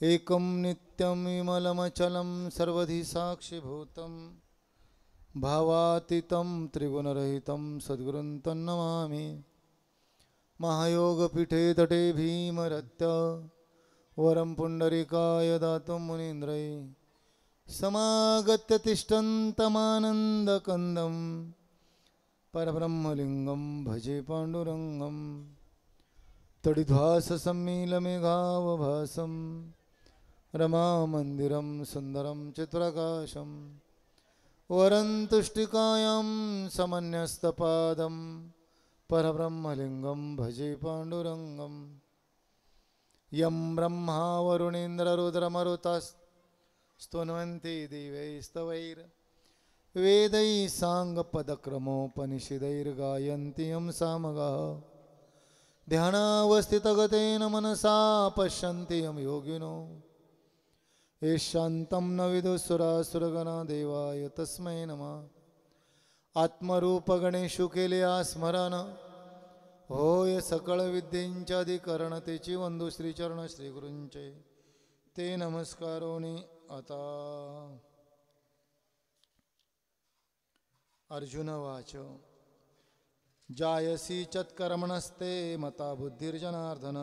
एकं नित्यं विमलमचलं सर्वधि साक्षिभूतं भावातीतं त्रिगुणरहितं सद्गुरुं तन्नमामि। महायोगपीठे तटे भीमरत्य वरं पुण्डरीकाय दातुं मुनीन्द्रै समागत्य तिष्ठन्तमानन्दकन्दं परब्रह्मलिङ्गं भजे पाण्डुरङ्गं तडिध्वाससम्मीलमेघावभासं रमामन्दिरं सुन्दरं चित्रकाशं वरं तुष्टिकायां समन्यस्तपादं परब्रह्मलिङ्गं भजे पाण्डुरङ्गं यं ब्रह्मा वरुणेन्द्ररुद्रमरुतस्तुन्वन्ति दिवैस्तवैर्वेदैः साङ्गपदक्रमोपनिषदैर्गायन्ति यं सामगाः ध्यानावस्थितगतेन मनसा पश्यन्ति यं योगिनो येषान्तं न विदुसुरासुरगणा देवाय तस्मै नमः। आत्मरूपगणेशु केले स्मरण होय सकळ विद्येंच्या अधिकरण तेची वंदू श्रीचरण श्रीगुरूंचे ते नमस्कारोनी आता। अर्जुन वाच जायसी चत्कर्मणस्ते मता बुद्धिर्जनार्दन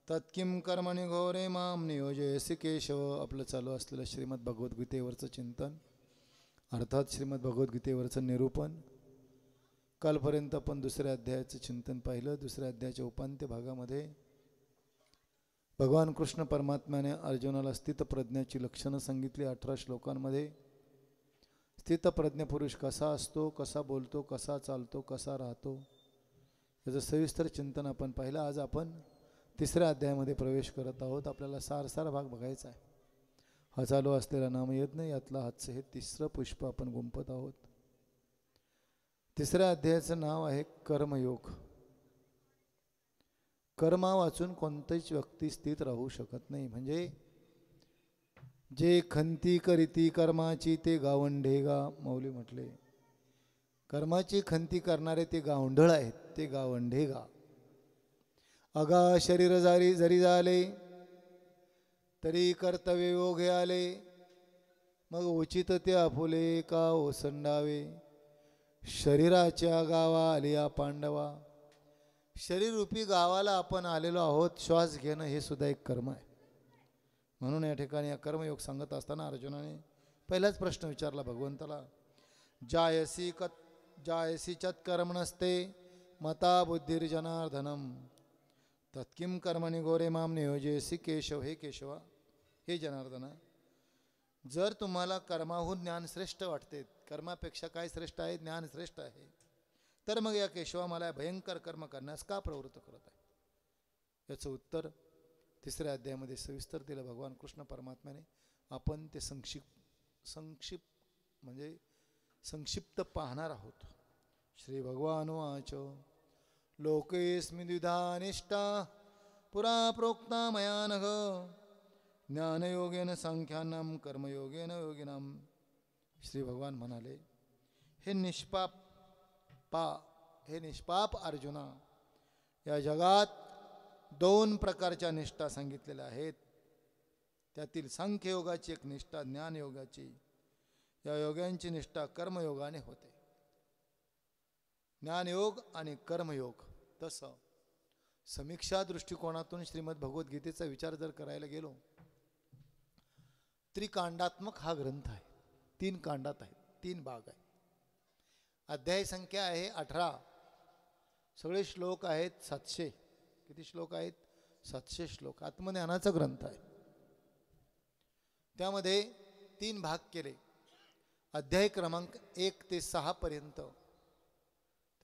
तत्किं कर्मणि घोरे मां नियोजयसी केशव। आपलं चालू असलेलं श्रीमद भगवद्गीतेवरचं चिंतन अर्थात श्रीमद भगवद्गीतेवरचं निरूपण। कालपर्यंत आपण दुसऱ्या अध्यायाचं चिंतन पाहिलं। दुसऱ्या अध्यायाच्या उपांत्य भागामध्ये भगवान कृष्ण परमात्म्याने अर्जुनाला स्थितप्रज्ञाची लक्षणं सांगितली 18 श्लोकांमध्ये। स्थितप्रज्ञ पुरुष कसा असतो, कसा बोलतो, कसा चालतो, कसा राहतो याचं सविस्तर चिंतन आपण पाहिलं। आज आपण तिसऱ्या अध्यायामध्ये प्रवेश करत आहोत। आपल्याला सार भाग बघायचा आहे। हा चालू असलेला नाम येत नाही यातला हातचं हे तिसरं पुष्प आपण गुंफत आहोत। तिसऱ्या अध्यायाचं नाव आहे कर्मयोग। कर्मा वाचून कोणतीच व्यक्ती स्थित राहू शकत नाही। म्हणजे जे खंती करीती कर्माची ते गावंढेगा मौली म्हटले। कर्माची खंती करणारे ते गावंढळ आहेत, ते गावंढेगा। अगा शरीर जरी झाले तरी कर्तव्य योगे आले, मग उचित ते आपुले का ओसंडावे। शरीराच्या गावा आलिया पांडवा। शरीररूपी गावाला आपण आलेलो आहोत। श्वास घेणं हे सुद्धा एक कर्म आहे। म्हणून या ठिकाणी या कर्मयोग सांगत असताना अर्जुनाने पहिलाच प्रश्न विचारला भगवंताला, जायसी चत्कर्मणस्ते मता बुद्धिर्जनार्दनम तत्किं कर्मणि घोरे माम नियोजयसी केशव। हे केशवा, हे जनार्दना, जर तुम्हाला कर्माहून ज्ञान श्रेष्ठ वाटते, कर्मापेक्षा काय श्रेष्ठ आहे? ज्ञान श्रेष्ठ आहे, तर मग या केशवा मला भयंकर कर्म करण्यास का प्रवृत्त करत आहे? याचं उत्तर तिसऱ्या अध्यायामध्ये सविस्तर दिलं भगवान कृष्ण परमात्म्याने। आपण ते संक्षिप्त पाहणार आहोत। श्री भगवान वाच लोकेस्मिन् द्विधा निष्ठा पुरा प्रोक्ता मया नघ ज्ञानयोगेन सांख्यानां कर्मयोगेन योगिनां। श्री भगवान म्हणाले, हे निष्पाप अर्जुना, या जगात 2 प्रकारच्या निष्ठा सांगितलेल्या आहेत। त्यातील सांख्ययोगाची एक निष्ठा, ज्ञानयोगाची। या योगांची निष्ठा कर्मयोगाने होते। ज्ञानयोग आणि कर्मयोग। तसं समीक्षा दृष्टिकोनातून श्रीमद भगवद्गीतेचा विचार जर करायला गेलो, त्रिकांडात्मक हा ग्रंथ आहे। 3 कांडात आहे, 3 भाग आहे। अध्याय संख्या आहे 18, सगळे श्लोक आहेत 700। किती श्लोक आहेत? 700 श्लोक। आत्मज्ञानाचा ग्रंथ आहे। त्यामध्ये 3 भाग केले। अध्याय क्रमांक 1 ते 6 पर्यंत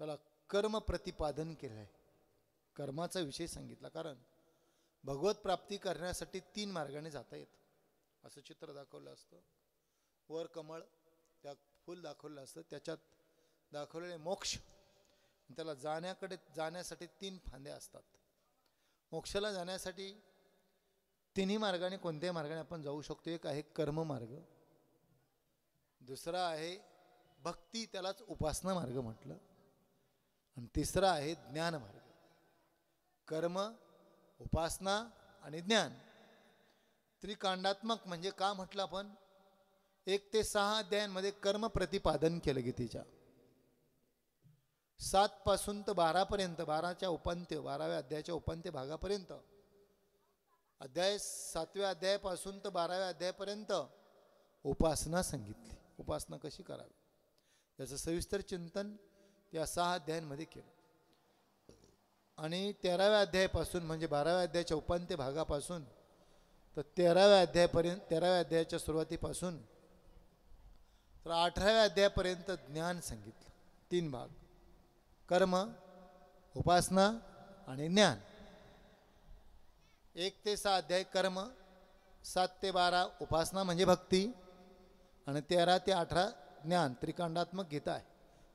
त्याला कर्म प्रतिपादन केलं आहे। कर्माचा विषय सांगितला। कारण भगवत प्राप्ती करण्यासाठी 3 मार्गाने जाता येतं असं चित्र दाखवलं असतं। वर कमळ, त्या फूल दाखवलं असतं, त्याच्यात दाखवलेले मोक्ष। त्याला जाण्यासाठी 3 फांद्या असतात। मोक्षाला जाण्यासाठी 3ही मार्गाने कोणत्याही मार्गाने आपण जाऊ शकतो। एक आहे कर्म मार्ग, दुसरा आहे भक्ती, त्यालाच उपासना मार्ग म्हटलं, आणि तिसरा आहे ज्ञान मार्ग। कर्म, उपासना आणि ज्ञान. त्रिकांडात्मक म्हणजे का म्हटलं आपण? 1 ते 6 अध्यायांमध्ये कर्म प्रतिपादन केलं गीतेच्या. 7 पासून तर 12 पर्यंत, 12च्या उपांत्य, 12व्या अध्यायाच्या उपांत्य भागापर्यंत, अध्याय 7व्या अध्यायापासून तर 12व्या अध्यायापर्यंत उपासना सांगितली. उपासना कशी करावी याचं सविस्तर चिंतन त्या 6 अध्यायांमध्ये केलं. आणि 13व्या अध्यायापासून म्हणजे 12व्या अध्यायाच्या उपांत्य भागापासून तर 13व्या अध्यायापर्यंत, 13व्या अध्यायाच्या सुरुवातीपासून तर 18व्या अध्यायापर्यंत ज्ञान सांगितलं. 3 भाग: कर्म, उपासना आणि ज्ञान. 1 ते 6 अध्याय कर्म, 7 ते 12 उपासना म्हणजे भक्ती, आणि 13 ते 18 ज्ञान. त्रिकांडात्मक गीता आहे.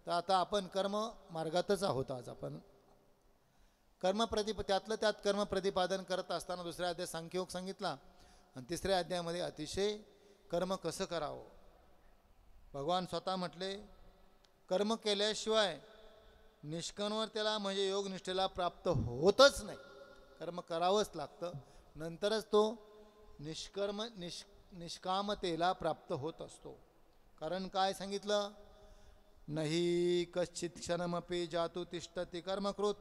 तर आता आपण कर्म मार्गातच आहोत. आज आपण त्यातलं त्यात कर्म प्रतिपादन करत असताना 2ऱ्या अध्याय सांख्ययोग सांगितला, आणि 3ऱ्या अध्यायामध्ये अतिशय कर्म कसं करावं. भगवान स्वतः म्हटले, कर्म केल्याशिवाय निष्कामवर त्याला म्हणजे योगनिष्ठेला प्राप्त होतच नाही. कर्म करावंच लागतं, नंतरच तो निष्कामतेला प्राप्त होत असतो. कारण काय सांगितलं? नाही कश्चित क्षणमपि जातु तिष्ठति कर्मकृत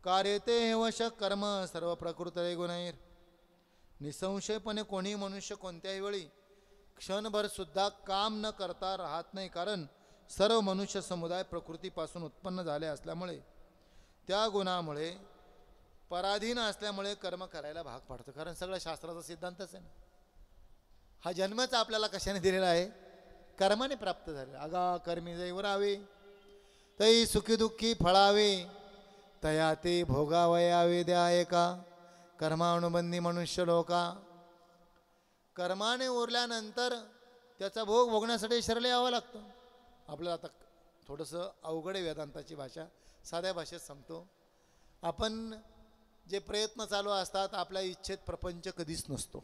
कार्यते वश कर्म सर्व प्रकृतरे गुणैर. निसंशयपणे कोणी मनुष्य कोणत्याही वेळी क्षणभर सुद्धा काम न करता राहत नाही. कारण सर्व मनुष्य समुदाय प्रकृतीपासून उत्पन्न झाले असल्यामुळे, त्या गुणामुळे पराधीन असल्यामुळे कर्म करायला भाग पडतं. कारण सगळं शास्त्राचा सिद्धांतच आहे ना. हा जन्मच आपल्याला कशाने दिलेला आहे? कर्माने प्राप्त झाले. अगा कर्मी जैवरावे तै सुखी दुःखी फळावे, तया ते भोगावयावे द्या एका. कर्मानुबंधी मनुष्य लोका. कर्माने उरल्यानंतर त्याचा भोग भोगण्यासाठी शरीराला यावं लागतं. आपल्याला आता थोडंसं अवघड आहे वेदांताची भाषा, साध्या भाषेत सांगतो. आपण जे प्रयत्न चालू असतात, आपल्या इच्छेत प्रपंच कधीच नसतो.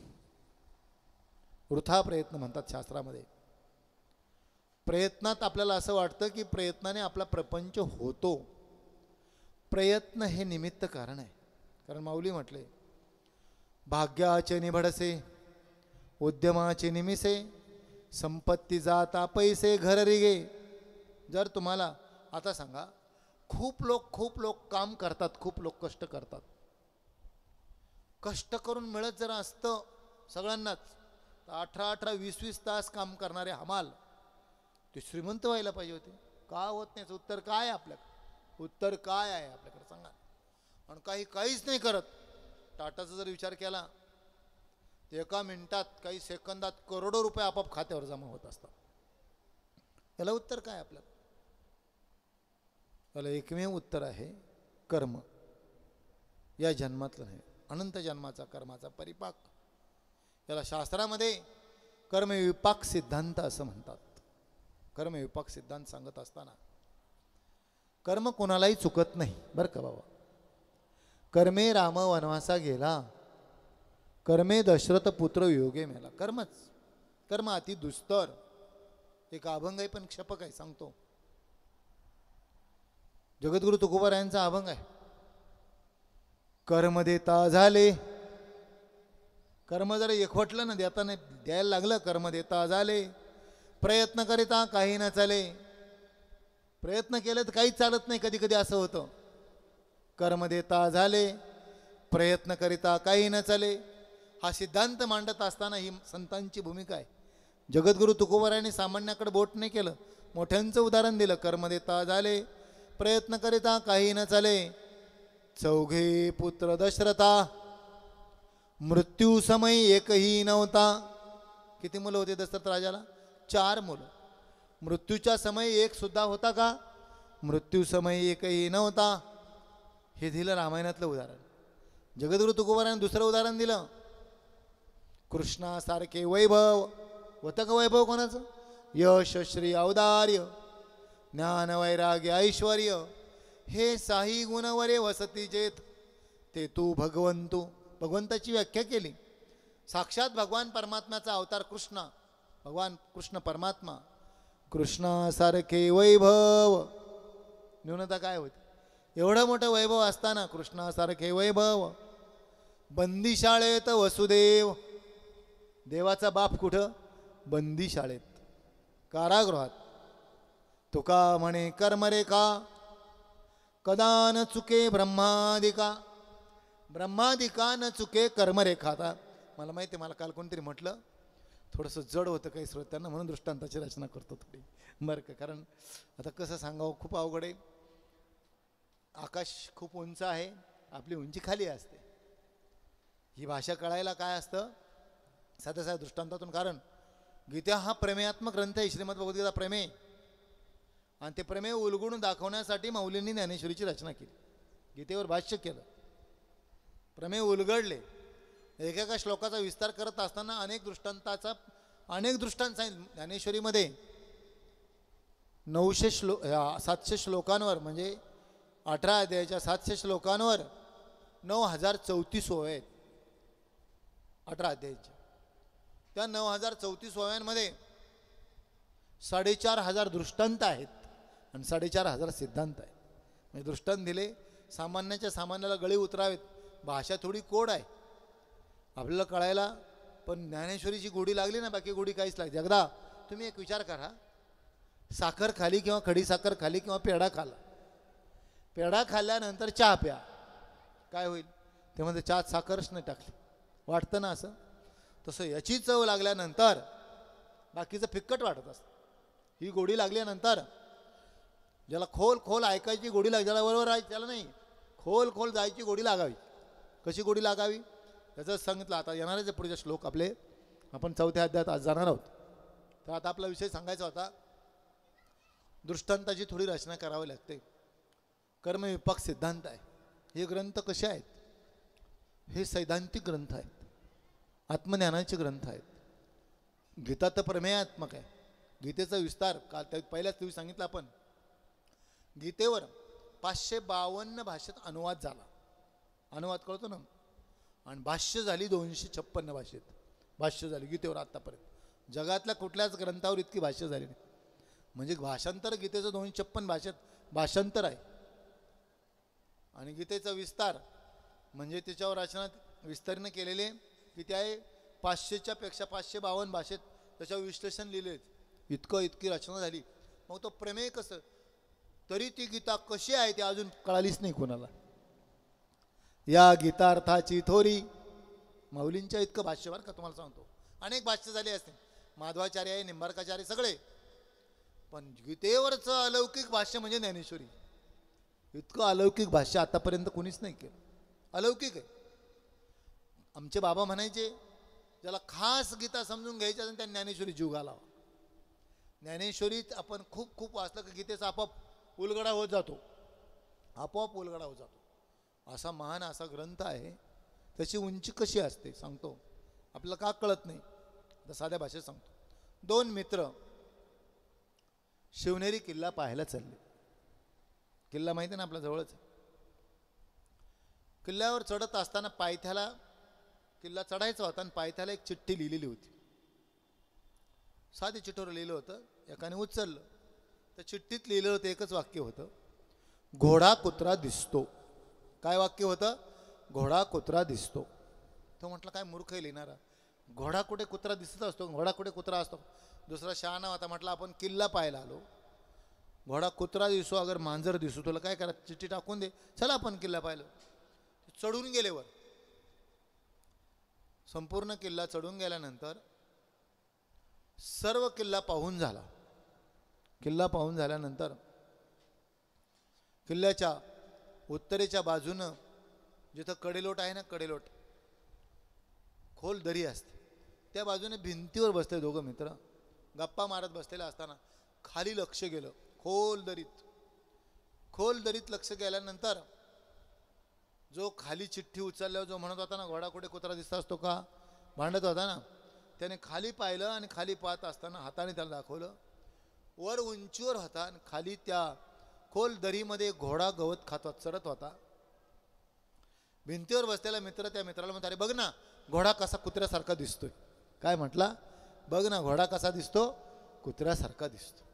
वृथा प्रयत्न म्हणतात शास्त्रामध्ये. प्रयत्नात आपल्याला असं वाटतं की प्रयत्नाने आपला प्रपंच होतो. प्रयत्न हे निमित्त कारण आहे. कारण माऊली म्हटले, भाग्याचे निभडसे उद्यमाचे निमिसे, संपत्ती जाता पैसे घर रिगे. जर तुम्हाला आता सांगा, खूप लोक काम करतात, खूप लोक कष्ट करतात. कष्ट करून मिळत जर असतं सगळ्यांनाच, तर 18-18, 20-20 तास काम करणारे हमाल ते श्रीमंत व्हायला पाहिजे होते. का होत नाही? उत्तर काय आहे आपल्याकडे? उत्तर काय आहे आपल्याकडे सांगा. आणि काहीच नाही करत. टाटाचा जर विचार केला तर एका मिनिटात, काही सेकंदात करोडो रुपये आपोआप खात्यावर जमा होत असतात. याला उत्तर काय आपल्याला? याला एकमेव उत्तर आहे कर्म. या जन्मातलं नाही, अनंत जन्माचा कर्माचा परिपाक. याला शास्त्रामध्ये कर्मविपाक सिद्धांत असं म्हणतात. कर्मविपाक सिद्धांत सांगत असताना कर्म कोणालाही चुकत नाही बरं का बाबा. कर्मे राम वनवासा गेला, कर्मे दशरथ पुत्र योगे मेला. कर्म अति दुस्तर. एक अभंग आहे, पण क्षपक आहे, सांगतो. जगद्गुरु तुकोबारायांचा अभंग आहे. कर्म देता झाले, कर्म जर एकवटलं ना, देता नाही द्यायला लागलं, कर्म देता झाले, प्रयत्न करिता काही न चाले. प्रयत्न केले तर काहीच चालत नाही. कधी कधी असं होतं. कर्म देता झाले, प्रयत्न करिता काही न चाले. हा सिद्धांत मांडत असताना ही संतांची भूमिका आहे. जगद्गुरु तुकोबारायांनी सामान्याकडे बोट नाही केलं, मोठ्यांचं उदाहरण दिलं. कर्म देता झाले, प्रयत्न करिता काही न चाले. चौघे पुत्र दशरथा, मृत्यू समय एकही नव्हता. किती मुलं होते दशरथ राजाला? 4 मुलं. मृत्यूच्या समय एक सुद्धा होता का? मृत्यू समय एकही नव्हता. हे दिलं रामायणातलं उदाहरण. जगद्गुरु तुकोबाराने दुसरं उदाहरण दिलं. कृष्णासारखे वैभव होतं का? वैभव कोणाचं? यश श्री औदार्य ज्ञान वैराग्य ऐश्वर्य हे साही गुणवरे वसती जेत, ते तू भगवंतू. भगवंताची व्याख्या केली. साक्षात भगवान परमात्म्याचा अवतार कृष्ण, भगवान कृष्ण परमात्मा. कृष्णासारखे वैभव, न्यूनता काय होती? एवढं मोठं वैभव असताना कृष्णासारखे वैभव बंदीशाळेत वसुदेव, देवाचा बाप कुठं? बंदीशाळेत, कारागृहात. तुका म्हणे कर्मरेखा, कदा न चुके ब्रह्मादिका. ब्रह्मादिका न चुके कर्मरेखा. आता मला माहिती आहे, मला काल कोणतरी म्हटलं थोडंसं जड होतं काही श्रोत्यांना, म्हणून दृष्टांताची रचना करतो थोडी बरं का. कारण आता कसं सांगावं, खूप अवघड आहे. आकाश खूप उंच आहे, आपली उंची खाली असते. ही भाषा कळायला काय असतं, साध्या साध्या दृष्टांतातून. कारण गीता हा प्रमेयात्मक ग्रंथ आहे, श्रीमद भगवद्गीता प्रमेय. आणि ते प्रमेय उलगडून दाखवण्यासाठी माऊलींनी ज्ञानेश्वरीची रचना केली, गीतेवर भाष्य केलं, प्रमेय उलगडले. एकेका श्लोकाचा विस्तार करत असताना अनेक दृष्टांत सांगितले. ज्ञानेश्वरीमध्ये 700 श्लोकांवर, म्हणजे 18 अध्यायाच्या 700 श्लोकांवर 9034 ओव्या आहेत 18 अध्यायाच्या. त्या 9034 ओव्यांमध्ये 4500 दृष्टांत आहेत आणि 4500 सिद्धांत आहेत. म्हणजे दृष्टांत दिले, सामान्याच्या सामान्याला गळी उतरावेत. भाषा थोडी कोड आहे आपल्याला कळायला, पण ज्ञानेश्वरीची गोडी लागली ना, बाकी गोडी काहीच लागते. एकदा तुम्ही एक विचार करा, साखर खाली किंवा खडी साखर खाली किंवा पेढा खाला, पेढा खाल्ल्यानंतर चहा प्या, काय होईल? त्यामध्ये चहात साखरच नाही टाकली, वाटतं ना असं? तसं याची चव लागल्यानंतर बाकीचं फिक्कट वाटत असतं. ही गोडी लागल्यानंतर ज्याला खोल खोल ऐकायची गोडी लागली, ज्याला बरोबर आहे त्याला नाही, खोल खोल जायची गोडी लागावी. कशी गोडी लागावी त्याचं सांगितलं. आता येणारेच पुढचे श्लोक आपले, आपण 4थ्या अध्यायात आज जाणार आहोत. तर आता आपला विषय सांगायचा होता, दृष्टांताची थोडी रचना करावी लागते. कर्मविपाक सिद्धांत आहे. हे ग्रंथ कसे आहेत? हे सैद्धांतिक ग्रंथ आहेत, आत्मज्ञानाचे ग्रंथ आहेत. गीता तर प्रमेयात्मक आहे. गीतेचा विस्तार काल पहिल्याच दिवशी सांगितलं आपण. गीतेवर 552 भाषेत अनुवाद झाला, अनुवाद कळतो ना, आणि भाष्य झाली 256 भाषेत भाष्य झाली गीतेवर. आत्तापर्यंत जगातल्या कुठल्याच ग्रंथावर इतकी भाष्य झाली नाही. म्हणजे भाषांतर गीतेचं 256 भाषेत भाषांतर आहे. आणि गीतेचा विस्तार म्हणजे त्याच्यावर रचना विस्तारीने केलेले किती आहे? 500च्या पेक्षा 552 भाषेत त्याच्यावर विश्लेषण लिहिले. इतकी रचना झाली. मग तो प्रमेय कसं? तरी ती गीता कशी आहे ते अजून कळालीच नाही कोणाला. या गीतार्थाची थोरी माऊलींच्या इतकं भाष्य बरं का, तुम्हाला सांगतो. अनेक भाष्य झाले असते, माधवाचार्य आहे, निंबार्काचार्य सगळे, पण गीतेवरचं अलौकिक भाष्य म्हणजे ज्ञानेश्वरी. इतकं अलौकिक भाष्य आतापर्यंत कोणीच नाही केलं. अलौकिक आहे. आमचे बाबा म्हणायचे, ज्याला खास गीता समजून घ्यायची असेल त्या ज्ञानेश्वरी जीव घालावा. ज्ञानेश्वरीत आपण खूप खूप वाचलं की गीतेचा आपोआप उलगडा होत जातो, आपोआप उलगडा होत जातो. असा महान असा ग्रंथ आहे. त्याची उंची कशी असते सांगतो, आपल्याला का कळत नाही. आता साध्या भाषेत सांगतो. 2 मित्र शिवनेरी किल्ला पाहायला चालले. किल्ला माहिती आहे ना, आपल्या जवळच. किल्ल्यावर चढत असताना पायथ्याला, किल्ला चढायचा होता आणि पायथ्याला एक चिठ्ठी लिहिलेली होती. साधी चिठ्ठीवर लिहिलं होतं, एकाने उचललं. त्या चिठ्ठीत लिहिलं होतं एकच वाक्य होतं, घोडा कुत्रा दिसतो. काय वाक्य होतं? घोडा कुत्रा दिसतो. तो म्हटलं काय मूर्ख आहे लिहिणारा, घोडा कुठे कुत्रा दिसत असतो, घोडा कुठे कुत्रा असतो. दुसरा शहाणा होता, म्हटलं आपण किल्ला पाहायला आलो, घोडा कुत्रा दिसो अगर मांजर दिसू, तुला काय करा, चिठ्ठी टाकून दे, चला आपण किल्ला पाहिलं. चढून गेले वर. संपूर्ण किल्ला चढून गेल्यानंतर सर्व किल्ला पाहून झाला. किल्ला पाहून झाल्यानंतर किल्ल्याच्या उत्तरेच्या बाजूनं जिथं कडेलोट आहे ना, कडेलोट खोल दरी असते, त्या बाजूने भिंतीवर बसले दोघं मित्र, गप्पा मारत बसलेले असताना खाली लक्ष गेलं खोल दरीत. खोल दरीत लक्ष गेल्यानंतर जो खाली चिठ्ठी उचलल्यावर जो म्हणत होता ना, घोडा कुठे कुत्रा दिसत असतो का, भांडत होता ना, त्याने खाली पाहिलं आणि खाली पाहत असताना हाताने त्याला दाखवलं. वर उंचीवर होता आणि खाली त्या खोल दरीमध्ये घोडा गवत खात चरत होता. भिंतीवर बसलेला मित्र त्या मित्राला म्हणतो, अरे बघ ना घोडा कसा कुत्र्यासारखा दिसतोय. काय म्हटला? बघ ना घोडा कसा दिसतो, कुत्र्यासारखा दिसतो.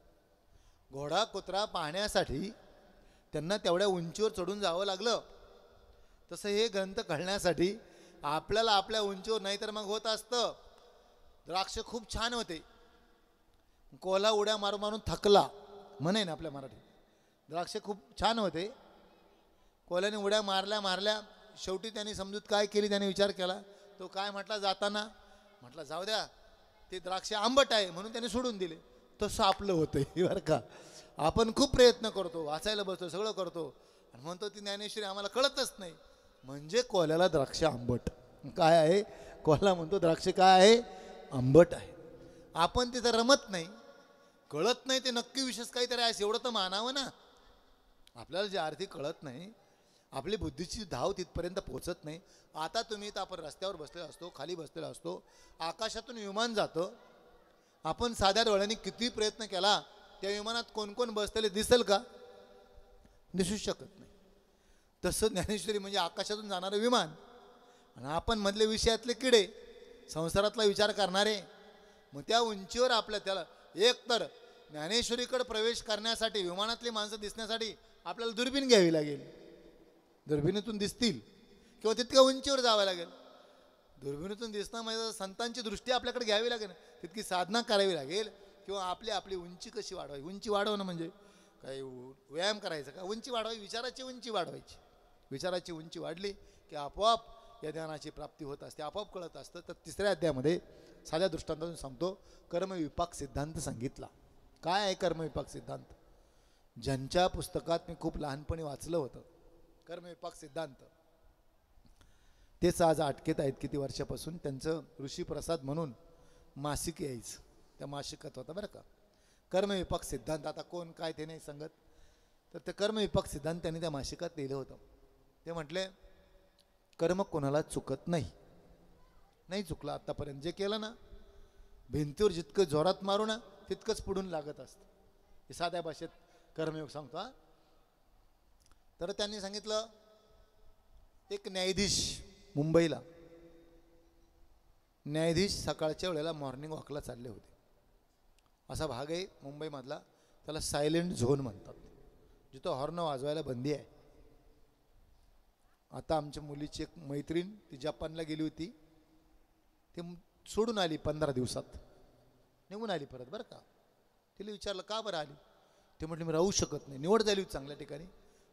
घोडा कुत्रा पाहण्यासाठी त्यांना तेवढ्या उंचीवर चढून जावं लागलं. तसं हे ग्रंथ कळण्यासाठी आपल्याला आपल्या उंचीवर नाही तर मग होत असतं. द्राक्ष खूप छान होते. कोल्हा उड्या मारून मारून थकला म्हणे ना आपल्या मराठीत. द्राक्ष खूप छान होते. कोल्ह्याने उड्या मारल्या मारल्या शेवटी त्यांनी समजूत काय केली, त्याने विचार केला. तो काय म्हटला जाताना, म्हटलं जाऊ द्या ते द्राक्ष आंबट आहे म्हणून त्याने सोडून दिले. तसं आपलं होतंय बरं का. आपण खूप प्रयत्न करतो, वाचायला बसतो, सगळं करतो आणि म्हणतो ती ज्ञानेश्वरी आम्हाला कळतच नाही. म्हणजे कोल्ह्याला द्राक्ष आंबट काय आहे. कोल्हा म्हणतो द्राक्ष काय आहे, आंबट आहे. आपण तिथं रमत नाही, कळत नाही ते नक्की विशेष काहीतरी आहे एवढं तर मानावं ना. आपल्याला जे अर्थी कळत नाही, आपली बुद्धीची धाव तिथपर्यंत पोहोचत नाही. आता तुम्ही तर आपण रस्त्यावर बसलेलो असतो, खाली बसलेलो असतो, आकाशातून विमान जातं. आपण साध्या डोळ्यांनी किती प्रयत्न केला त्या विमानात कोण कोण बसलेले दिसेल का, दिसू शकत नाही. तसं ज्ञानेश्वरी म्हणजे आकाशातून जाणारं विमान आणि आपण मधले विषयातले किडे, संसारातला विचार करणारे. मग त्या उंचीवर आपल्या त्याला एक तर ज्ञानेश्वरीकडे प्रवेश करण्यासाठी, विमानातली माणसं दिसण्यासाठी आपल्याला दुर्बीण घ्यावी लागेल. दुर्बिणीतून दिसतील किंवा तितक्या उंचीवर जावं लागेल. दुर्बिणीतून दिसणं म्हणजे संतांची दृष्टी आपल्याकडे घ्यावी लागेल, तितकी साधना करावी लागेल. किंवा आपली उंची कशी वाढवावी. उंची वाढवणं म्हणजे काही व्यायाम करायचा का, उंची वाढवावी, विचाराची उंची वाढवायची. विचाराची उंची वाढली की आपोआप या ज्ञानाची प्राप्ती होत असते, आपोआप कळत असतं. तर तिसऱ्या अध्यायामध्ये साध्या दृष्टांतातून सांगतो कर्मविपाक सिद्धांत सांगितला. काय आहे कर्मविपाक सिद्धांत? ज्यांच्या पुस्तकात मी खूप लहानपणी वाचलं होतं कर्मविपाक सिद्धांत, तेच आज अटकेत आहेत किती वर्षापासून. त्यांचं ऋषीप्रसाद म्हणून मासिक यायचं, त्या मासिकात होता बरं का कर्मविपाक सिद्धांत. आता कोण काय ते नाही सांगत, तर ते कर्मविपाक सिद्धांत त्यांनी त्या मासिकात लिहिलं होतं. ते म्हटले कर्म कोणाला चुकत नाही, नाही चुकलं आत्तापर्यंत जे केलं ना, भिंतीवर जितकं जोरात मारू ना तितकंच पुढून लागत असतं. हे साध्या भाषेत कर्मयोग सांगतो हा. तर त्यांनी सांगितलं एक न्यायाधीश मुंबईला, न्यायाधीश सकाळच्या वेळेला मॉर्निंग वॉकला चालले होते. असा भाग आहे मुंबईमधला, त्याला सायलेंट झोन म्हणतात, जिथं हॉर्न वाजवायला बंदी आहे. आता आमच्या मुलीची एक मैत्रीण ती जपानला गेली होती, ती सोडून आली 15 दिवसात, निघून आली परत बरं का. तिला विचारलं का बरं आली, ते म्हटले मी राहू शकत नाही. निवड झाली होती चांगल्या ठिकाणी,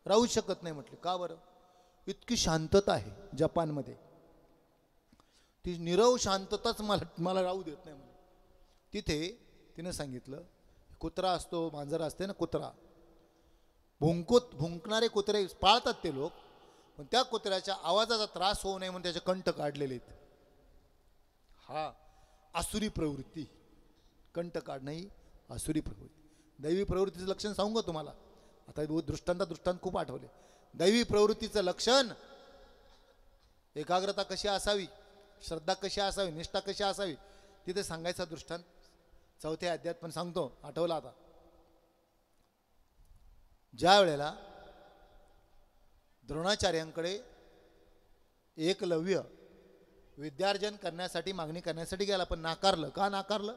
राहू शकत नाही. म्हटले का बरं, इतकी शांतता आहे जपानमध्ये, ती निरव शांतताच मला राहू देत नाही म्हणे. तिथे तिनं सांगितलं कुत्रा असतो, मांजर असते ना कुत्रा, भुंकणारे कुत्रे पाळतात ते लोक, पण त्या कुत्र्याच्या आवाजाचा त्रास होऊ नये म्हणून त्याचे कंठ काढलेले आहेत. हा आसुरी प्रवृत्ती, कंठ काढणं ही आसुरी प्रवृत्ती. दैवी प्रवृत्तीचं लक्षण सांगू का तुम्हाला, आता दृष्टांत खूप आठवले. दैवी प्रवृत्तीचं लक्षण एकाग्रता कशी असावी, श्रद्धा कशी असावी, निष्ठा कशी असावी, तिथे सांगायचा दृष्टांत 4थ्या अध्यायात पण सांगतो, आठवला आता. ज्या वेळेला द्रोणाचार्यांकडे एकलव्य विद्यार्जन करण्यासाठी मागणी करण्यासाठी गेला, पण नाकारलं. का नाकारलं?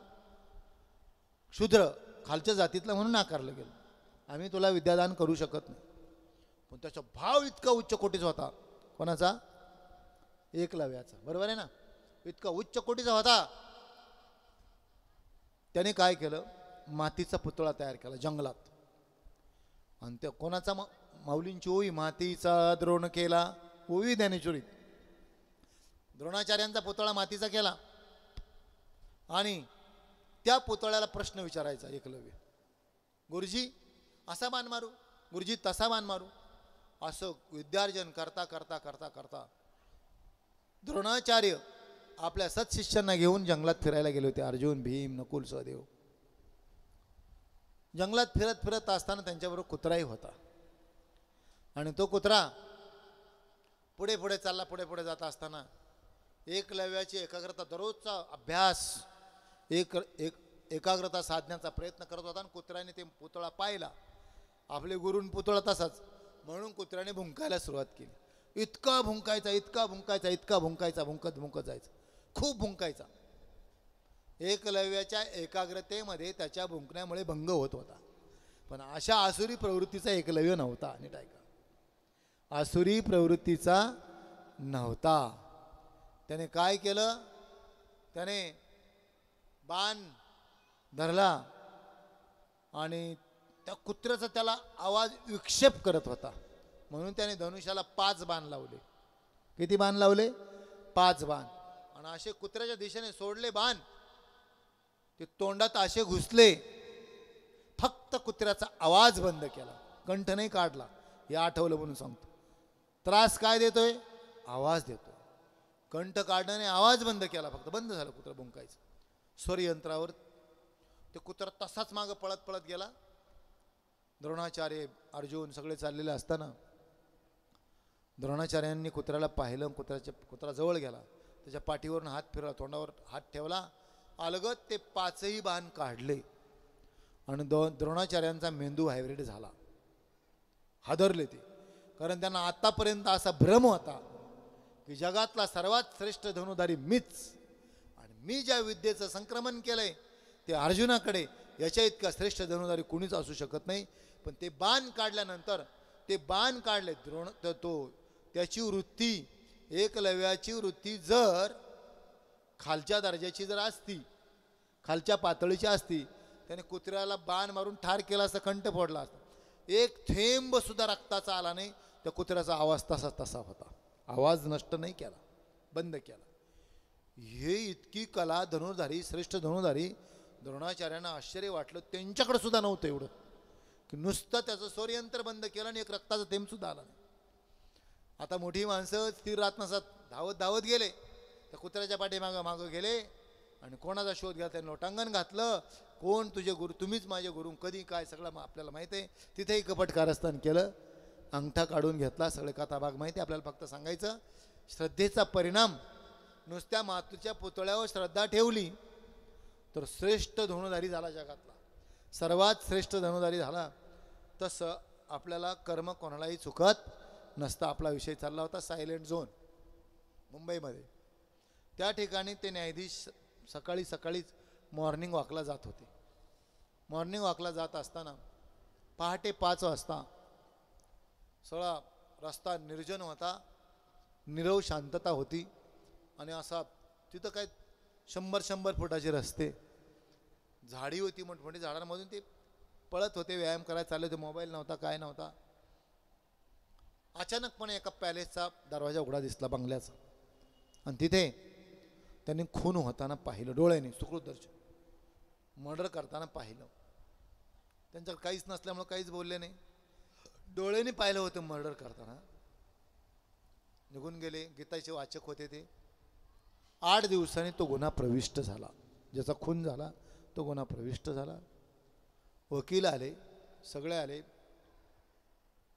शूद्र खालच्या जातीतला म्हणून नाकारलं गेलं. आम्ही तुला विद्यादान करू शकत नाही. पण त्याचा भाव इतका उच्च कोटीचा होता. कोणाचा? एकलव्याचा. बरोबर आहे ना, इतका उच्च कोटीचा होता. त्याने काय केलं, मातीचा पुतळा तयार केला जंगलात. आणि त्या कोणाचा, माऊलींची ओवी, मातीचा द्रोण केला, ओवी ज्ञानेश्वरीत. द्रोणाचार्यांचा पुतळा मातीचा केला आणि त्या पुतळ्याला प्रश्न विचारायचा एकलव्य, गुरुजी असा मान मारू, गुरुजी तसा मान मारू. असं विद्यार्जन करता करता करता करता द्रोणाचार्य आपल्या सत्शिष्यांना घेऊन जंगलात फिरायला गेले होते. अर्जुन, भीम, नकुल, सहदेव. जंगलात फिरत फिरत असताना त्यांच्याबरोबर कुत्राही होता. आणि तो कुत्रा पुढे पुढे चालला. पुढे पुढे जात असताना एकलव्याची एकाग्रता, दररोजचा अभ्यास, एकाग्रता साधण्याचा प्रयत्न करत होता. आणि कुत्र्याने ते पुतळा पाहिला. आपले गुरुन पुतळा तसाच, म्हणून कुत्र्याने भुंकायला सुरुवात केली. इतका भुंकायचा, इतका भुंकायचा, इतका भुंकायचा, भुंकत भुंकत जायचा, खूप भुंकायचा. एकलव्याच्या एकाग्रतेमध्ये त्याच्या भुंकण्यामुळे भंग होत होता. पण अशा आसुरी प्रवृत्तीचा एकलव्य नव्हता. नीट ऐका, आसुरी प्रवृत्तीचा नव्हता. त्याने काय केलं, त्याने बाण धरला आणि त्या कुत्र्याचा त्याला आवाज विक्षेप करत होता, म्हणून त्याने धनुष्याला 5 बाण लावले. किती बाण लावले? 5 बाण. आणि असे कुत्र्याच्या दिशेने सोडले बाण, ते तोंडात असे घुसले, फक्त कुत्र्याचा आवाज बंद केला, कंठ नाही काढला. हे आठवलं म्हणून सांगतो. त्रास काय देतोय? आवाज देतोय. कंठ काढण्याने आवाज बंद केला, फक्त बंद झालं कुत्रा भुंकायचं. स्वरयंत्रावर ते कुत्रा तसाच मागं पळत पळत गेला. द्रोणाचार्य, अर्जुन सगळे चाललेले असताना द्रोणाचार्यांनी कुत्र्याला पाहिलं. कुत्रा जवळ गेला, त्याच्या पाठीवरून हात फिरवला, तोंडावर हात ठेवला, अलगद ते 5ही बाण काढले आणि द्रोणाचार्यांचा मेंदू व्हायब्रेट झाला. हादरले ते, कारण त्यांना आतापर्यंत असा भ्रम होता की जगातला सर्वात श्रेष्ठ धनुधारी मीच, आणि मी ज्या विद्येचं संक्रमण केलंय ते अर्जुनाकडे, याच्या इतका श्रेष्ठ धनुधारी कुणीच असू शकत नाही. पण ते बाण काढल्यानंतर, ते बाण काढले त्याची वृत्ती, एकलव्याची वृत्ती जर खालच्या दर्जाची जर असती, खालच्या पातळीची असती, त्याने कुत्र्याला बाण मारून ठार केला असता, कंठ फोडला असता. एक थेंब सुद्धा रक्ताचा आला नाही. त्या कुत्र्याचा आवाज तसा होता, आवाज नष्ट नाही केला, बंद केला. हे इतकी कला धनुर्धारी, श्रेष्ठ धनुर्धारी, द्रोणाचार्यांना आश्चर्य वाटलं. त्यांच्याकडे सुद्धा नव्हतं एवढं की नुसतं त्याचं स्वरयंत्र बंद केलं आणि एक रक्ताचा थेंब सुद्धा आला नाही. आता मोठी माणसं स्थिर राहत नसत, धावत धावत गेले, त्या कुत्र्याच्या मागं गेले आणि कोणाचा शोध घ्या, त्यांनी लोटांगण घातलं. कोण तुझे गुरु? तुम्हीच माझे गुरु. कधी काय सगळं आपल्याला माहिती आहे. तिथेही कपट कारस्थान केलं, अंगठा काढून घेतला, सगळे कथाभाग माहिती आहे आपल्याला. फक्त सांगायचं, श्रद्धेचा परिणाम. नुसत्या मातूच्या पुतळ्यावर श्रद्धा ठेवली तर श्रेष्ठ धनुधारी झाला, जगातला सर्वात श्रेष्ठ धनुधारी झाला. तसं आपल्याला कर्म कोणालाही चुकत नसतं. आपला विषय चालला होता सायलेंट झोन मुंबईमध्ये. त्या ठिकाणी ते न्यायाधीश सकाळीच मॉर्निंग वॉकला जात होते. मॉर्निंग वॉकला जात असताना पहाटे 5 वाजता सगळा रस्ता निर्जन होता, निरव शांतता होती. आणि असा तिथं काय 100 फुटाचे रस्ते, झाडी होती मोठमोठी, झाडांमधून ते पळत होते, व्यायाम करायला चालले होते. मोबाईल नव्हता, काय नव्हता. अचानकपणे एका पॅलेसचा दरवाजा उघडा दिसला, बंगल्याचा, आणि तिथे त्यांनी खून होताना पाहिलं डोळ्याने, सुकृत दर्शन, मर्डर करताना पाहिलं. त्यांच्याकडे काहीच नसल्यामुळे काहीच बोलले नाही, डोळ्याने पाहिलं होतं मर्डर करताना. निघून गेले. गीताचे वाचक होते ते. 8 दिवसांनी तो गुन्हा प्रविष्ट झाला, ज्याचा खून झाला तो गुन्हा प्रविष्ट झाला. वकील आले, सगळे आले,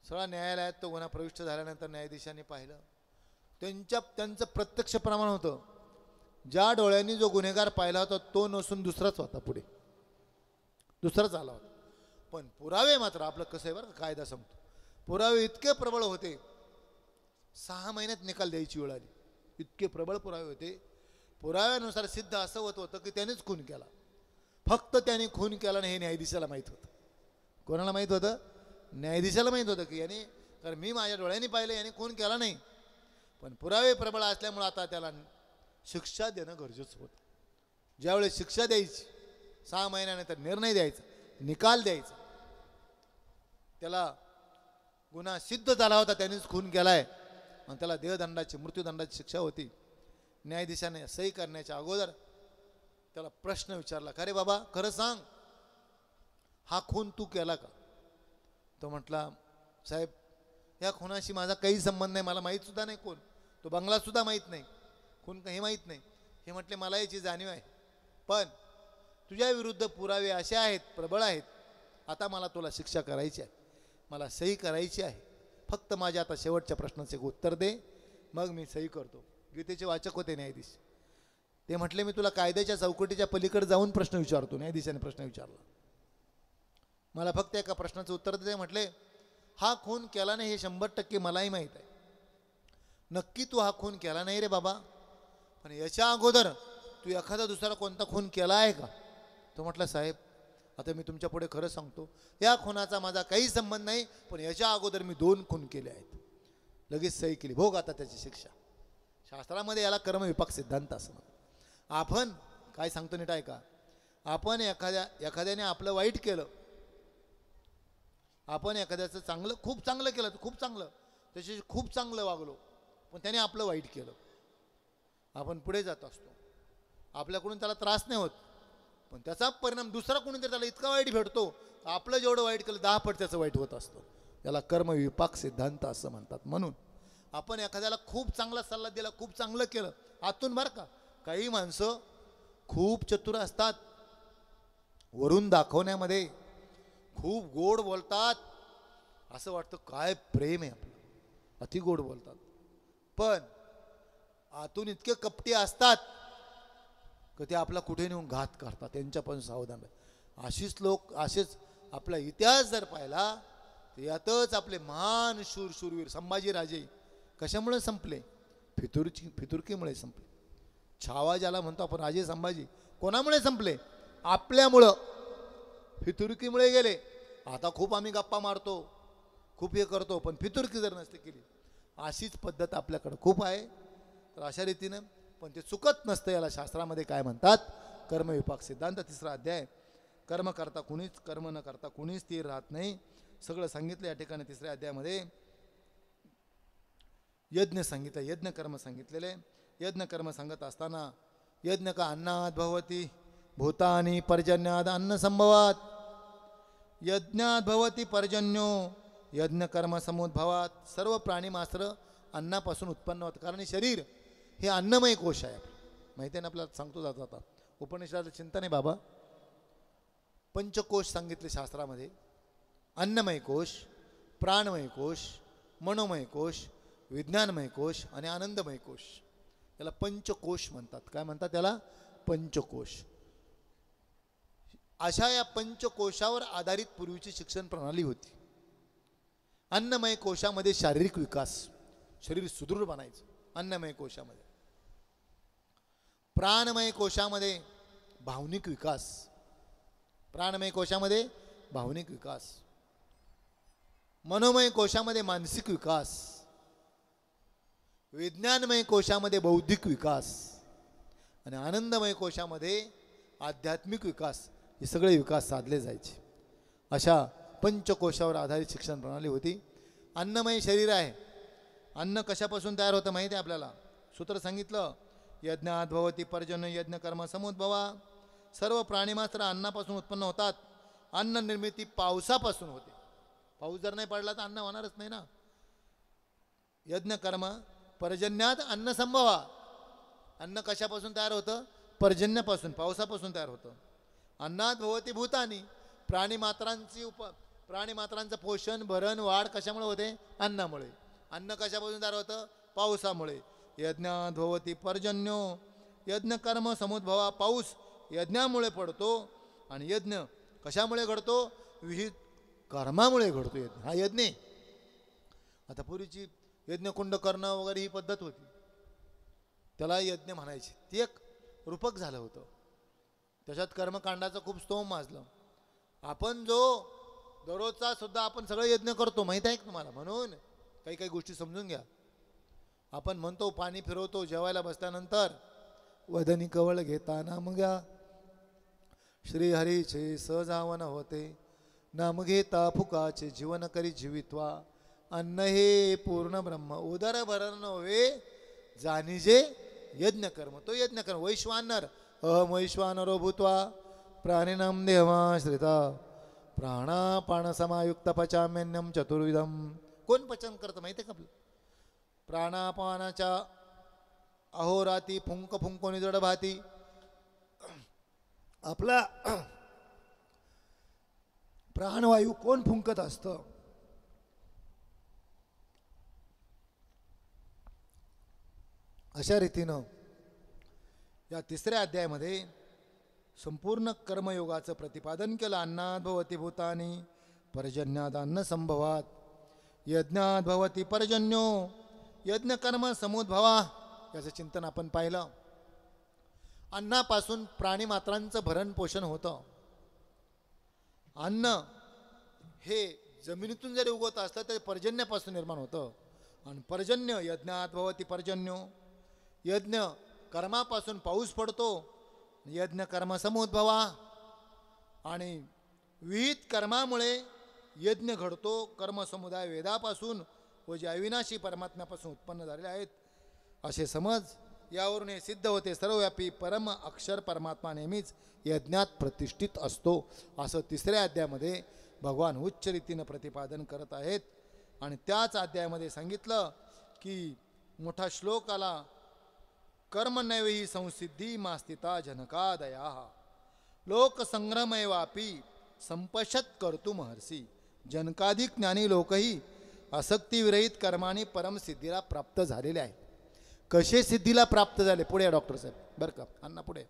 सगळा न्यायालयात तो गुन्हा प्रविष्ट झाल्यानंतर न्यायाधीशांनी पाहिलं. त्यांचं प्रत्यक्ष प्रमाण होतं. ज्या डोळ्यांनी जो गुन्हेगार पाहिला होता तो नसून दुसराच होता, पुढे दुसराच आला होता. पण पुरावे मात्र, आपलं कसं आहे बरं, कायदा सांगतो, पुरावे इतके प्रबळ होते, 6 महिन्यात निकाल द्यायची वेळ आली. इतके प्रबळ पुरावे होते. पुराव्यानुसार सिद्ध असं होतं की त्यानेच खून केला. फक्त त्याने खून केला नाही हे न्यायाधीशाला माहीत होतं. कोणाला माहीत होतं? न्यायाधीशाला माहीत होतं की याने, कारण मी माझ्या डोळ्यांनी पाहिलं, याने खून केला नाही. पण पुरावे प्रबळ असल्यामुळे आता त्याला शिक्षा देणं गरजेचं होतं. ज्यावेळेस शिक्षा द्यायची, 6 महिन्यानंतर निर्णय द्यायचा, निकाल द्यायचा, त्याला गुन्हा सिद्ध झाला होता, त्यानेच खून केलाय आणि त्याला देहदंडाची, मृत्यूदंडाची शिक्षा होती. न्यायाधीशाने सही करण्याच्या अगोदर त्याला प्रश्न विचारला, का रे बाबा खरं सांग, हा खून तू केला का? तो म्हटला, साहेब या खुनाशी माझा काही संबंध नाही, मला माहीत सुद्धा नाही कोण, तो बंगला सुद्धा माहीत नाही, खून काही माहीत नाही. हे म्हटले, मला याची जाणीव आहे, पण तुझ्या विरुद्ध पुरावे असे आहेत, प्रबळ आहेत, आता मला तुला शिक्षा करायची आहे, मला सही करायची आहे, फक्त माझ्या आता शेवटच्या प्रश्नाचे उत्तर दे, मग मी सही करतो. गीतेचे वाचक होते न्यायाधीश. ते म्हटले, मी तुला कायद्याच्या चौकटीच्या पलीकडे जाऊन प्रश्न विचारतो. न्यायाधीशाने प्रश्न विचारला, मला फक्त एका प्रश्नाचं उत्तर दे. म्हटले, हा खून केला नाही हे 100% मलाही माहीत आहे, नक्की तू हा खून केला नाही रे बाबा, पण याच्या अगोदर तू एखादा दुसरा कोणता खून केला आहे का? तो म्हटला, साहेब आता मी तुमच्या पुढे खरं सांगतो, या खुनाचा माझा काही संबंध नाही, पण याच्या अगोदर मी 2 खून केले आहेत. लगेच सही केली, भोग आता त्याची शिक्षा. शास्त्रामध्ये याला कर्मविपाक सिद्धांत असं म्हणतात. आपण काय सांगतो नीट ऐका. आपण एखाद्याने आपलं वाईट केलं, आपण एखाद्याचं चांगलं, खूप चांगलं केलं, खूप चांगलं, त्याच्याशी खूप चांगलं वागलो, पण त्याने आपलं वाईट केलं. आपण पुढे जात असतो, आपल्याकडून त्याला त्रास नाही होत, पण त्याचा परिणाम दुसरा कोणीतरी त्याला इतका वाईट भेटतो, आपलं जेवढं वाईट केलं 10 पट त्याचं वाईट होत असतं. याला कर्मविपाक सिद्धांत असं म्हणतात. म्हणून आपण एखाद्याला खूप चांगला सल्ला दिला, खूप चांगलं केलं आतून, बरं का. काही माणसं खूप चतुर असतात, वरून दाखवण्यामध्ये खूप गोड बोलतात, असं वाटतं काय प्रेम आहे आपलं, अति गोड बोलतात, पण आतून इतके कपटी असतात की ते आपला कुठे नेऊन घात करतात. त्यांच्यापासून सावधान राहा. अशीच लोक, असेच आपला इतिहास जर पाहिला तर यातच आपले महान शूरवीर संभाजीराजे कशामुळे संपले? फितुरकीमुळे संपले. छावा ज्याला म्हणतो आपण, राजे संभाजी कोणामुळे संपले? आपल्यामुळं, फितुरकीमुळे गेले. आता खूप आम्ही गप्पा मारतो, खूप हे करतो, पण फितुरकी जर नसते केली, अशीच पद्धत आपल्याकडं खूप आहे. तर अशा रीतीनं पण ते चुकत नसतं. याला शास्त्रामध्ये काय म्हणतात? कर्मविपाक सिद्धांत, 3रा अध्याय. कर्म करता कुणीच, कर्म न करता कुणीच स्थिर राहत नाही, सगळं सांगितलं या ठिकाणी. 3ऱ्या अध्यायामध्ये यज्ञ सांगितलं, यज्ञ कर्म सांगितलेले. यज्ञ कर्म सांगत असताना यज्ञ का अन्नाद भवती भूतानी पर्जन्याद अन्न संभवात. यज्ञात भवती पर्जन्यो यज्ञ कर्म समुद्भवात. सर्व प्राणी मात्र अन्नापासून उत्पन्न होतं, कारण शरीर हे अन्नमय कोश आहे. माहिती आहे ना आपल्याला, सांगतो जाता आता उपनिषदाचं चिंतन आहे बाबा. पंचकोश सांगितले शास्त्रामध्ये, अन्नमय कोश, प्राणमय कोश, मनोमय कोश, विज्ञानमय कोश आणि आनंदमय कोश. याला पंचकोश म्हणतात. काय म्हणतात त्याला? पंचकोश. अशा या पंचकोशावर आधारित पूर्वीची शिक्षण प्रणाली होती. अन्नमय कोशामध्ये शारीरिक विकास, शरीर सुदृढ बनायचं अन्नमय कोशामध्ये. प्राणमय कोशामध्ये भावनिक विकास, प्राणमय कोशामध्ये भावनिक विकास. मनोमय कोशामध्ये मानसिक विकास. विज्ञानमय कोशामध्ये बौद्धिक विकास आणि आनंदमय कोशामध्ये आध्यात्मिक विकास. हे सगळे विकास साधले जायचे. अशा पंचकोशावर आधारित शिक्षण प्रणाली होती. अन्नमय शरीर आहे. अन्न कशापासून तयार होतं माहिती आहे आपल्याला? सूत्र सांगितलं, यज्ञात भवती पर्जन्य यज्ञ कर्म समुद्भवा. सर्व प्राणी मात्र अन्नापासून उत्पन्न होतात. अन्न निर्मिती पावसापासून होते. पाऊस जर नाही पडला तर अन्न होणारच नाही ना. यज्ञ कर्म पर्जन्यात अन्न संभवा. अन्न कशापासून तयार होतं? पर्जन्यापासून, पावसापासून तयार होतं. अन्नात भवती भूतानी. प्राणीमात्रांचं पोषण, भरण, वाढ कशामुळे होते? अन्नामुळे. अन्न कशापासून तयार होतं? पावसामुळे. यज्ञात भवती पर्जन्यो यज्ञ कर्म समुद्भवा. पाऊस यज्ञामुळे पडतो आणि यज्ञ कशामुळे घडतो? विहित कर्मामुळे घडतो यज्ञ. हा यज्ञ. आता पूर्वीची यज्ञकुंड करणं वगैरे ही पद्धत होती, त्याला यज्ञ म्हणायचे. ते एक रूपक झालं होतं. त्याच्यात कर्मकांडाचं खूप स्तोम माजलं. आपण जो दररोजचा सुद्धा आपण सगळं यज्ञ करतो, माहीत आहे का तुम्हाला? म्हणून काही काही गोष्टी समजून घ्या. आपण म्हणतो, पाणी फिरवतो जेवायला बसल्यानंतर, वदनी कवळ घेता नाम घ्या, श्रीहरीचे सहजावन होते, नाम घेता फुकाचे जीवन करी जीवित्वा. अन्न हे पूर्ण ब्रह्म उदर भरण नव्हे जाणीजे यज्ञ कर्म. तो यज्ञ कर्म. वैश्वानर अहम वैश्वानरो भूत्वा प्राणिनाम देवाश्रिता प्राणापान समायुक्त पचाम्यन्नम चतुर्विधम. कोण पचन करतं माहिती आहे का आपलं? प्राणापानाच्या अहोराती फुंक फुंकोनी जड भाती. आपला प्राणवायू कोण फुंकत असतं? अशा रीतीनं या 3ऱ्या अध्यायामध्ये संपूर्ण कर्मयोगाचं प्रतिपादन केलं. अन्नात भवती भूतानी पर्जन्यात अन्न संभवात. यज्ञात भवती पर्जन्यो यज्ञ कर्म समुद्भवा. याचं चिंतन आपण पाहिलं. अन्नापासून प्राणीमात्रांचं भरण पोषण होतं. अन्न हे जमिनीतून जरी उगवत असलं तरी पर्जन्यापासून निर्माण होतं. आणि पर्जन्य यज्ञात भवती पर्जन्यो यज्ञ कर्मापासून पाऊस पडतो, यज्ञ कर्म समुद्भवा, आणि विहित कर्मामुळे यज्ञ घडतो. कर्मसमुदाय वेदापासून व जे अविनाशी परमात्म्यापासून उत्पन्न झालेले आहेत असे समज. यावरून हे सिद्ध होते सर्वव्यापी परम अक्षर परमात्मा नेहमीच यज्ञात प्रतिष्ठित असतो, असं तिसऱ्या अध्यायामध्ये भगवान उच्च रीतीनं प्रतिपादन करत आहेत. आणि त्याच अध्यायामध्ये सांगितलं की मोठा श्लोक आला, कर्मण्यवेही संसिद्धी मास्थिता जनकादया लोकसंग्रमयवापी संपशत कर्तु महर्षी. जनकाधिक ज्ञानी लोकही आसक्तीविरहित कर्माने परमसिद्धीला प्राप्त झालेले आहे. कसे सिद्धीला प्राप्त झाले पुढे डॉक्टर साहेब बरं का, अण्णा पुढे.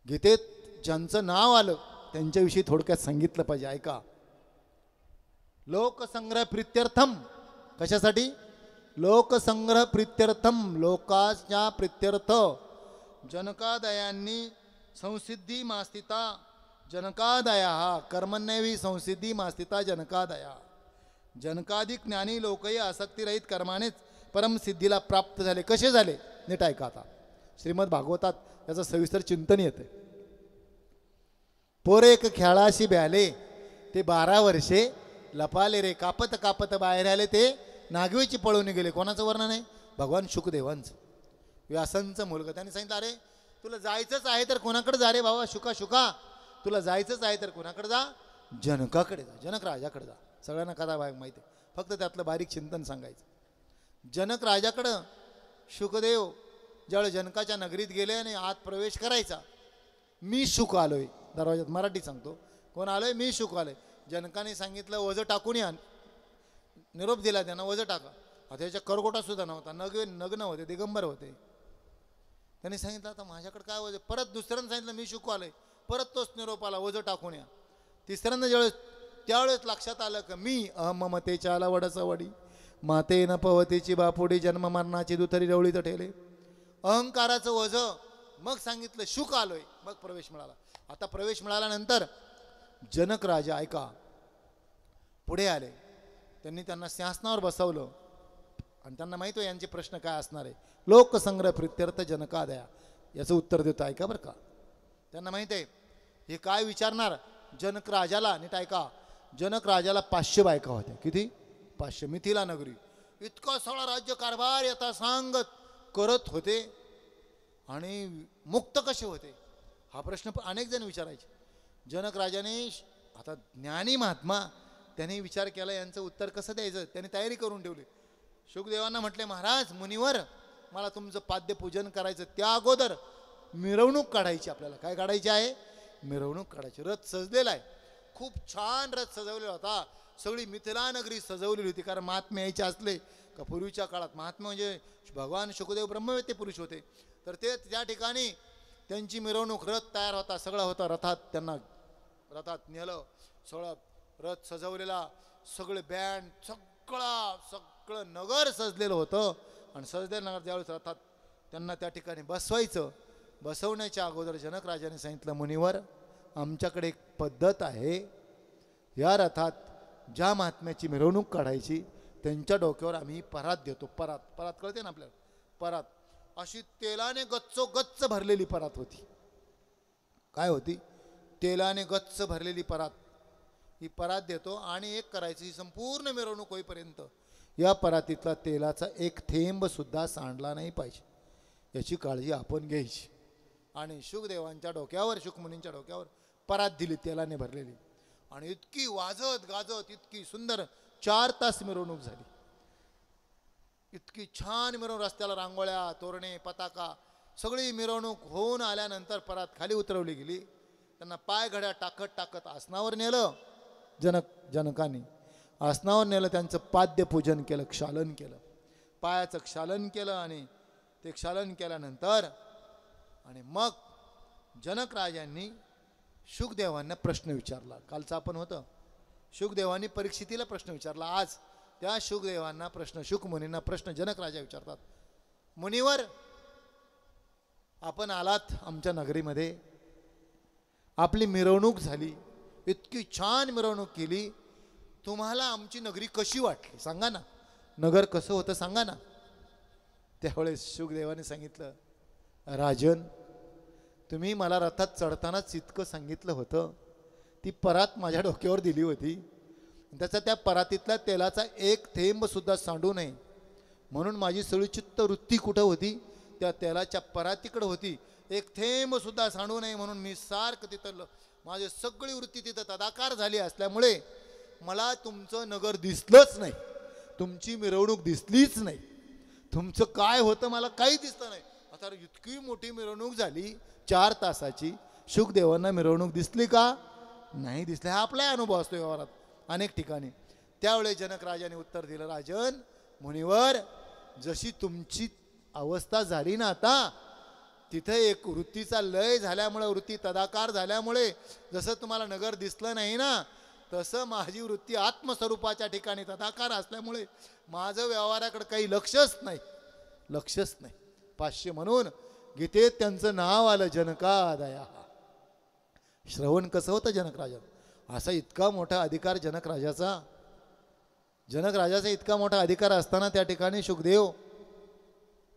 गीतेत ज्यांचं नाव आलं त्यांच्याविषयी थोडक्यात सांगितलं पाहिजे, ऐका. लोकसंग्रह प्रित्यर्थम, कशासाठी? लोकसंग्रह प्रित्यर्थम, लोकाच्या प्रित्यर्थ. जनकादयांनी संसिद्धी मास्थिता जनकादया, कर्मण्यवी संसिद्धी मास्थिता जनकादया. जनकाधिक ज्ञानी लोकही आसक्तीरहित कर्मानेच परमसिद्धीला प्राप्त झाले. कसे झाले नीट ऐका. आता श्रीमद भागवतात याचं सविस्तर चिंतन येते. पोरे एक खेळाशी ब्याले, ते 12 वर्षे लपाले रे, कापत कापत बाहेर आले, ते नागवेची पळून गेले. कोणाचं वर्णन आहे? भगवान शुकदेवांचं, व्यासांचं मुलगा. त्यांनी सांगितलं, अरे तुला जायचंच आहे तर कोणाकडे जा रे बाबा, शुका तुला जायचंच आहे तर कोणाकडे जा? जनकाकडे जा, जनक राजाकडे जा. सगळ्यांना कथा माहिती आहे, फक्त त्यातलं बारीक चिंतन सांगायचं. जनक राजाकडं शुकदेव ज्यावेळेस जनकाच्या नगरीत गेले आणि आत प्रवेश करायचा, मी शुक आलोय, दरवाजात मराठी सांगतो, कोण आलोय? मी शुक आलोय. जनकाने सांगितलं वजं टाकून या, निरोप दिला त्यांना, वजं टाका. आता त्याच्या करगोटा सुद्धा नव्हता, नग्न होते, दिगंबर होते. त्यांनी सांगितलं आता माझ्याकडे काय वजं? परत दुसऱ्यांदा सांगितलं मी शुक आलोय, परत तोच निरोप आला, वजं टाकून या. तिसऱ्यांदा त्यावेळेस लक्षात आलं की मी अहममतेच्या आला वडसवडी, माते न पवतीची बापुडी, जन्म मरणाची दुथरी रवळीत ठेले. अहंकाराचं वजं. मग सांगितलं शुक आलोय, मग प्रवेश मिळाला. आता प्रवेश मिळाल्यानंतर जनक राजा ऐका पुढे आले. त्यांनी त्यांना सिंहासनावर बसवलं आणि त्यांना माहिती आहे यांचे प्रश्न काय असणार आहे. लोकसंग्रह प्रित्यर्थ जनकादया, याचं उत्तर देतो, ऐका बरं का. त्यांना माहिती आहे हे काय विचारणार. जनक राजाला नीट ऐका, जनक राजाला 500 बायका होत्या. किती? 500. मिथिला नगरी इतका सगळा राज्य कारभार यथा सांगत करत होते. आणि मुक्त कसे होते हा प्रश्न अनेक जण विचारायचे. जनक राजाने, आता ज्ञानी महात्मा, त्याने विचार केला यांचं उत्तर कसं द्यायचं. त्यांनी तयारी करून ठेवली. शुकदेवांना म्हटले, महाराज मुनिवर मला तुमचं पाद्यपूजन करायचं, त्या अगोदर मिरवणूक काढायची. आपल्याला काय काढायची आहे? मिरवणूक काढायची. रथ सजलेला आहे, खूप छान रथ सजवलेला होता. सगळी मिथिला नगरी सजवलेली होती. कारण महात्मे यायचे असले का पूर्वीच्या काळात महात्मा म्हणजे भगवान शुकदेव ब्रह्मवेत्ते पुरुष होते, तर ते त्या ठिकाणी त्यांची मिरवणूक, रथ तयार होता, सगळं होता. रथात त्यांना रथात नेलं, सगळं रथ सजवलेला, सगळे बँड, सगळं नगर सजलेलं होतं. आणि सजलेलं नगर ज्यावेळेस रथात त्यांना त्या ठिकाणी बसवायचं, बसवण्याच्या अगोदर जनक राजाने सांगितलं, मुनिवर आमच्याकडे एक पद्धत आहे. या रथात ज्या महात्म्याची मिरवणूक काढायची त्यांच्या डोक्यावर आम्ही परात देतो. परात कळते ना आपल्याला? परात अशी तेलाने गच्च भरलेली परात होती. काय होती? तेलाने गच्च भरलेली परात. ही परात देतो आणि एक करायची, संपूर्ण मिरवणूक होईपर्यंत या परातीतला तेलाचा एक थेंब सुद्धा सांडला नाही पाहिजे, याची काळजी आपण घ्यायची. आणि शुकदेवांच्या डोक्यावर, शुकमुनींच्या डोक्यावर परात दिली तेलाने भरलेली. आणि इतकी वाजत गाजत, इतकी सुंदर 4 तास मिरवणूक झाली. इतकी छान मिरवणूक, रस्त्याला रांगोळ्या, तोरणे, पताका, सगळी मिरवणूक होऊन आल्यानंतर परात खाली उतरवली गेली. त्यांना पाय घड्या टाकत आसनावर नेलं. जनकाने आसनावर नेलं, त्यांचं पाद्यपूजन केलं, क्षालन केलं, पायाचं क्षालन केलं. आणि ते क्षालन केल्यानंतर आणि मग जनक राजांनी शुकदेवांना प्रश्न विचारला. कालचं आपण होतं, शुकदेवांनी परीक्षितीला प्रश्न विचारला. आज त्या शुकदेवांना प्रश्न, शुकमुनींना प्रश्न जनक राजा विचारतात. मुनिवर, आपण आलात आमच्या नगरीमध्ये, आपली मिरवणूक झाली, इतकी छान मिरवणूक केली, तुम्हाला आमची नगरी कशी वाटली सांगा ना. नगर कसं होतं सांगा ना. त्यावेळेस शुकदेवाने सांगितलं, राजन, तुम्ही मला रथात चढतानाच इतकं सांगितलं होतं, ती परात माझ्या डोक्यावर दिली होती, त्याचा त्या परातीतल्या तेलाचा एक थेंब सुद्धा सांडू नये म्हणून माझी सगळी चित्त वृत्ती कुठं होती, त्या तेलाच्या परातीकडे होती. एक थेंब सुद्धा सांडू नये म्हणून मी सारखं तिथं, माझी सगळी वृत्ती तिथं तदाकार झाली असल्यामुळे मला तुमचं नगर दिसलंच नाही, तुमची मिरवणूक दिसलीच नाही, तुमचं काय होतं मला काही दिसलं नाही. आता इतकी मोठी मिरवणूक झाली 4 तासाची, शुकदेवांना मिरवणूक दिसली का? नाही दिसली. हा आपला अनुभव असतो व्यवहारात अनेक ठिकाणी. त्यावेळेस जनक राजाने उत्तर दिलं, राजन मुनिवर, जशी तुमची अवस्था झाली ना आता, तिथे एक वृत्तीचा लय झाल्यामुळे, वृत्ती तदाकार झाल्यामुळे जसं तुम्हाला नगर दिसलं नाही ना, तसं माझी वृत्ती आत्मस्वरूपाच्या ठिकाणी तदाकार असल्यामुळे माझं व्यवहाराकडे काही लक्षच नाही, लक्षच नाही. 500 म्हणून गीतेत त्यांचं नाव आलं, जनकादया. श्रवण कसं होतं जनक राजा, असा इतका मोठा अधिकार जनक राजाचा इतका मोठा अधिकार असताना त्या ठिकाणी शुकदेव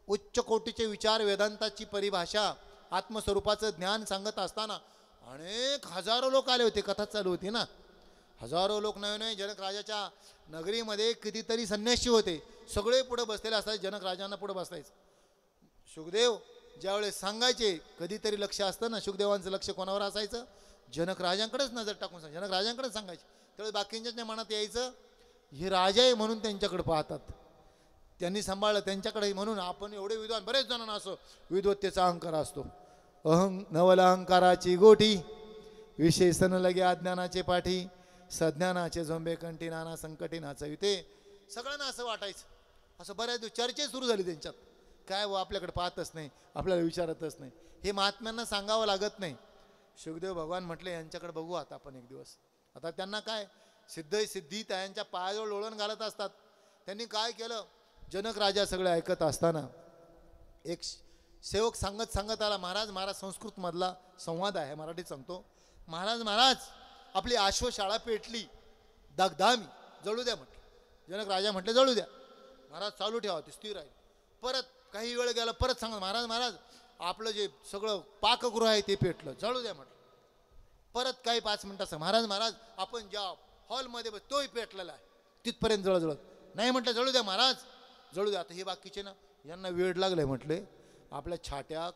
उच्च कोटीचे विचार, वेदांताची परिभाषा, आत्मस्वरूपाचं ज्ञान सांगत असताना अनेक हजारो लोक आले होते. कथा चालू होती ना, हजारो लोक नव्हे, जनक राजाच्या नगरीमध्ये कितीतरी संन्यासी होते, सगळे पुढे बसलेले असतात, जनक राजांना पुढे बसायचं. शुकदेव ज्यावेळेस सांगायचे, कधीतरी लक्ष असतं ना, शुकदेवांचं लक्ष कोणावर असायचं? जनक राजांकडेच नजर टाकून जनक राजांकडेच सांगायचे. त्यावेळेस बाकींच्या मनात यायचं, हे राजा आहे म्हणून त्यांच्याकडे पाहतात, त्यांनी सांभाळलं त्यांच्याकडे म्हणून आपण एवढे विद्वान, बरेच जणांना असं विद्वत्तेचा अहंकार असतो. नवल अहंकाराची गोठी, विशेषण लगे अज्ञानाचे पाठी, सज्ञानाचे झोंबे कंठी, नाना संकटी नाचविते. सगळ्यांना असं वाटायचं. असं बऱ्याच चर्चा सुरू झाली त्यांच्यात, काय व आपल्याकडे पाहतच नाही, आपल्याला विचारतच नाही. हे महात्म्यांना सांगावं लागत नाही. शुकदेव भगवान म्हटले, यांच्याकडे बघू आता आपण एक दिवस. आता त्यांना काय सिद्धी त्यांच्या पायाजवळ लोळण घालत असतात. त्यांनी काय केलं, जनक राजा सगळे ऐकत असताना एक सेवक सांगत आला, महाराज संस्कृतमधला संवाद आहे, मराठीत सांगतो. महाराज आपली आश्वशाळा पेटली, दगधामी, जळू द्या म्हटलं. जनक राजा म्हटले, जळू द्या. महाराज चालू ठेवा, ते स्थिर राहील. परत काही वेळ गेला, परत सांगा, महाराज आपलं जे सगळं पाकगृह आहे ते पेटलं, जळू द्या म्हटलं. परत काही 5 मिनिटाचं, महाराज आपण ज्या हॉलमध्ये तोही पेटलेला आहे, तिथपर्यंत जळत नाही म्हटलं, जळू द्या महाराज, जळू द्या. आता हे बाकीचे ना, यांना वेळ लागलाय म्हटले, आपल्या छाट्या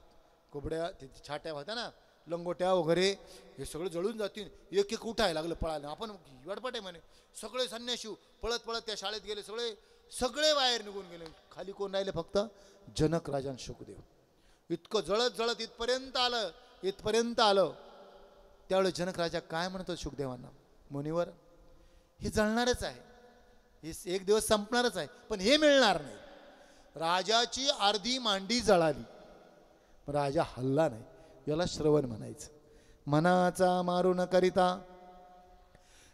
कुबड्या, छाट्या होत्या ना, लंगोट्या वगैरे, हे सगळं जळून जातील. एक एक उठायला लागलं, पळायला. आपण गडबड आहे म्हणे. सगळे संन्यासी पळत त्या शाळेत गेले, सगळे बाहेर निघून गेले. खाली कोण राहिले? फक्त जनक राजा शुकदेव. इतकं जळत इथपर्यंत आलं. त्यावेळेस जनक राजा काय म्हणतो शुकदेवांना, मुनिवर, हे जळणारच आहे, हे एक दिवस संपणारच आहे, पण हे मिळणार नाही. राजाची अर्धी मांडी जळाली, राजा हल्ला नाही. याला श्रवण म्हणायचं. मनाचा मारू न करिता,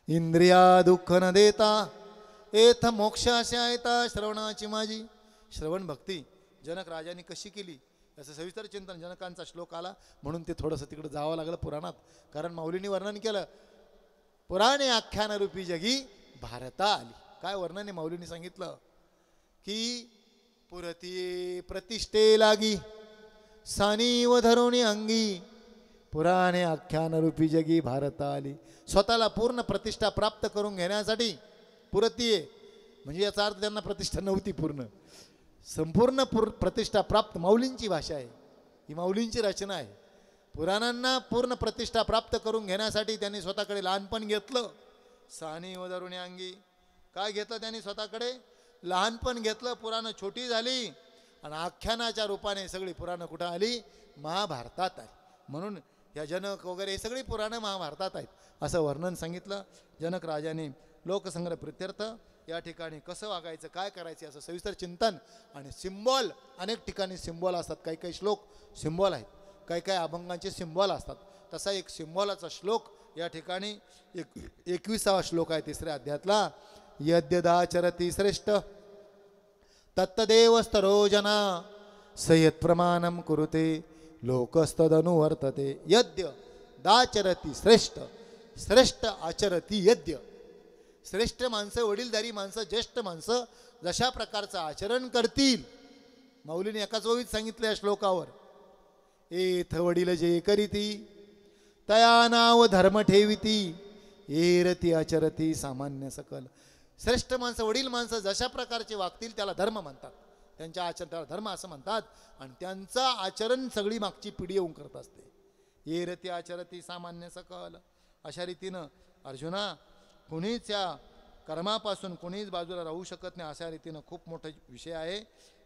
इंद्रिया दुःख न देता, एथ मोक्षाशा येता श्रवणाची माझी. श्रवण भक्ती जनक राजाने कशी केली याचं सविस्तर चिंतन, जनकांचा श्लोक आला म्हणून ते थोडंसं तिकडे जावं लागलं पुराणात. कारण माऊलींनी वर्णन केलं, पुराणे आख्यान रूपी जगी भारता आली. काय वर्णन आहे माऊलींनी सांगितलं की, पुरती प्रतिष्ठे लागी सानी व धरुणी अंगी, पुराणे आख्यान रूपी जगी भारता आली. स्वतःला पूर्ण प्रतिष्ठा प्राप्त करून घेण्यासाठी पुरती आहे, म्हणजे याचा अर्थ त्यांना प्रतिष्ठा नव्हती पूर्ण. संपूर्ण प्रतिष्ठा प्राप्त, माऊलींची भाषा आहे ही, माऊलींची रचना आहे. पुराणांना पूर्ण प्रतिष्ठा प्राप्त करून घेण्यासाठी त्यांनी स्वतःकडे लहानपण घेतलं. सानी व धरुणी अंगी, काय घेतलं त्यांनी स्वतःकडे? लहानपण घेतलं. पुराणं छोटी झाली आणि आख्यानाच्या रूपाने सगळी पुराणं कुठं आली? महाभारतात आली. म्हणून या जनक वगैरे हे सगळी पुराणं महाभारतात आहेत असं वर्णन सांगितलं जनक राजाने. लोकसंग्रह प्रित्यर्थ या ठिकाणी कसं वागायचं, काय करायचं असं सविस्तर चिंतन आणि सिम्बॉल. अनेक ठिकाणी सिम्बॉल असतात, काही श्लोक सिम्बॉल आहेत, काही अभंगांचे सिम्बॉल असतात. तसा एक सिम्बॉलाचा श्लोक या ठिकाणी 21वा श्लोक आहे 3ऱ्या अध्यायातला. यद्यदाचरती श्रेष्ठ तत्तदेव स्तरोजना, सयत् प्रमाणम कुरुते लोकस्तदनुवर्तते. यद्य दाचरती श्रेष्ठ, श्रेष्ठ आचरती यद्य. श्रेष्ठ माणसं, वडीलधारी माणसं, ज्येष्ठ माणसं जशा प्रकारचं आचरण करतील, माऊलीने एकाच ओळीत सांगितलं या श्लोकावर, एथ वडील जे करीती तया नाव धर्म ठेविती, एरती आचरती सामान्य सकल. श्रेष्ठ माणसं, वडील माणसं जशा प्रकारचे वागतील त्याला धर्म म्हणतात, त्यांच्या आचरण त्याला धर्म असं म्हणतात. आणि त्यांचं आचरण सगळी मागची पिढी येऊन करत असते. एरती आचरती सामान्य सकल. अशा रीतीनं अर्जुना, कुणीच या कर्मापासून कुणीच बाजूला राहू शकत नाही. अशा रीतीनं खूप मोठा विषय आहे.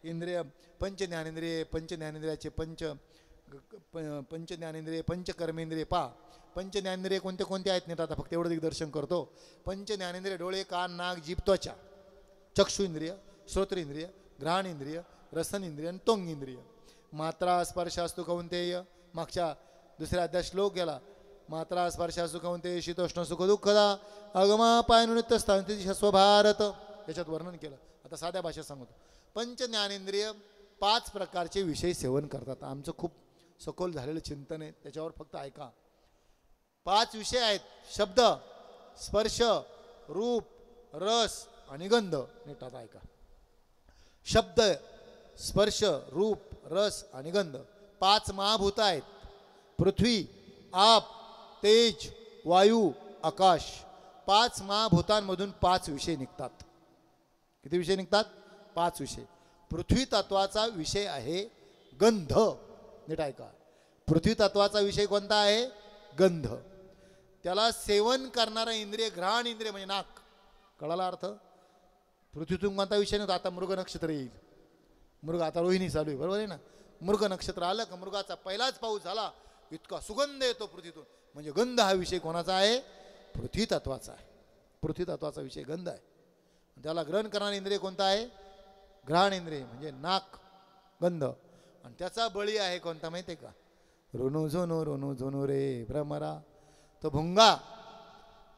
इंद्रिय पंच ज्ञानेंद्रिय, पंच ज्ञानेंद्रियाचे पंच ज्ञानेंद्रिय, पंच कर्मेंद्रिय. पंच ज्ञानेंद्रिय कोणते कोणते आहेत नाही आता फक्त एवढं दिग्दर्शन करतो. पंच ज्ञानेंद्रिय डोळे, कान, नाक, जीभ, त्वचा, चक्षु इंद्रिय, श्रोत्र इंद्रिय, घ्राण इंद्रिय, रसन इंद्रिय आणि तोंग इंद्रिय. मात्रा स्पर्शास्तु कौंतेय, मागच्या दुसऱ्या अध्याय श्लोक गेला. मात्रा स्पर्शास्तु कौंतेय शीतोष्ण सुख दुःखदा अगमा पायनुनित्य स्थानिती स्वभारत, याच्यात वर्णन केलं. आता साध्या भाषेत सांगतो. पंच ज्ञानेंद्रिय 5 प्रकारचे विषय सेवन करतात. आमचं खूप सखोल झालेलं चिंतन आहे, त्याच्यावर फक्त ऐका. 5 विषय आहेत: शब्द, स्पर्श, रूप, रस आणि गंध. नीट आता ऐका. शब्द, स्पर्श, रूप, रस आणि गंध. 5 महाभूत आहेत: पृथ्वी, आप, तेज, वायू, आकाश. 5 महाभूतांमधून 5 विषय निघतात. किती विषय निघतात? 5 विषय. पृथ्वी तत्वाचा विषय आहे गंध. नीट ऐका. पृथ्वी तत्वाचा विषय कोणता आहे? गंध. त्याला सेवन करणारा इंद्रिय घ्राण इंद्रिय म्हणजे नाक. कळाला अर्थ? पृथ्वीतून कोणता विषय नव्हता. आता मृग नक्षत्र येईल. मृग आता रोहिणी चालू आहे, बरोबर आहे ना. मृग नक्षत्र आलं का मृगाचा पहिलाच पाऊस झाला, इतका सुगंध येतो पृथ्वीतून. म्हणजे गंध हा विषय कोणाचा आहे? पृथ्वी तत्वाचा आहे. पृथ्वी तत्वाचा विषय गंध आहे. त्याला ग्रहण करणारे इंद्रिय कोणता आहे? घ्राण इंद्रिय म्हणजे नाक, गंध. आणि त्याचा बळी आहे कोणता माहिती आहे का? रोनू झोनू रे भ्रमरा. तो भुंगा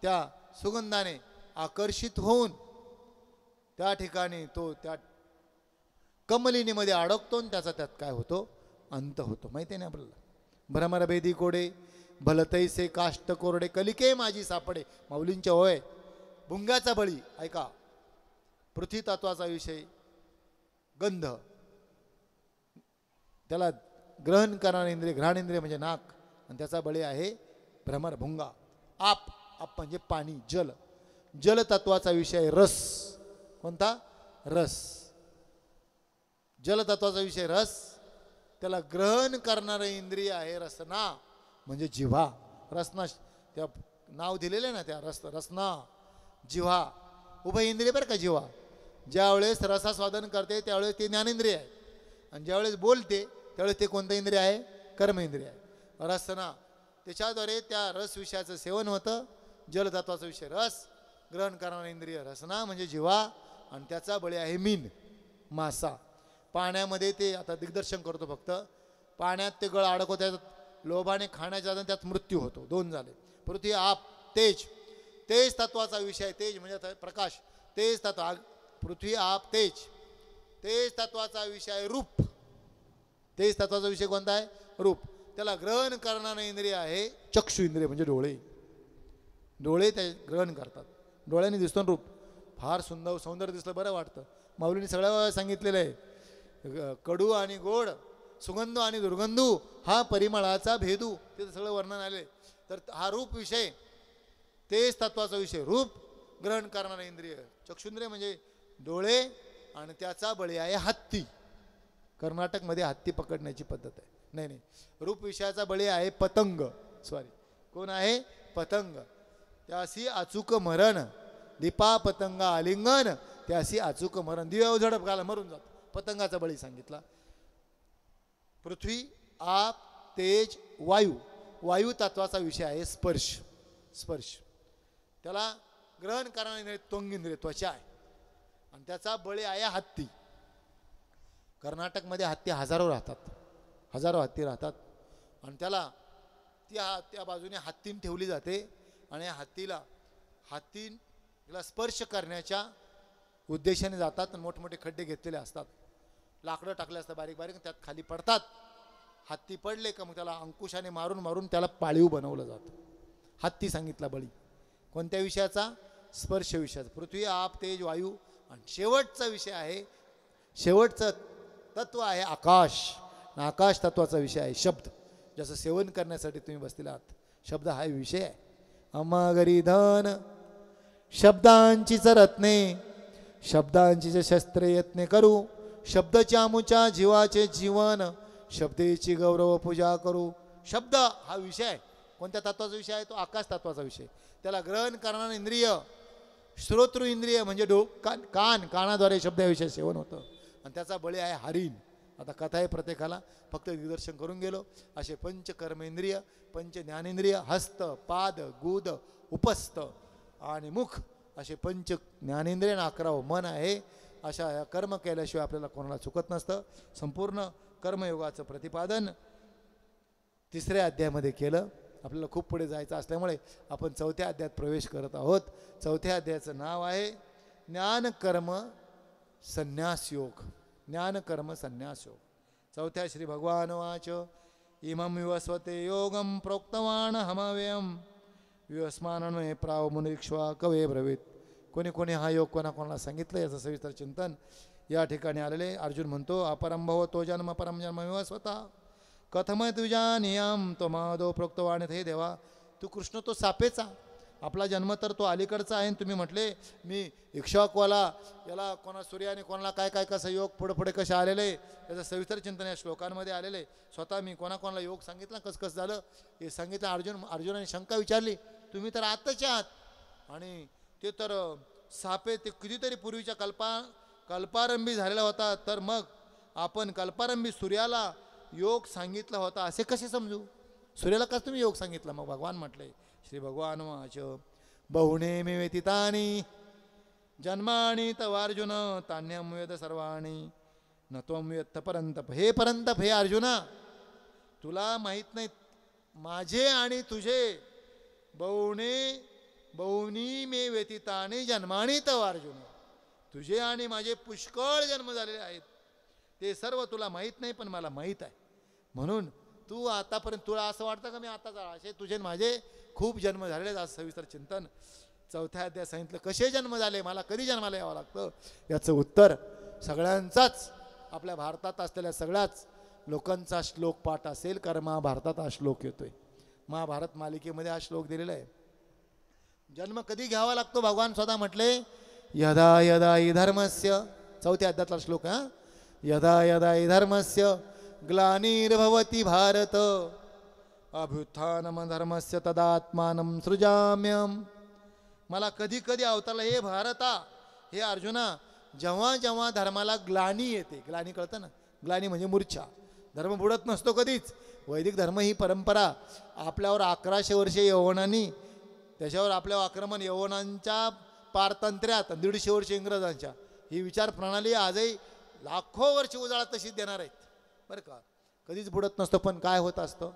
त्या सुगंधाने आकर्षित होऊन त्या ठिकाणी तो त्या कमलिनीमध्ये अडकतो आणि त्याचा त्यात काय होतो? अंत होतो. माहिती आहे ना आपल्याला. भ्रमर बेदी कोडे भलतैसे काष्ट कोरडे कलिके माझी सापडे. माऊलींच्या होय. भुंगाचा बळी ऐका. पृथ्वी तत्वाचा विषय गंध. त्याला ग्रहण करणारे इंद्रिय घ्राण इंद्रिय म्हणजे नाक, आणि त्याचा बळी आहे भ्रमर भुंगा. आप म्हणजे पाणी, जल. जल तत्वाचा विषय रस. कोणता? रस. जल तत्वाचा विषय रस. त्याला ग्रहण करणारं इंद्रिय आहे रसना म्हणजे जिव्हा. रसना त्या नाव दिलेलं आहे ना, त्या रसना जिव्हा. उभय इंद्रिय बरं का जिव्हा. ज्यावेळेस रसास्वादन करते त्यावेळेस ते ज्ञानेंद्रिय आहे, आणि ज्यावेळेस बोलते त्यावेळेस ते कोणतं इंद्रिय आहे? कर्म इंद्रिय आहे. रसना, त्याच्याद्वारे त्या रस विषयाचं सेवन होतं. जलतत्वाचा विषय रस. ग्रहण करणारा इंद्रिय रसना म्हणजे जिव्हा, आणि त्याचा बळी आहे मीन, मासा. पाण्यामध्ये ते आता दिग्दर्शन करतो फक्त. पाण्यात ते गळ अडकवतात, लोभाने खाण्याच्या त्यात मृत्यू होतो. 2 झाले. पृथ्वी, आप, तेज. तेज तत्वाचा विषय तेज म्हणजे प्रकाश. तेज तत्व. पृथ्वी, आप, तेज. तेज तत्वाचा विषय रूप. तेज तत्वाचा विषय कोणता आहे? रूप. त्याला ग्रहण करणारं इंद्रिय आहे चक्षु इंद्रिय म्हणजे डोळे. डोळे ते ग्रहण करतात. डोळ्याने दिसतो रूप. फार सुंदर सौंदर्य दिसलं बरं वाटतं. माऊलीने सगळ्या सांगितलेलं आहे. कडू आणि गोड, सुगंध आणि दुर्गंधू हा परिमळाचा भेदू. ते सगळं वर्णन आले. तर हा रूप विषय, तेज तत्वाचा विषय रूप. ग्रहण करणारं इंद्रिय चक्षुंद्रिय म्हणजे डोळे, आणि त्याचा बळी आहे हत्ती. कर्नाटकमध्ये हत्ती पकडण्याची पद्धत आहे. नाही, रूप विषयाचा बळी आहे पतंग. कोण आहे? पतंग. त्यासी अचूक मरण. दीपा पतंगा आलिंगन त्यासी अचूक मरण. दिव्यावर झडप घाला मरून जातो. पतंगाचा बळी सांगितला. पृथ्वी, आप, तेज, वायू. वायू तत्वाचा विषय आहे स्पर्श. स्पर्श. त्याला ग्रहण करणारे तोंग इंद्रिय त्वचा आहे, आणि त्याचा बळी आहे हत्ती. कर्नाटकमध्ये हत्ती हजारो हत्ती राहतात. आणि त्याला त्या बाजूने हत्तीन ठेवली जाते, आणि हत्तीला स्पर्श करण्याच्या उद्देशाने जातात. आणि मोठमोठे खड्डे घेतलेले असतात, लाकडं टाकले असतात बारीक बारीक, त्यात खाली पडतात. हत्ती पडले का मग त्याला अंकुशाने मारून मारून त्याला पाळीव बनवलं जातं. हत्ती सांगितला बळी. कोणत्या विषयाचा? स्पर्श विषयाचा. पृथ्वी, आप, तेज, वायू. आणि शेवटचा विषय आहे, शेवटचं तत्व आहे आकाश. आकाश तत्वाचा विषय आहे शब्द. ज्याचं सेवन करण्यासाठी तुम्ही बसलेला आहात, शब्द हा विषय आहे. अमागरी धन शब्दांचीच रत्ने, शब्दांची शस्त्रे यत्ने करू, शब्दच्या मुच्या जीवाचे जीवन, शब्देची गौरव पूजा करू. शब्द हा विषय आहे. कोणत्या तत्वाचा विषय आहे तो? आकाश तत्वाचा विषय. त्याला ग्रहण करणारं इंद्रिय श्रोतृ इंद्रिय म्हणजे कानाद्वारे शब्द या विषय सेवन होतं, आणि त्याचा बळी आहे हरिण. आता कथा आहे प्रत्येकाला, फक्त दिग्दर्शन करून गेलो. असे पंच कर्मेंद्रिय, पंच ज्ञानेंद्रिय, हस्त पाद गुद उपस्थ आणि मुख असे पंच ज्ञानेंद्रिय, 11 मन आहे. अशा या कर्म केल्याशिवाय आपल्याला कोणाला चुकत नसतं. संपूर्ण कर्मयोगाचं प्रतिपादन 3ऱ्या अध्यायामध्ये केलं. आपल्याला खूप पुढे जायचं असल्यामुळे आपण 4थ्या अध्यायात प्रवेश करत आहोत. 4थ्या अध्यायाचं नाव आहे ज्ञानकर्म संन्यास योग. ज्ञानकर्म संन्यास योग. 4थ्या श्री भगवान वाच इमं विवस्वते योगम प्रोक्तवान हमव्ययम विवस्मानन्वये प्राव मुनिक्ष्वा कवे ब्रवीत. कोणी कोणी हा योग कोणाकोणाला सांगितलं याचं सविस्तर चिंतन या ठिकाणी आलेले. अर्जुन म्हणतो अपरम भव तो जन्म परम जन्म विवस्वता कथमय तुझ्या नियम तो माधव प्रोक्तवाण. हे देवा, तू कृष्ण तो सापेचा, आपला जन्म तर तो अलीकडचा आहे. तुम्ही म्हटले मी इक्ष्वाकवाला, याला कोणा सूर्याने कोणाला काय काय कसं योग पुढे पुढे कसे आलेले याचं सविस्तर चिंतन या श्लोकांमध्ये आलेले. स्वतः मी कोणाकोणाला योग सांगितला, कसं झालं हे सांगितलं. अर्जुनाने शंका विचारली, तुम्ही तर आत्ताचे आहात आणि ते तर सापे ते कितीतरी पूर्वीच्या कल्पारंभी झालेला होता, तर मग आपण कल्पारंभी सूर्याला योग सांगितला होता असे कसे समजू? सूर्याला कसं तुम्ही योग सांगितला? मग भगवान म्हटले श्री भगवान वाच बहुने मे व्यतीतानि जन्मानि तव अर्जुन तान्यं वेद सर्वाणि न त्वं वेत्थ परंतप. हे परंतप, हे अर्जुना, तुला माहीत नाही माझे आणि तुझे बहुनी मे व्यतीतानि जन्मानि तव अर्जुन, तुझे आणि माझे पुष्कळ जन्म झालेले आहेत, ते सर्व तुला माहीत नाही पण मला माहीत आहे. म्हणून तू आतापर्यंत तुला असं वाटतं का मी आता असे तुझे माझे खूप जन्म झालेले. आज सविस्तर चिंतन 4थ्या अध्यायात सांगितलं कसे जन्म झाले, मला कधी जन्माला यावं लागतं. याचं उत्तर सगळ्यांचाच, आपल्या भारतात असलेल्या सगळ्याच लोकांचा श्लोक पाठ असेल, कारण महाभारतात हा श्लोक येतोय. महाभारत मालिकेमध्ये हा श्लोक दिलेला आहे. जन्म कधी घ्यावा लागतो भगवान स्वतः म्हटले यदा यदा हि धर्मस्य. 4थ्या अध्यायातला श्लोक हा. यदा यदा हि धर्मस्य ग्लानिर्भवति भारत अभ्युत्थानम धर्मस्य तदात्मानं सृजाम्यहम्. मला कधी कधी अवतारला, हे भारता, हे अर्जुना, जेव्हा जेव्हा धर्माला ग्लानी येते, ग्लानी कळतं ना, ग्लानी म्हणजे मूर्छा, धर्म बुडत नसतो कधीच. वैदिक धर्म ही परंपरा आपल्यावर 1100 वर्षे यवनांनी, त्याच्यावर आपल्यावर आक्रमण यवनांच्या पारतंत्र्यात 150 वर्ष इंग्रजांच्या, ही विचार प्रणाली आजही लाखो वर्ष उजाळा तशीच देणार आहेत बरं का. कधीच बुडत नसतो. पण काय होत असतं,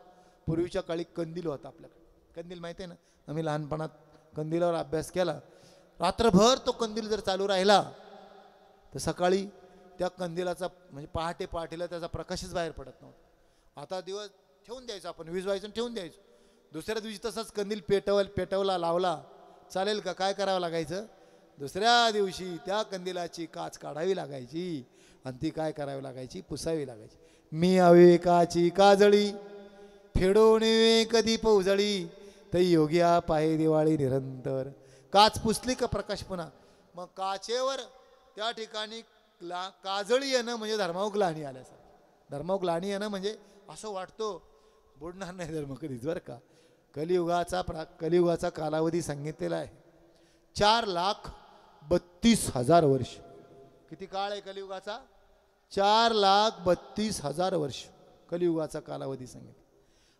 पूर्वीच्या काळी कंदील होता आपल्याकडे. कंदील माहिती आहे ना, आम्ही लहानपणात कंदिलावर अभ्यास केला. रात्रभर तो कंदील जर चालू राहिला तर सकाळी त्या कंदिलाचा म्हणजे पहाटेला त्याचा प्रकाशच बाहेर पडत नव्हता. आता दिवस ठेवून द्यायचो आपण, विजवायचं ठेवून द्यायचो. दुसऱ्या दिवशी तसाच कंदील पेटवला लावला चालेल का? काय करावं लागायचं? दुसऱ्या दिवशी त्या कंदिलाची काच काढावी लागायची आणि ती काय करावी लागायची? पुसावी लागायची. मी अविवेकाची काजळी फेडून कधी पोजळी तै योग्या पाहे दिवाळी निरंतर. काच पुसली का प्रकाश पुन्हा. मग काचेवर त्या ठिकाणी काजळी येणं म्हणजे धर्मावर ग्लानी आल्यासारखं. धर्मावर ग्लानी येणं म्हणजे असं वाटतो बुडणार नाही धर्म कधीच बरं का. कलियुगाचा कालावधी सांगितलेला आहे 4,32,000 वर्ष. किती काळ आहे कलियुगाचा? 4,32,000 वर्ष कलियुगाचा कालावधी सांगितला.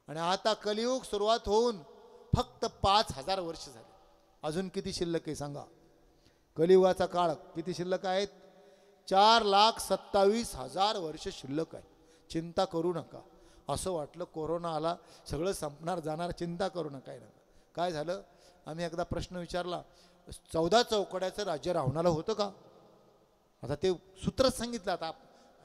आणि आता कलियुग सुरुवात होऊन फक्त 5,000 वर्ष झाले. अजून किती शिल्लक आहे सांगा? कलियुगाचा काळ किती शिल्लक आहेत? 4,27,000 वर्ष शिल्लक आहे. चिंता करू नका. असं वाटलं कोरोना आला सगळं संपणार जाणार, चिंता करू नका. काय झालं? आम्ही एकदा प्रश्न विचारला, 14 चौकड्याचं राज्य रावणाला होतं का? आता ते सूत्रच सांगितलं. आता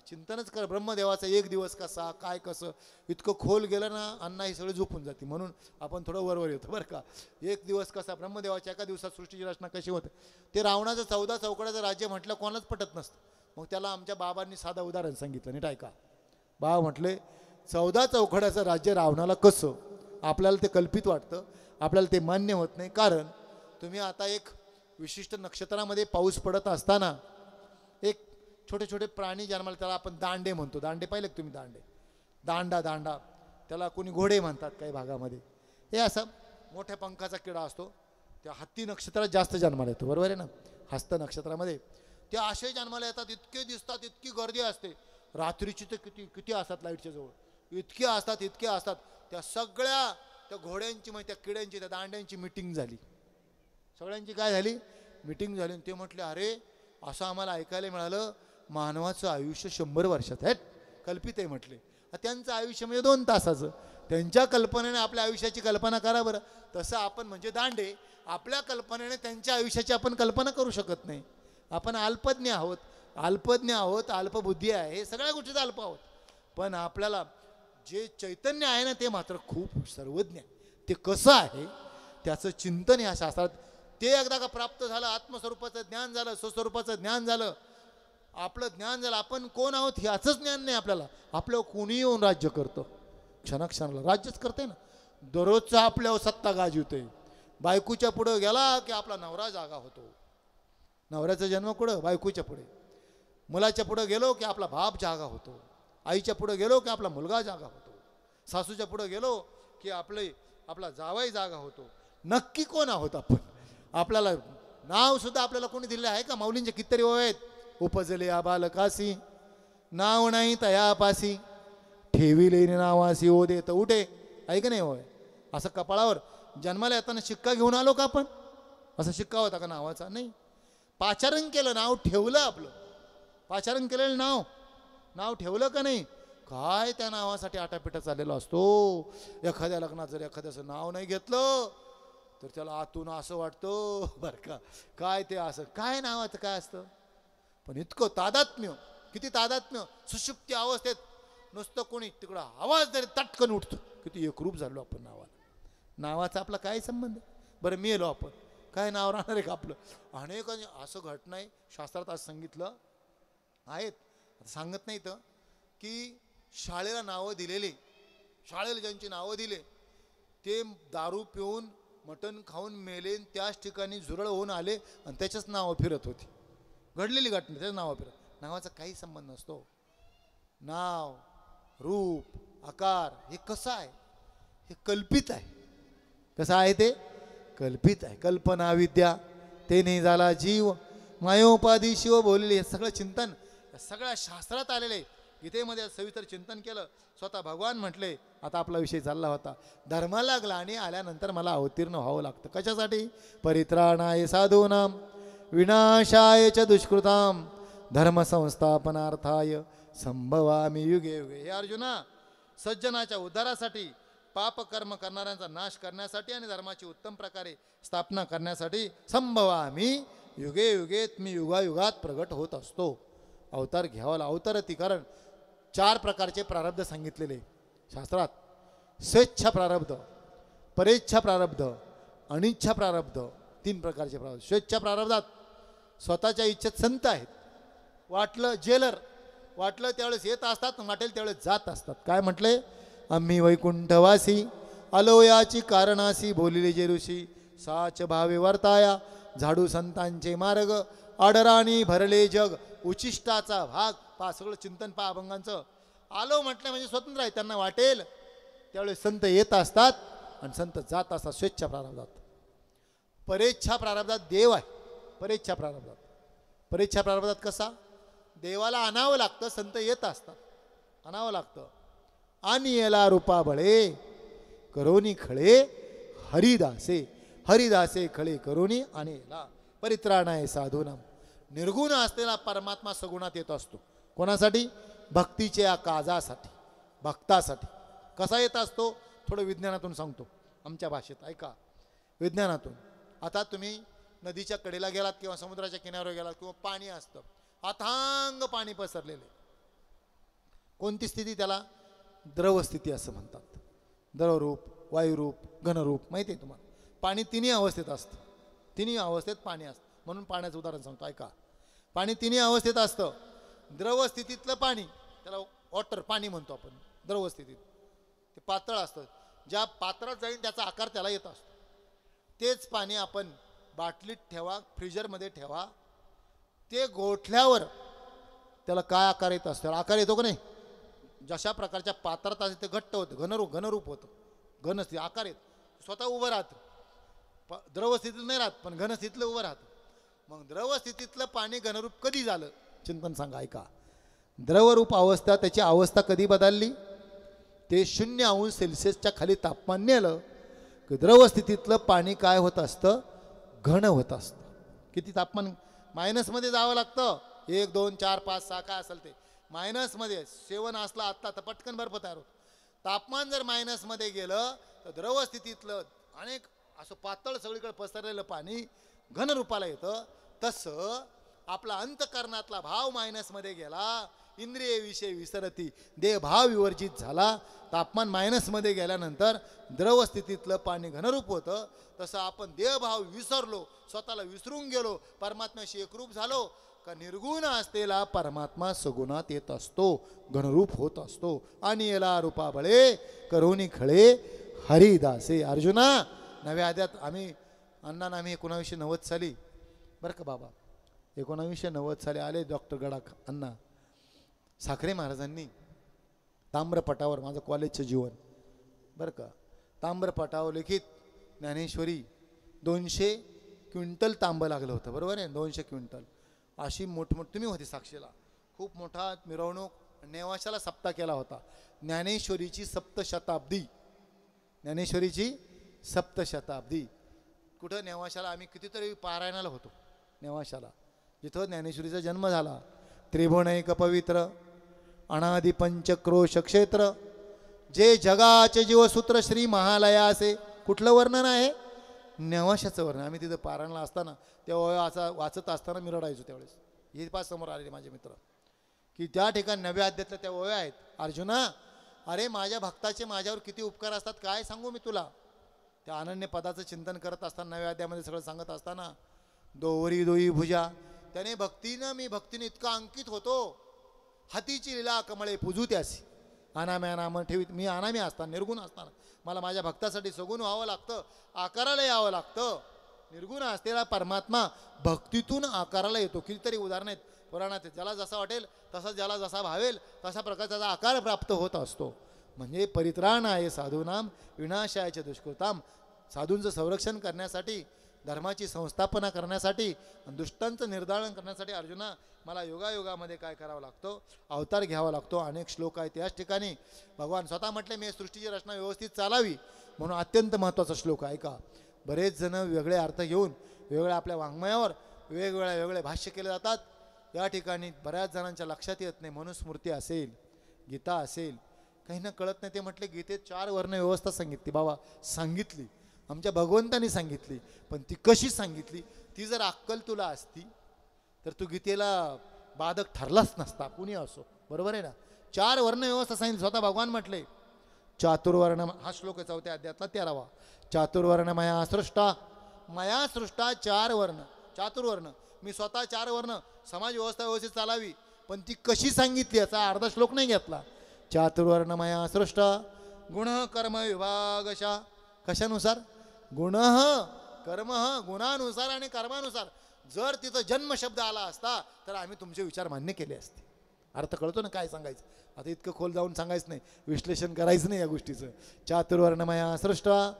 चिंतनच कर, ब्रह्मदेवाचा एक दिवस कसा, काय कसं, इतकं खोल गेलं ना अण्णा ही सगळं झोपून जाते. म्हणून आपण थोडं वरवर येतो बरं का. एक दिवस कसा, ब्रह्मदेवाच्या एका दिवसात सृष्टीची रचना कशी होते. ते रावणाचं 14 चौकड्याचं राज्य म्हटलं कोणालाच पटत नसतं. मग त्याला आमच्या बाबांनी साधं उदाहरण सांगितलं, नीट ऐका. बाबा म्हटले 14 चौखड्याचं राज्य रावणाला कसं. आपल्याला ते कल्पित वाटतं, आपल्याला ते मान्य होत नाही. कारण तुम्ही आता एक विशिष्ट नक्षत्रामध्ये पाऊस पडत असताना एक छोटे छोटे प्राणी जन्माला, त्याला आपण दांडे म्हणतो. दांडे पाहिले का तुम्ही? दांडा त्याला कोणी घोडे म्हणतात काही भागामध्ये. हे असं मोठ्या पंखाचा किडा असतो, त्या हत्ती नक्षत्रात जास्त जन्माला येतो, बरोबर आहे ना. हस्त नक्षत्रामध्ये ते असे जन्माला येतात, इतके दिसतात, इतकी गर्दी असते. रात्रीची तर किती असतात लाईटच्या जवळ, इतके असतात. त्या सगळ्या त्या घोड्यांची म्हणजे त्या किड्यांची त्या दांड्यांची मिटिंग झाली. सगळ्यांची काय झाली? मिटिंग झाली. ते म्हटले अरे असं आम्हाला ऐकायला मिळालं मानवाचं आयुष्य 100 वर्षात आहे. कल्पित आहे म्हटले. त्यांचं आयुष्य म्हणजे 2 तासाचं. त्यांच्या कल्पनेने आपल्या आयुष्याची कल्पना करा बरं. तसं आपण म्हणजे दांडे आपल्या कल्पनेने त्यांच्या आयुष्याची आपण कल्पना करू शकत नाही. आपण अल्पज्ञ आहोत, अल्पबुद्धी आहे, हे सगळ्या गोष्टीचा अल्प आहोत. पण आपल्याला जे चैतन्य आहे ना ते मात्र खूप सर्वज्ञ आहे. ते कसं आहे त्याचं चिंतन या शास्त्रात. ते एकदा का प्राप्त झालं, आत्मस्वरूपाचं ज्ञान झालं, स्वस्वरूपाचं ज्ञान झालं, आपलं ज्ञान झालं, आपण कोण आहोत ह्याचंच ज्ञान नाही आपल्याला. आपल्यावर कोणी येऊन राज्य करतं, क्षणाक्षणाला राज्यच करते ना. दररोजचा आपल्यावर सत्ता गाजवते. बायकोच्या पुढं गेला की आपला नवरा जागा होतो. नवऱ्याचा जन्म कुठं? बायकोच्या पुढे. मुलाच्या पुढं गेलो की आपला बाप जागा होतो. आईच्या पुढं गेलो की आपला मुलगा जागा होतो. सासूच्या पुढं गेलो की आपला जावाई जागा होतो. नक्की कोण आहोत आपण? आपल्याला नाव सुद्धा आपल्याला कोणी दिलेलं आहे का? माऊलींचे कितीतरी ओळ आहेत. उपजले आबालकासी नाव नाही तयापासी, ठेविले नावासी ओ देत उठे. ऐक नाही होय. असं कपाळावर जन्माला येताना शिक्का घेऊन आलो का आपण? असा शिक्का होता का नावाचा? नाही. पाचारण केलं, नाव ठेवलं. आपलं पाचारण केलेलं नाव ठेवलं का नाही? काय त्या नावासाठी आटापिटा चाललेला असतो. एखाद्या लग्नात जर एखाद्याचं नाव नाही घेतलं तर त्याला आतून असं वाटतं बरं का, काय ते असं काय नावाचं काय असतं. पण इतकं तादात्म्य, किती तादात्म्य. सुषुप्ती अवस्थेत नुसतं कोणी तिकडं आवाज जरी तटकन उठतो. किती एकरूप झालो आपण नावाला. नावाचा आपला काय संबंध? बरं मेलो आपण, काय नाव राहणार आहे का आपलं? अनेकांनी असं घटना आहे शास्त्रात आज सांगितलं आहेत, सांगत नाही तर, की शाळेला नावं दिलेले, शाळेला ज्यांची नावं दिले ते दारू पिऊन मटण खाऊन मेले, त्याच ठिकाणी झुरळ होऊन आले आणि त्याच्याच नावं फिरत होती. घडलेली घटना, त्याच नावं फिरत. नावाचा काही संबंध नसतो. नाव, रूप, आकार हे कसं आहे? हे कल्पित आहे. कसं आहे ते? कल्पित आहे. कल्पना विद्या ते नाही झाला जीव, मायोपाधी शिव बोललेले हे सगळं चिंतन सगळ्या शास्त्रात आलेले आहे. गीतेमध्ये सविस्तर चिंतन केलं. स्वतः भगवान म्हटले. आता आपला विषय चालला होता, धर्माला ग्लानी आल्यानंतर मला अवतीर्ण व्हावं लागतं. कशासाठी? परित्राणाय साधूनाम विनाशाय च दुष्कृताम धर्मसंस्थापनार्थाय संभवामि युगे युगे. हे अर्जुना, सज्जनाच्या उद्धारासाठी, पाप कर्म करणाऱ्यांचा नाश करण्यासाठी आणि धर्माची उत्तम प्रकारे स्थापना करण्यासाठी संभवामि युगे युगेत, मी युगायुगात प्रगट होत असतो. अवतार घ्यावा. अवतारती कारण 4 प्रकारचे प्रारब्ध सांगितलेले शास्त्रात. स्वेच्छा प्रारब्ध, परेच्छा प्रारब्ध, अनिच्छा प्रारब्ध. 3 प्रकारचे प्रारब्ध. स्वेच्छा प्रारब्धात स्वतःच्या इच्छेत संत आहेत. वाटलं जेलर, वाटलं त्यावेळेस येत असतात, वाटेल त्यावेळेस जात असतात. काय म्हटले? आम्ही वैकुंठवासी आलो याची कारणासी, बोलिले जे ऋषी साच भावे वर्ताया, झाडू संतांचे मार्ग आडराणी भरले जग. उचिष्टाचा भाग पा, सगळं चिंतन पा अभंगांचं. आलो म्हटलं म्हणजे स्वतंत्र आहे. त्यांना वाटेल त्यावेळेस संत येत असतात आणि संत जात असतात. स्वेच्छा प्रारब्धात. परेच्छा प्रारब्धात देव आहे. परेच्छा प्रारब्धात कसा? देवाला आणावं लागतं, संत येत असतात, आणावं लागतं. आणि याला रूपा बळे करोनी खळे हरिदासे खळे करोनी आणि याला परित्राणाय साधूनाम. निर्गुण असलेला परमात्मा सगुणात येत असतो. कोणासाठी? भक्तीच्या काजासाठी, भक्तासाठी. कसा येत असतो? थोडं विज्ञानातून सांगतो आमच्या भाषेत, ऐका. विज्ञानातून. आता तुम्ही नदीच्या कडेला गेलात किंवा समुद्राच्या किनाऱ्यावर गेलात किंवा पाणी असतं, अथांग पाणी पसरलेले. कोणती स्थिती? त्याला द्रव स्थिती असं म्हणतात. द्रवरूप, वायुरूप, घनरूप. माहिती आहे तुम्हाला? पाणी 3 अवस्थेत असतं. 3 अवस्थेत पाणी असतं. म्हणून पाण्याचं उदाहरण सांगतो, ऐका. पाणी 3 अवस्थेत असतं. द्रव स्थितीतलं पाणी, त्याला वॉटर पाणी म्हणतो आपण द्रव स्थितीत, ते पातळ असतं. ज्या पात्रात जाईल त्याचा आकार त्याला येत असतो. तेच पाणी आपण बाटलीत ठेवा, फ्रीजरमध्ये ठेवा, ते गोठल्यावर त्याला काय आकार येत असतो? आकार येतो का नाही? जशा प्रकारच्या पात्रात असेल ते घट्ट होतं, घनरूप होतं, घनस्थिती आकार येत, स्वतः उभं राहतं. द्रवस्थितीत नाही राहत, पण घनस्थितीतलं उभं राहतं. मग द्रवस्थितीतलं पाणी घनरूप कधी झालं? चिंतन सांगा, ऐका. द्रवरूप अवस्था, त्याची अवस्था कधी बदलली? ते 0°C खाली तापमान नेलं की द्रवस्थितीतलं पाणी काय होत असतं? घन होत असतं. किती तापमान? मायनसमध्ये जावं लागतं. 1 2 4 5 6 काय असेल ते मायनसमध्ये. सेवन असला आत्ता तर पटकन बर्फ तयार होतो. तापमान जर मायनसमध्ये गेलं तर द्रवस्थितीतलं अनेक असं पातळ सगळीकडे पसरलेलं पाणी घनरूपाला येतं. तसं आपला अंतकरणातला भाव मायनसमध्ये गेला, इंद्रिय विषय विसरती, देह भाव विवर्जित झाला. तापमान मायनसमध्ये गेल्यानंतर द्रवस्थितीतलं पाणी घनरूप होतं. तसं आपण देहभाव विसरलो, स्वतःला विसरून गेलो, परमात्म्याशी एकरूप झालो का निर्गुण असलेला परमात्मा सगुणात येत असतो, घनरूप होत असतो. आणि याला रूपा बळे करुणी खळे हरिदासे. अर्जुना, नव्या अध्यात आम्ही अण्णांना आम्ही 1990 साली बरं का बाबा, 1990 साली आले डॉक्टर गडाख अण्णा साखरे महाराजांनी ताम्रपटावर, माझं कॉलेजचं जीवन बरं का, ताम्रपटावर लिखित ज्ञानेश्वरी 200 क्विंटल तांबं लागलं होतं, बरोबर आहे, 200 क्विंटल. अशी मोठमोठी, तुम्ही होते साक्षीला, खूप मोठा मिरवणूक नेवाशाला सप्ताह केला होता. ज्ञानेश्वरीची सप्तशताब्दी, ज्ञानेश्वरीची सप्तशताब्दी. कुठं? नेवाशाला. आम्ही कितीतरी पारायणाला होतो नेवाशाला, जिथं ज्ञानेश्वरीचा जन्म झाला. त्रिभुवनैक पवित्र अनादि पंचक्रोश क्षेत्र, जे जगाचे जीवसूत्र श्री महालयासे. कुठलं वर्णन आहे? नेवाशाचं वर्णन. आम्ही तिथं पारायणाला असताना तेव्हा असा वाचत असताना मी रडायचो. त्यावेळेस हे पाच समोर आलेले माझे मित्र की त्या ठिकाणी नव्या अध्यायातल्या त्या ओव्या आहेत. अर्जुना, अरे माझ्या भक्ताचे माझ्यावर किती उपकार असतात, काय सांगू मी तुला. त्या अनन्य पदाचं चिंतन करत असताना नव्या अध्यायामध्ये सगळं सांगत असताना, दोवरी दोई भुजा, त्याने भक्तीने इतका अंकित होतो. हातीची लीला कमळे पूजू त्यासी, अनाम्या नाम ठेवीत. मी अनामी असताना, निर्गुण असताना मला माझ्या भक्तासाठी सगुण व्हावं लागतं, आकाराला यावं लागतं. निर्गुण असलेला परमात्मा भक्तीतून आकाराला येतो. कितीतरी उदाहरण आहेत पुराणात. ज्याला जसा वाटेल तसा, ज्याला जसा भावेल तसा प्रकार त्याचा आकार प्राप्त होत असतो. म्हणजे परित्राण आहे साधूनाम विनाशायाचे दुष्कृताम. साधूंचं संरक्षण करण्यासाठी, धर्माची संस्थापना करण्यासाठी, दुष्टांचं निर्धारण करण्यासाठी अर्जुना मला योगायोगामध्ये काय करावं लागतं? अवतार घ्यावा लागतो. अनेक श्लोक आहेत त्याच ठिकाणी. भगवान स्वतः म्हटले मी सृष्टीची रचना व्यवस्थित चालावी म्हणून. अत्यंत महत्त्वाचा श्लोक आहे का. बरेच जण वेगळे अर्थ घेऊन वेगळ्या आपल्या वाङ्मयावर वेगळे भाष्य केले जातात. या ठिकाणी बऱ्याच जणांच्या लक्षात येत नाही. मनुस्मृती असेल, गीता असेल, काही ना कळत नाही. ते म्हटले गीतेत 4 वर्ण व्यवस्था सांगितली. बाबा सांगितली, आमच्या भगवंतांनी सांगितली, पण ती कशी सांगितली? ती जर अक्कल तुला असती तर तू गीतेला बाधक ठरलाच नसता, कुणी असो, बरोबर आहे ना. 4 वर्ण व्यवस्था सांगितली. स्वतः भगवान म्हटले चातुर्वर्ण, हा श्लोक आहे 4थ्या अध्यायातला 13वा. चातुर्वर्ण मया सृष्टा 4 वर्ण, चातुर्वर्ण. मी स्वतः 4 वर्ण समाज व्यवस्था व्यवस्थित चालावी, पण ती कशी सांगितली याचा अर्धा श्लोक नाही घेतला. चातुर्वर्ण मया सृष्टा गुण कर्म विभागशा. कशानुसार? गुण कर्म, गुणानुसार आणि कर्मानुसार. जर तिथं जन्म शब्द आला असता तर आम्ही तुमचे विचार मान्य केले असते. अर्थ कळतो ना काय सांगायचं. आता इतकं खोल जाऊन सांगायचं नाही, विश्लेषण करायचं नाही या गोष्टीचं. चातुर्वर्णमया सृष्टा,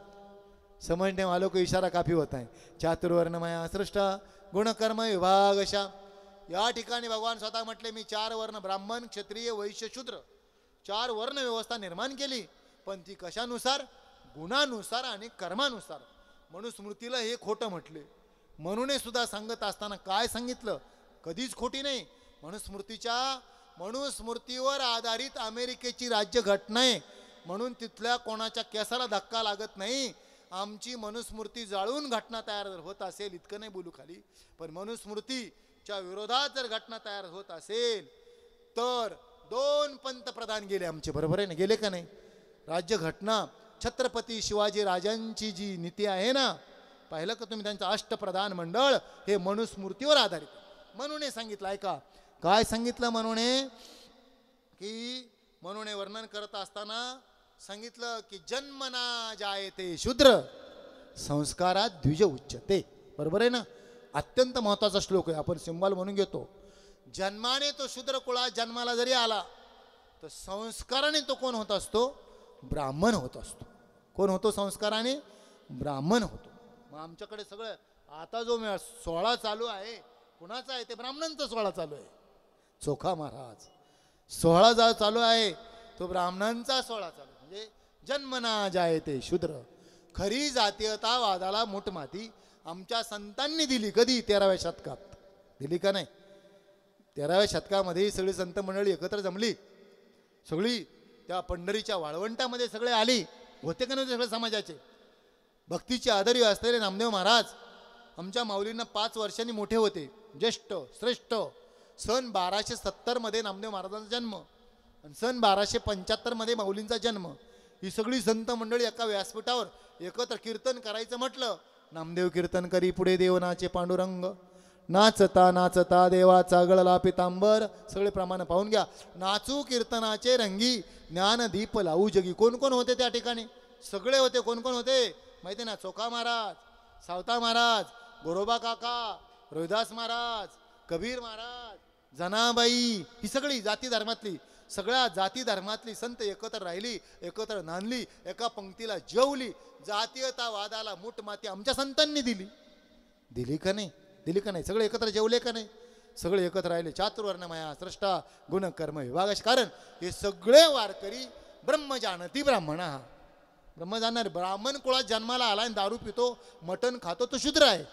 समझने वालों को इशारा काफी होता है. चातुर्वर्णमया सृष्टा गुणकर्म विभागशा. या ठिकाणी भगवान स्वतः म्हटले मी 4 वर्ण, ब्राह्मण क्षत्रिय वैश्य शूद्र, 4 वर्ण व्यवस्था निर्माण केली. पण ती कशानुसार? गुणानुसार आणि कर्मानुसार. मनुस्मृतीला हे खोटं म्हटले. म्हणून सुद्धा सांगत असताना काय सांगितलं? कधीच खोटी नाही. मनुस्मृतीवर आधारित अमेरिकेची राज्यघटना आहे, म्हणून तिथल्या कोणाच्या केसाला धक्का लागत नाही. आमची मनुस्मृती जाळून घटना तयार होत असेल, इतकं नाही बोलू खाली, पण मनुस्मृतीच्या विरोधात जर घटना तयार होत असेल तर 2 पंतप्रधान गेले आमचे, बरोबर आहे ना, गेले का नाही? राज्यघटना छत्रपती शिवाजी राजांची जी नीती आहे ना, पाहिलं का तुम्ही? त्यांचं अष्टप्रधान मंडळ हे मनुस्मृतीवर आधारित. म्हणून हे सांगितलं ऐका, काय सांगितलं म्हणून की म्हणून वर्णन करत असताना सांगितलं की जन्मना जायते शूद्र संस्कारात द्विज उच्चते. बरोबर आहे ना. अत्यंत महत्वाचा श्लोक आहे. आपण सिंबल म्हणून घेतो. जन्माने तो शूद्र कुळात जन्माला जरी आला तर संस्काराने तो कोण होत असतो? ब्राह्मण होत असतो. कोण होतो संस्काराने? ब्राह्मण होतो. मग आमच्याकडे सगळं आता जो सोहळा चालू आहे कुणाचा आहे? ते ब्राह्मणांचा सोहळा चालू आहे. चोखा महाराज सोहळा जो चालू आहे तो ब्राह्मणांचा सोहळा चालू. म्हणजे जन्मना जायते शूद्र. खरी जातीयतावादाला मूठमाती आमच्या संतांनी दिली. कधी? 13व्या शतकात दिली का नाही? 13व्या शतकामध्ये सगळी संत मंडळी एकत्र जमली. सगळी त्या पंढरीच्या वाळवंटामध्ये सगळे आली. होते का नव्हते सगळे समाजाचे? भक्तीचे आदरी असलेले नामदेव महाराज आमच्या माऊलींना 5 वर्षांनी मोठे होते. ज्येष्ठ श्रेष्ठ. सन 1270 मध्ये नामदेव महाराजांचा जन्म आणि सन 1275 मध्ये माऊलींचा जन्म. ही सगळी संत मंडळी एका व्यासपीठावर एकत्र कीर्तन करायचं म्हटलं. नामदेव कीर्तन करी पुढे देवनाचे पांडुरंग. नाचता नाचता देवाचा गळला पितांबर. सगळे प्रमाण पाहून घ्या. नाचू कीर्तनाचे रंगी ज्ञानदीप लावू जगी. कोण कोण होते त्या ठिकाणी? सगळे होते. कोण कोण होते माहिती ना? चोखा महाराज, सावता महाराज, गोरोबा काका, रोहिदास महाराज, कबीर महाराज, जनाबाई. ही सगळी जाती धर्मातली, सगळ्या जाती धर्मातली संत एकत्र राहिली, एकत्र नांदली, एका पंक्तीला जेवली. जातीयतावादाला मूठमाती आमच्या संतांनी दिली. दिली का नाही? दिली का नाही? सगळे एकत्र जेवले का नाही? सगळे एकत्र राहिले. चातुर्वर्णमया स्रष्टा गुण कर्म विभाग. कारण हे सगळे वारकरी ब्रह्म जानती ब्राह्मणा. ब्रह्म जाणणारे. ब्राह्मण कुळात जन्माला आला आणि दारू पितो, मटण खातो, तो शूद्र आहे.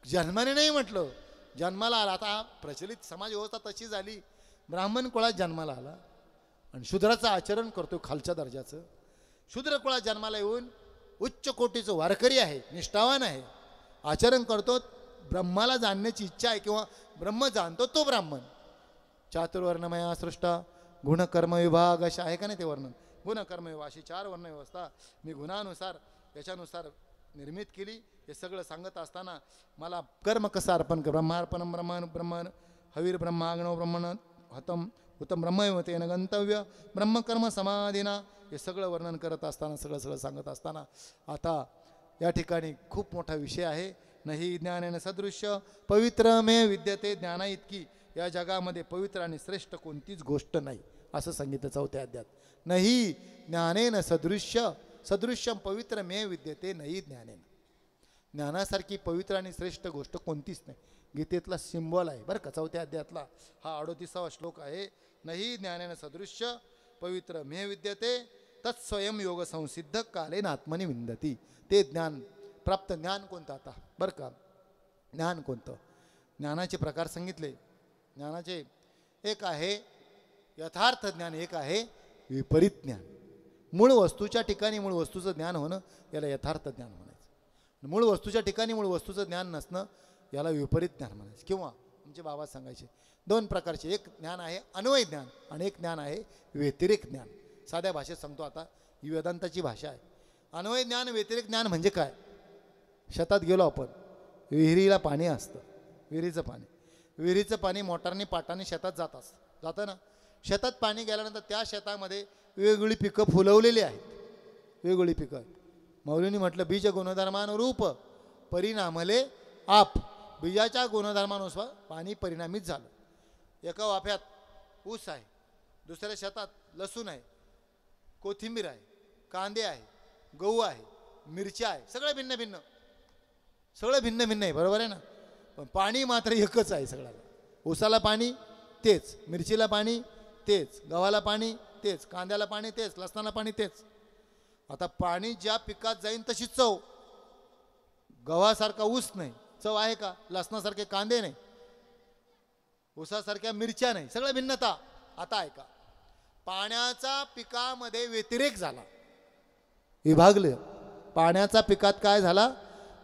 जन्माने नाही म्हटलं, जन्माला आला. आता प्रचलित समाज व्यवस्था तशी झाली. ब्राह्मण कुळात जन्माला आला आणि शूद्राचं आचरण करतो, खालच्या दर्जाचं. शूद्र कुळात जन्माला येऊन उच्च कोटीचं वारकरी आहे, निष्ठावान आहे, आचरण करतो. ब्रह्माला जाणण्याची इच्छा आहे किंवा ब्रह्म जाणतो तो ब्राह्मण. चातुर्वर्णमया सृष्टा गुणकर्म विभाग अशा आहे का नाही ते वर्णन? गुणकर्म विभाग अशी 4 वर्ण व्यवस्था मी गुणानुसार याच्यानुसार निर्मित केली. हे सगळं सांगत असताना मला कर्म कसं अर्पण कर. ब्रह्मार्पणम ब्रह्मण हवीर ब्रह्माग्नो ब्रह्मण हतम उत्तम ब्रह्मतेन गंतव्य ब्रह्मकर्म समाधीना. हे सगळं वर्णन करत असताना सगळं सांगत असताना आता या ठिकाणी खूप मोठा विषय आहे. नाही ज्ञानेन सदृश्य पवित्र मे विद्यते. ज्ञाना इतकी या जगामध्ये पवित्र आणि श्रेष्ठ कोणतीच गोष्ट नाही असं सांगितलं 4थ्या अध्यायात. नाही ज्ञानेन सदृश्य सदृश्यम पवित्र मे विद्यते नाही ज्ञानेन. ज्ञानासारखी पवित्र आणि श्रेष्ठ गोष्ट कोणतीच नाही. गीतेतला सिंबॉल आहे बरं का 4थ्या अध्यायातला हा 38वा श्लोक आहे. नाही ज्ञानेन सदृश्य पवित्र मे विद्यते तत्स्वयं योग संसिद्ध कालेन आत्मनि विंदती. ते ज्ञान प्राप्त. ज्ञान कोणतं आता बरं का? ज्ञान कोणतं? ज्ञानाचे प्रकार सांगितले. ज्ञानाचे एक आहे यथार्थ ज्ञान, एक आहे विपरीत ज्ञान. मूळ वस्तूच्या ठिकाणी मूळ वस्तूचं ज्ञान होणं याला यथार्थ ज्ञान म्हणायचं. मूळ वस्तूच्या ठिकाणी मूळ वस्तूचं ज्ञान नसणं याला विपरीत ज्ञान म्हणायचं. किंवा आमचे बाबा सांगायचे 2 प्रकारचे. एक ज्ञान आहे अन्वय ज्ञान आणि एक ज्ञान आहे व्यतिरेक ज्ञान. साध्या भाषेत सांगतो आता, ही वेदांताची भाषा आहे. अन्वय ज्ञान व्यतिरेक ज्ञान म्हणजे काय? शेतात गेलो आपण, विहिरीला पाणी असतं, विहिरीचं पाणी. विहिरीचं पाणी मोटारने पाटाने शेतात जातं ना. शेतात पाणी गेल्यानंतर त्या शेतामध्ये वेगवेगळी पिकं फुलवलेली आहेत. वेगवेगळी पिकं. मौलींनी म्हटलं बीज गुणधर्मानुरूप परिणामले आप. बीजाच्या गुणधर्मानुसार पाणी परिणामित झालं. एका वाफ्यात ऊस आहे, दुसऱ्या शेतात लसूण आहे, कोथिंबीर आहे, कांदे आहे, गहू आहे, मिरच्या आहे. सगळं भिन्न भिन्न, सगळं भिन्न भिन्न आहे. बरोबर आहे ना? पण पाणी मात्र एकच आहे सगळ्याला. ऊसाला पाणी तेच, मिरचीला पाणी तेच, गव्हाला पाणी तेच, कांद्याला पाणी तेच, लसणाला पाणी तेच. आता पाणी ज्या पिकात जाईन तशी चव. गव्हासारखा ऊस नाही, चव आहे का? लसणासारखे कांदे नाही, ऊसासारख्या मिरच्या नाही, सगळं भिन्नता. आता ऐका, पाण्याचा पिकामध्ये व्यतिरेक झाला, विभागलं. पाण्याचा पिकात काय झाला?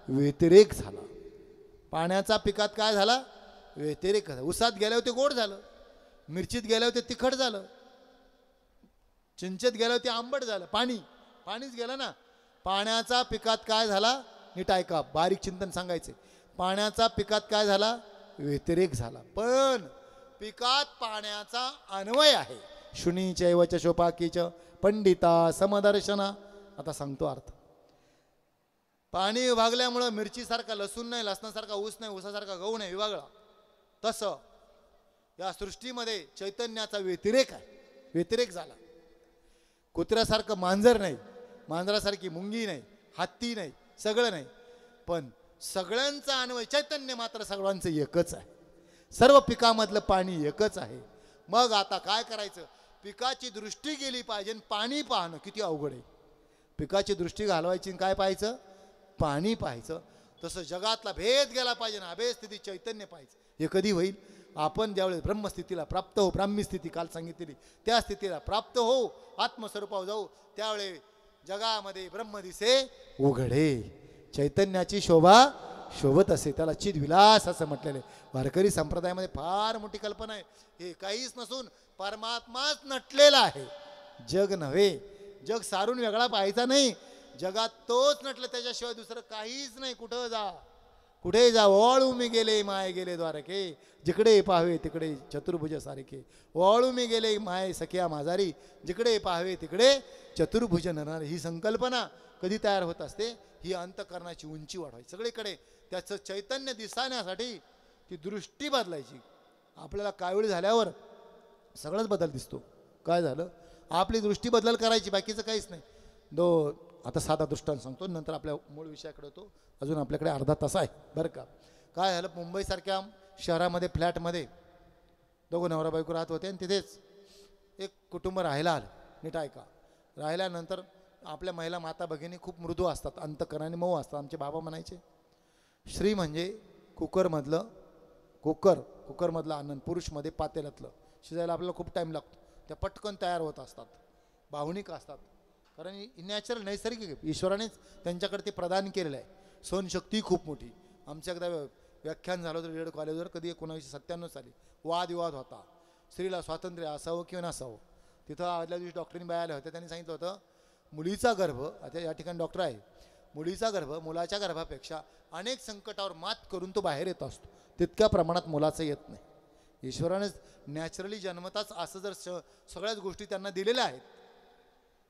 व्यतिरेक झाला. पाण्याचा पिकात काय झाला? व्यतिरेक झाला. ऊसात गेल्यावर ते गोड झालं, मिरचीत गेल्यावर ते तिखट झालं, चिंचेत गेल्यावर ते आंबट झालं. पाणीच गेलं ना. पाण्याचा पिकात काय झाला? नीट ऐका, बारीक चिंतन सांगायचे. पाण्याचा पिकात काय झाला? व्यतिरेक झाला. पण पिकात पाण्याचा अन्वय आहे. शुनीचैव च शोपाकीच पंडिता समदर्शना. आता सांगतो अर्थ. पाणी विभागल्यामुळं मिरचीसारखा लसूण नाही, लसणासारखा ऊस नाही, ऊसासारखा गहू नाही विभागला. तसं या सृष्टीमध्ये चैतन्याचा व्यतिरेक आहे. व्यतिरेक झाला. कुत्र्यासारखं मांजर नाही, मांजरासारखी मुंगी नाही, हत्ती नाही, सगळं नाही, पण सगळ्यांचा अन्वय चैतन्य मात्र सर्वांचं एकच आहे. सर्व पिकामधलं पाणी एकच आहे. मग आता काय करायचं? पिकाची दृष्टी गेली पाहिजे. पाणी पाहणं किती अवघड आहे. पिकाची दृष्टी घालवायची, काय पाहायचं? पाणी पाहायचं. तसं जगातला भेद गेला पाहिजे ना, अभेद स्थिती चैतन्य पाहायचं. हे कधी होईल? आपण ज्यावेळेस ब्रह्मस्थितीला प्राप्त हो, ब्राह्मी स्थिती काल सांगितलेली त्या स्थितीला प्राप्त हो, आत्मस्वरूपावर जाऊ, त्यावेळे जगामध्ये ब्रह्म दिसे उघडे. चैतन्याची शोभा शोभत असे, त्याला चिदविलास असं म्हटलेलं आहे. वारकरी संप्रदायामध्ये फार मोठी कल्पना आहे. हे काहीच नसून परमात्माच नटलेला आहे, जग नव्हे. जग सारून वेगळा पाहायचा नाही. जगात तोच नटलं, त्याच्याशिवाय दुसरं काहीच नाही. कुठं जा, कुठे जा, ओवाळू मी गेले माय गेले द्वारके, जिकडे पाहावे तिकडे चतुर्भुज सारखे. ओवाळू मी गेले माय सख्या माझारी, जिकडे पाहावे तिकडे चतुर्भुज नरनारी. ही संकल्पना कधी तयार होत असते? ही अंतःकरणाची उंची वाढवायची. सगळीकडे त्याचं चैतन्य दिसण्यासाठी ती दृष्टी बदलायची. आपल्याला कावीळ झाल्यावर सगळंच बदल दिसतो. काय झालं? आपली दृष्टी बदल करायची, बाकीचं काहीच नाही. आता साधा दृष्टांत सांगतो, नंतर आपल्या मूळ विषयाकडे होतो. अजून आपल्याकडे अर्धा तास आहे बरं का. काय झालं? मुंबईसारख्या शहरामध्ये फ्लॅटमध्ये दोघं नवरा बायको राहत होते आणि तिथेच एक कुटुंब राहायला आलं. नीट ऐका. राहिल्यानंतर आपल्या महिला माता भगिनी खूप मृदू असतात, अंतकरणाने मऊ असतात. आमचे बाबा म्हणायचे, श्री म्हणजे कुकरमधलं अन्न, पुरुषमध्ये पातेल्यातलं. शिजायला आपल्याला खूप टाईम लागतो. त्या पटकन तयार होत असतात, भावनिक असतात. कारण नॅचरल, नैसर्गिक ईश्वरानेच त्यांच्याकडे ते प्रदान केलेलं आहे. सहनशक्ती खूप मोठी. आमच्या एकदा व्याख्यान झालं होतं रेड कॉलेजवर, कधी 1997 साली. वादविवाद होता, स्त्रीला स्वातंत्र्य असावं किंवा नसावं. तिथं आदल्या दिवशी डॉक्टरीने बाया आल्या होत्या. त्यांनी सांगितलं होतं, मुलीचा गर्भ, आता या ठिकाणी डॉक्टर आहे, मुलीचा गर्भ मुलाच्या गर्भापेक्षा अनेक संकटावर मात करून तो बाहेर येत असतो, तितक्या प्रमाणात मुलाचं येत नाही. ईश्वरानेच नॅचरली जन्मताच असं जर सगळ्याच गोष्टी त्यांना दिलेल्या आहेत,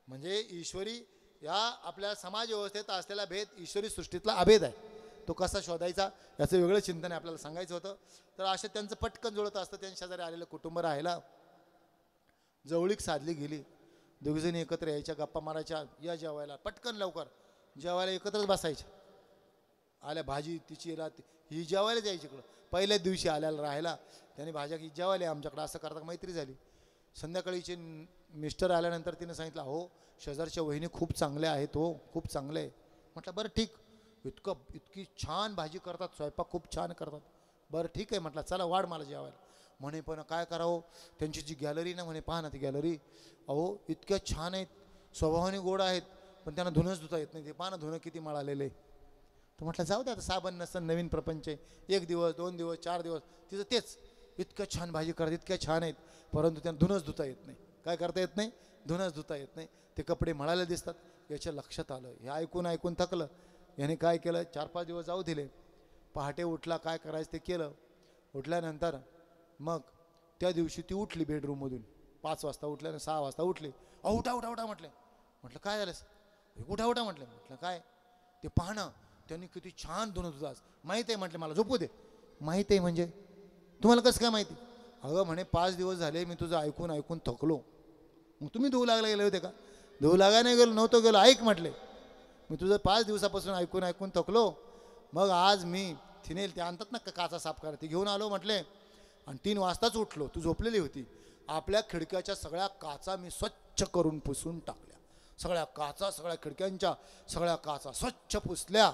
म्हणजे ईश्वरी या आपल्या समाज व्यवस्थेत असलेला भेद ईश्वरी सृष्टीतला अभेद आहे. तो कसा शोधायचा याचं वेगळं चिंतन आपल्याला सांगायचं होतं. तर अशा त्यांचं पटकन जुळत असतं. त्यांच्या शेजारी आलेलं कुटुंब राहायला, जवळीक साधली गेली. दोघीजणी एकत्र यायच्या, गप्पा मारायच्या, या जेवायला, पटकन लवकर जेवायला एकत्रच बसायच्या. आल्या भाजी तिची रात, ही जेवायला जायची इकडं. पहिल्याच दिवशी आल्याला राहायला त्याने भाज्या की जेवायला आमच्याकडं, असं करता मैत्री झाली. संध्याकाळीचे मिस्टर आल्यानंतर तिने सांगितलं, हो शेजारच्या वहिनी खूप चांगल्या आहेत, हो खूप चांगले आहे. म्हटलं बरं ठीक, इतकी छान भाजी करतात, स्वयंपाक खूप छान करतात. बरं ठीक आहे म्हटलं, चला वाढ मला जेवायला. म्हणे पण काय करावं, त्यांची जी गॅलरी ना, म्हणे पहा ना ती गॅलरी, अहो इतक्या छान आहेत, स्वभावाने गोड आहेत, पण त्यांना धुणंच धुता येत नाही. ते पहा ना धुणं किती मळालेलं आहे. तर म्हटलं जाऊ दे, आता साबण नसतं, नवीन प्रपंच आहे. 1 दिवस 2 दिवस 4 दिवस तिचं तेच, इतकं छान भाजी करतात, इतक्या छान आहेत, परंतु त्यांना धुणंच धुता येत नाही. काय करता येत नाही? धुणंच धुता येत नाही. ते कपडे मळाले दिसतात. याच्या लक्षात आलं, हे ऐकून थकलं. याने काय केलं, 4-5 दिवस जाऊ दिले. पहाटे उठला, काय करायचं ते केलं. उठल्यानंतर मग त्या दिवशी ती उठली बेडरूममधून. 5 वाजता उठल्याने 6 वाजता उठली. अहो उठा उठा उठा म्हटलं काय झालं? उठा उठा म्हटलं काय? ते पाहणं त्यांनी किती छान धुणं धुतात. माहीत आहे म्हटलं, मला झोपू दे. माहीत आहे म्हणजे तुम्हाला कसं काय माहिती? अगं म्हणे 5 दिवस झाले मी तुझं ऐकून थकलो. मग तुम्ही धुवू लागला गेले होते का? धुवू लागाय नाही गेलो, नव्हतं गेलो. ऐक म्हटले, मी तुझं 5 दिवसापासून ऐकून थकलो. मग आज मी थिनेल ते आणतात ना काचा साफ करा, ती घेऊन आलो म्हटले. आणि 3 वाजताच उठलो, तू झोपलेली होती. आपल्या खिडक्याच्या सगळ्या काचा मी स्वच्छ करून पुसून टाकल्या. सगळ्या काचा, सगळ्या खिडक्यांच्या सगळ्या काचा स्वच्छ पुसल्या.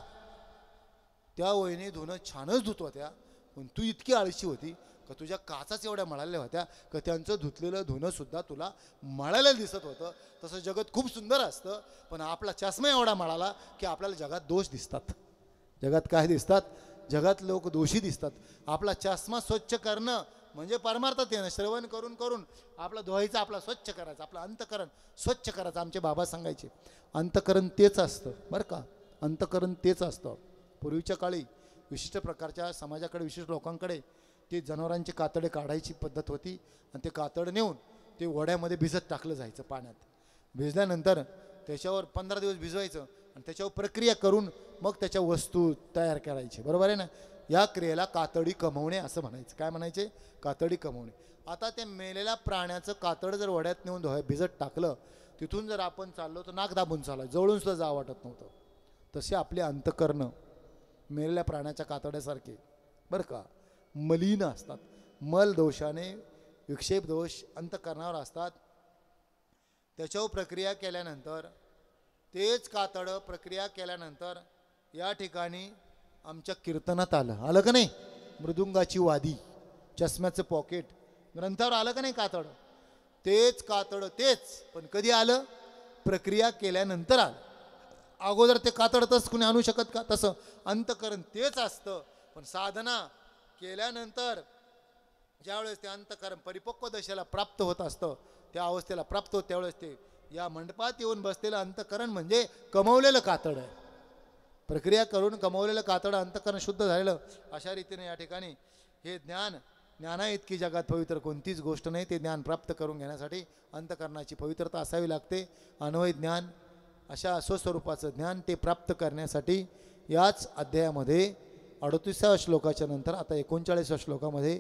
त्या वहिनी धुणं छानच धुत होत्या, पण तू इतकी आळशी होती का तुझ्या काचाच एवढ्या मळाल्या होत्या का त्यांचं धुतलेलं धुणं सुद्धा तुला मळालेलं दिसत होतं. तसं जगत खूप सुंदर असतं, पण आपला चष्मा एवढा मळाला की आपल्याला जगात दोष दिसतात. जगात काय दिसतात? जगात लोक दोषी दिसतात. आपला चष्मा स्वच्छ करणं म्हणजे परमार्थात येणं. श्रवण करून करून आपला धुवायचा, आपला स्वच्छ करायचा, आपलं अंतकरण स्वच्छ करायचं. आमचे बाबा सांगायचे, अंतकरण तेच असतं बरं का, अंतकरण तेच असतं. पूर्वीच्या काळी विशिष्ट प्रकारच्या समाजाकडे, विशिष्ट लोकांकडे ते जनावरांचे कातडे काढायची पद्धत होती आणि ते कातड नेऊन ते ओढ्यामध्ये भिजत टाकलं जायचं पाण्यात. भिजल्यानंतर त्याच्यावर 15 दिवस भिजवायचं आणि त्याच्यावर प्रक्रिया करून मग त्याच्या वस्तू तयार करायची. बरोबर आहे ना. या क्रियेला कातडी कमवणे असं म्हणायचं. काय म्हणायचे? कातडी कमवणे. आता त्या मेलेल्या प्राण्याचं कातड जर ओढ्यात नेऊन भिजत टाकलं, तिथून जर आपण चाललो तर नाक दाबून चाललं, जवळून सुद्धा जा वाटत नव्हतं. तसे आपले अंतकरण मेलेल्या प्राण्याच्या कातड्यासारखे बरं का मलिन असतात. मल दोषाने विक्षेप दोष अंतकरणावर असतात. त्याच्यावर प्रक्रिया केल्यानंतर तेच कातडं प्रक्रिया केल्यानंतर या ठिकाणी आमच्या कीर्तनात आलं का नाही? मृदुंगाची वादी, चष्म्याचं पॉकेट, ग्रंथावर आलं का नाही कातड? तेच कातड तेच, पण कधी आलं? प्रक्रिया केल्यानंतर आलं. अगोदर ते कातड तसं कुणी आणू शकत का? तसं अंतकरण तेच असतं, पण साधना केल्यानंतर ज्यावेळेस ते अंतकरण परिपक्व दशेला प्राप्त होत असतं, त्या अवस्थेला प्राप्त होत त्यावेळेस ते या मंडपात येऊन बसलेलं अंतकरण म्हणजे कमवलेलं कातड आहे. प्रक्रिया करून कमवलेलं कातड अंतकरण शुद्ध झालेलं. अशा रीतीने या ठिकाणी हे ज्ञाना इतकी जगात पवित्र कोणतीच गोष्ट नाही. ते ज्ञान प्राप्त करून घेण्यासाठी अंतकरणाची पवित्रता असावी लागते. अन्वय ज्ञान अशा स्वस्वरूपाचं ज्ञान ते प्राप्त करण्यासाठी याच अध्यायामध्ये 38व्या श्लोकाच्या नंतर आता 39व्या श्लोकामध्ये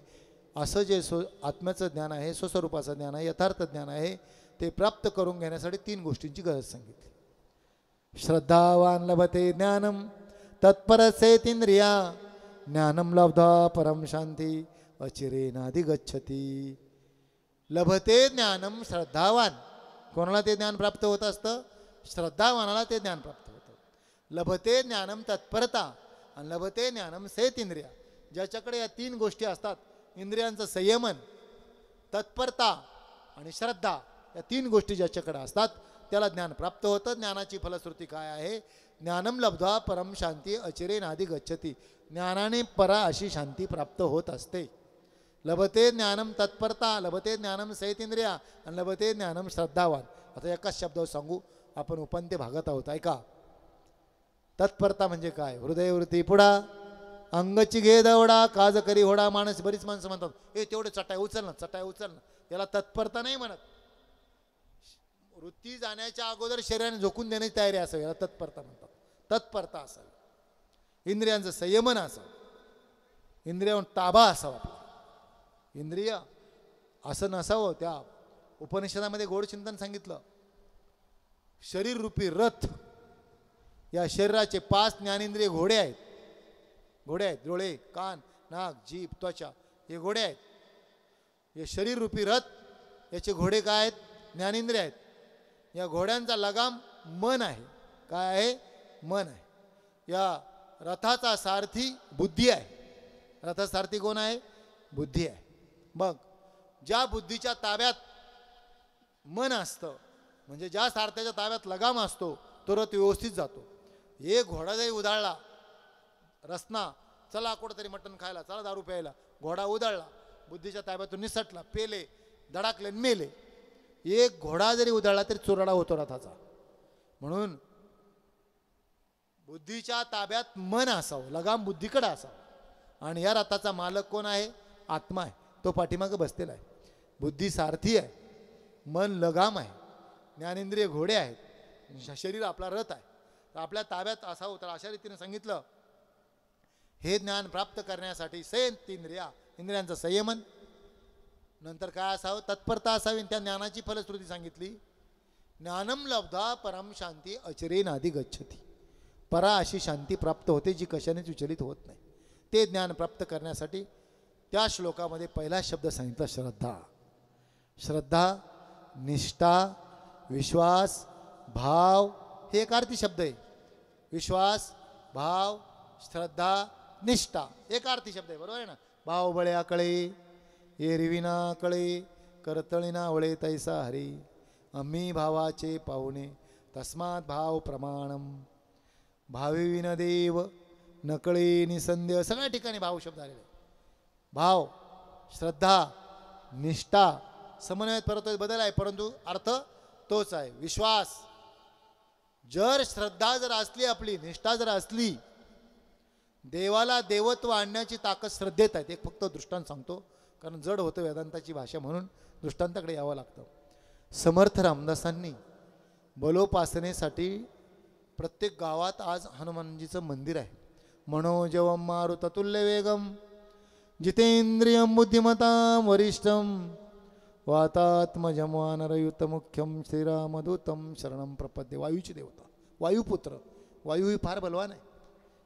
असं जे आत्म्याचं ज्ञान आहे, स्वस्वरूपाचं ज्ञान आहे, यथार्थ ज्ञान आहे, ते प्राप्त करून घेण्यासाठी 3 गोष्टींची गरज सांगितली. श्रद्धावान लभते ज्ञानम तत्परसेतींद्रिया ज्ञानम लब्धा परम शांती अचिरेनाधिगच्छति. लभते ज्ञानम श्रद्धावान. कोणाला ते ज्ञान प्राप्त होत असतं? श्रद्धावानाला ते ज्ञान प्राप्त होतं. लभते ज्ञानम तत्परता आणि लभते ज्ञानम सेतींद्रिया. ज्याच्याकडे या 3 गोष्टी असतात, इंद्रियांचं संयमन, तत्परता आणि श्रद्धा, या 3 गोष्टी ज्याच्याकडे असतात त्याला ज्ञान प्राप्त होतं. ज्ञानाची फलश्रुती काय आहे? ज्ञानम लब्ध्वा परम शांती अचिरेनाधिगच्छति. ज्ञानाने परा अशी शांती प्राप्त होत असते. लभते ज्ञानम तत्परता, लभते ज्ञानम सैतेंद्रिया आणि लभते ज्ञानम श्रद्धावान. आता एकाच शब्दावर सांगू, आपण उपंत्य भागात आहोत, ऐका. तत्परता म्हणजे काय? हृदयवृत्ती पुढा अंगची घे दवडा काज करी होडा. माणस बरीच माणसं म्हणतात, हे तेवढे चटाई उचल ना, चटाई उचल ना. याला तत्परता नाही म्हणत. वृत्ती जाण्याच्या अगोदर शरीराने झोकून देण्याची तयारी असावी, याला तत्परता म्हणतात. तत्परता असावी, इंद्रियांचं संयमन असावं, इंद्रियावर ताबा असावा. इंद्रिय असं नसावं. त्या उपनिषदामध्ये गोड चिंतन सांगितलं. शरीर रूपी रथ, या शरीराचे 5 ज्ञानेंद्रिय घोडे आहेत. घोडे आहेत, डोळे, कान, नाक, जीभ, त्वचा, हे घोडे आहेत. हे शरीर रूपी रथ, याचे घोडे काय आहेत? ज्ञानेंद्रिय आहेत. या घोड्यांचा लगाम मन आहे. काय आहे? मन आहे. या रथाचा सारथी बुद्धी आहे. रथाचा सारथी कोण आहे? बुद्धी आहे. मग ज्या बुद्धीच्या ताब्यात मन असतं, म्हणजे ज्या सारथ्याच्या ताब्यात लगाम असतो, तो रथ व्यवस्थित जातो. एक घोडा जरी उधाळला, रसना चला कुठंतरी मटण खायला, चला दारू प्यायला, घोडा उधाळला, बुद्धीच्या ताब्यातून निसटला, पेले, धडाकले, मेले. एक घोडा जरी उधाळला तरी चुराडा होतो रथाचा. म्हणून बुद्धीच्या ताब्यात मन असावं, लगाम बुद्धीकडे असावं. आणि या रथाचा मालक कोण आहे? आत्मा आहे. तो पाठीमागं बसलेला आहे. बुद्धी सारथी आहे, मन लगाम आहे, ज्ञानेंद्रिय घोडे आहेत, शरीर आपला रथ आहे. तर आपल्या ताब्यात असावं. तर अशा रीतीने सांगितलं, हे ज्ञान प्राप्त करण्यासाठी संयतेंद्रिया, इंद्रियांचं संयमन, नंतर काय असावं? तत्परता असावी. त्या ज्ञानाची फलश्रुती सांगितली. ज्ञानम लब्धा परम शांती अचिरेनाधिगच्छति. परा अशी शांती प्राप्त होते, जी कशानेच विचलित होत नाही. ते ज्ञान प्राप्त करण्यासाठी त्या श्लोकामध्ये पहिला शब्द सांगितला, श्रद्धा. श्रद्धा, निष्ठा, विश्वास, भाव, हे एक अर्थी शब्द आहे. विश्वास, भाव, श्रद्धा, निष्ठा एक अर्थी शब्द आहे. बरोबर आहे ना. भाव बळ्या कळे एरविना कळे करतळीना वळे तैसा हरी. आम्ही भावाचे पाहुणे तस्मात भाव प्रमाणम. भाविविन देव नकळे निसंदेह. सगळ्या ठिकाणी भाव शब्द आलेले. भाव, श्रद्धा, निष्ठा, समन्वयात परत बदल आहे, परंतु अर्थ तोच आहे. विश्वास, जर श्रद्धा जर असली, आपली निष्ठा जर असली, देवाला देवत्व आणण्याची ताकद श्रद्धेत आहे. एक फक्त दृष्टांत सांगतो, कारण जड होतं वेदांताची भाषा, म्हणून दृष्टांताकडे यावं लागतं. समर्थ रामदासांनी बलोपासनेसाठी प्रत्येक गावात आज हनुमानजीचं मंदिर आहे. मनोजवम मारुततुल्य वेगम जितेंद्रियम बुद्धिमतां वरिष्ठम वातात्मजं वानरयुतमुख्यं श्रीरामदूतं शरणं प्रपद्ये. वायूची देवता, वायुपुत्र. वायू ही फार बलवान आहे,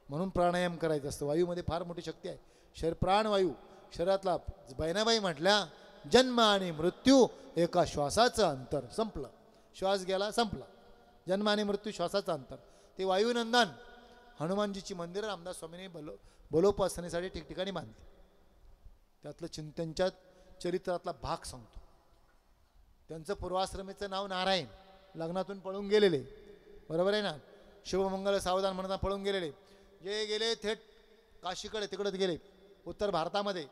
म्हणून प्राणायाम करायचं असतं. वायूमध्ये फार मोठी शक्ती आहे. प्राणवायू शरीरातला. बहिणाबाई म्हटल्या जन्म आणि मृत्यू एका श्वासाचं अंतर. संपलं, श्वास गेला संपला. जन्म आणि मृत्यू श्वासाचं अंतर. ते वायुनंदन हनुमानजीची मंदिरं रामदास स्वामींनी बलोपासनेसाठी ठिकठिकाणी बांधली. त्यातलं चिंतनच्या चरित्रातला भाग सांगतो. त्यांचं पूर्वाश्रमीचं नाव नारायण, लग्नातून पळून गेलेले, बरोबर आहे ना. शुभमंगल सावधान म्हणता पळून गेलेले. जे गेले थेट काशीकडे तिकडच गेले, उत्तर भारतामध्ये.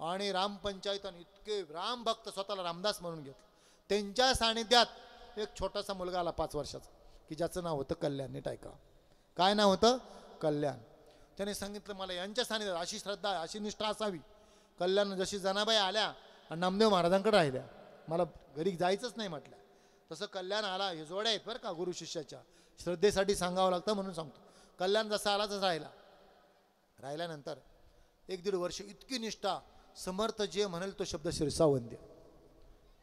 आणि रामपंचायतन इतके राम भक्त स्वतःला रामदास म्हणून घेतलं. त्यांच्या सानिध्यात एक छोटासा मुलगा आला 5 वर्षाचा, की ज्याचं नाव होतं कल्याण. नीट ऐका, काय नाव होतं? कल्याण. त्याने सांगितलं मला यांच्या सानिध्यात अशी श्रद्धा आहे, अशी निष्ठा असावी. कल्याण जशी जनाबाई आल्या आणि नामदेव महाराजांकडे राहिल्या, मला घरी जायचंच नाही म्हटलं, तसं कल्याण आला. हे जोड्या आहेत बरं का गुरु शिष्याच्या, श्रद्धेसाठी सांगावं लागतं म्हणून सांगतो. कल्याण जसा आला तसा राहिल्यानंतर 1-1.5 वर्ष इतकी निष्ठा. समर्थ जे म्हणेल तो शब्द शिरसावंद्य.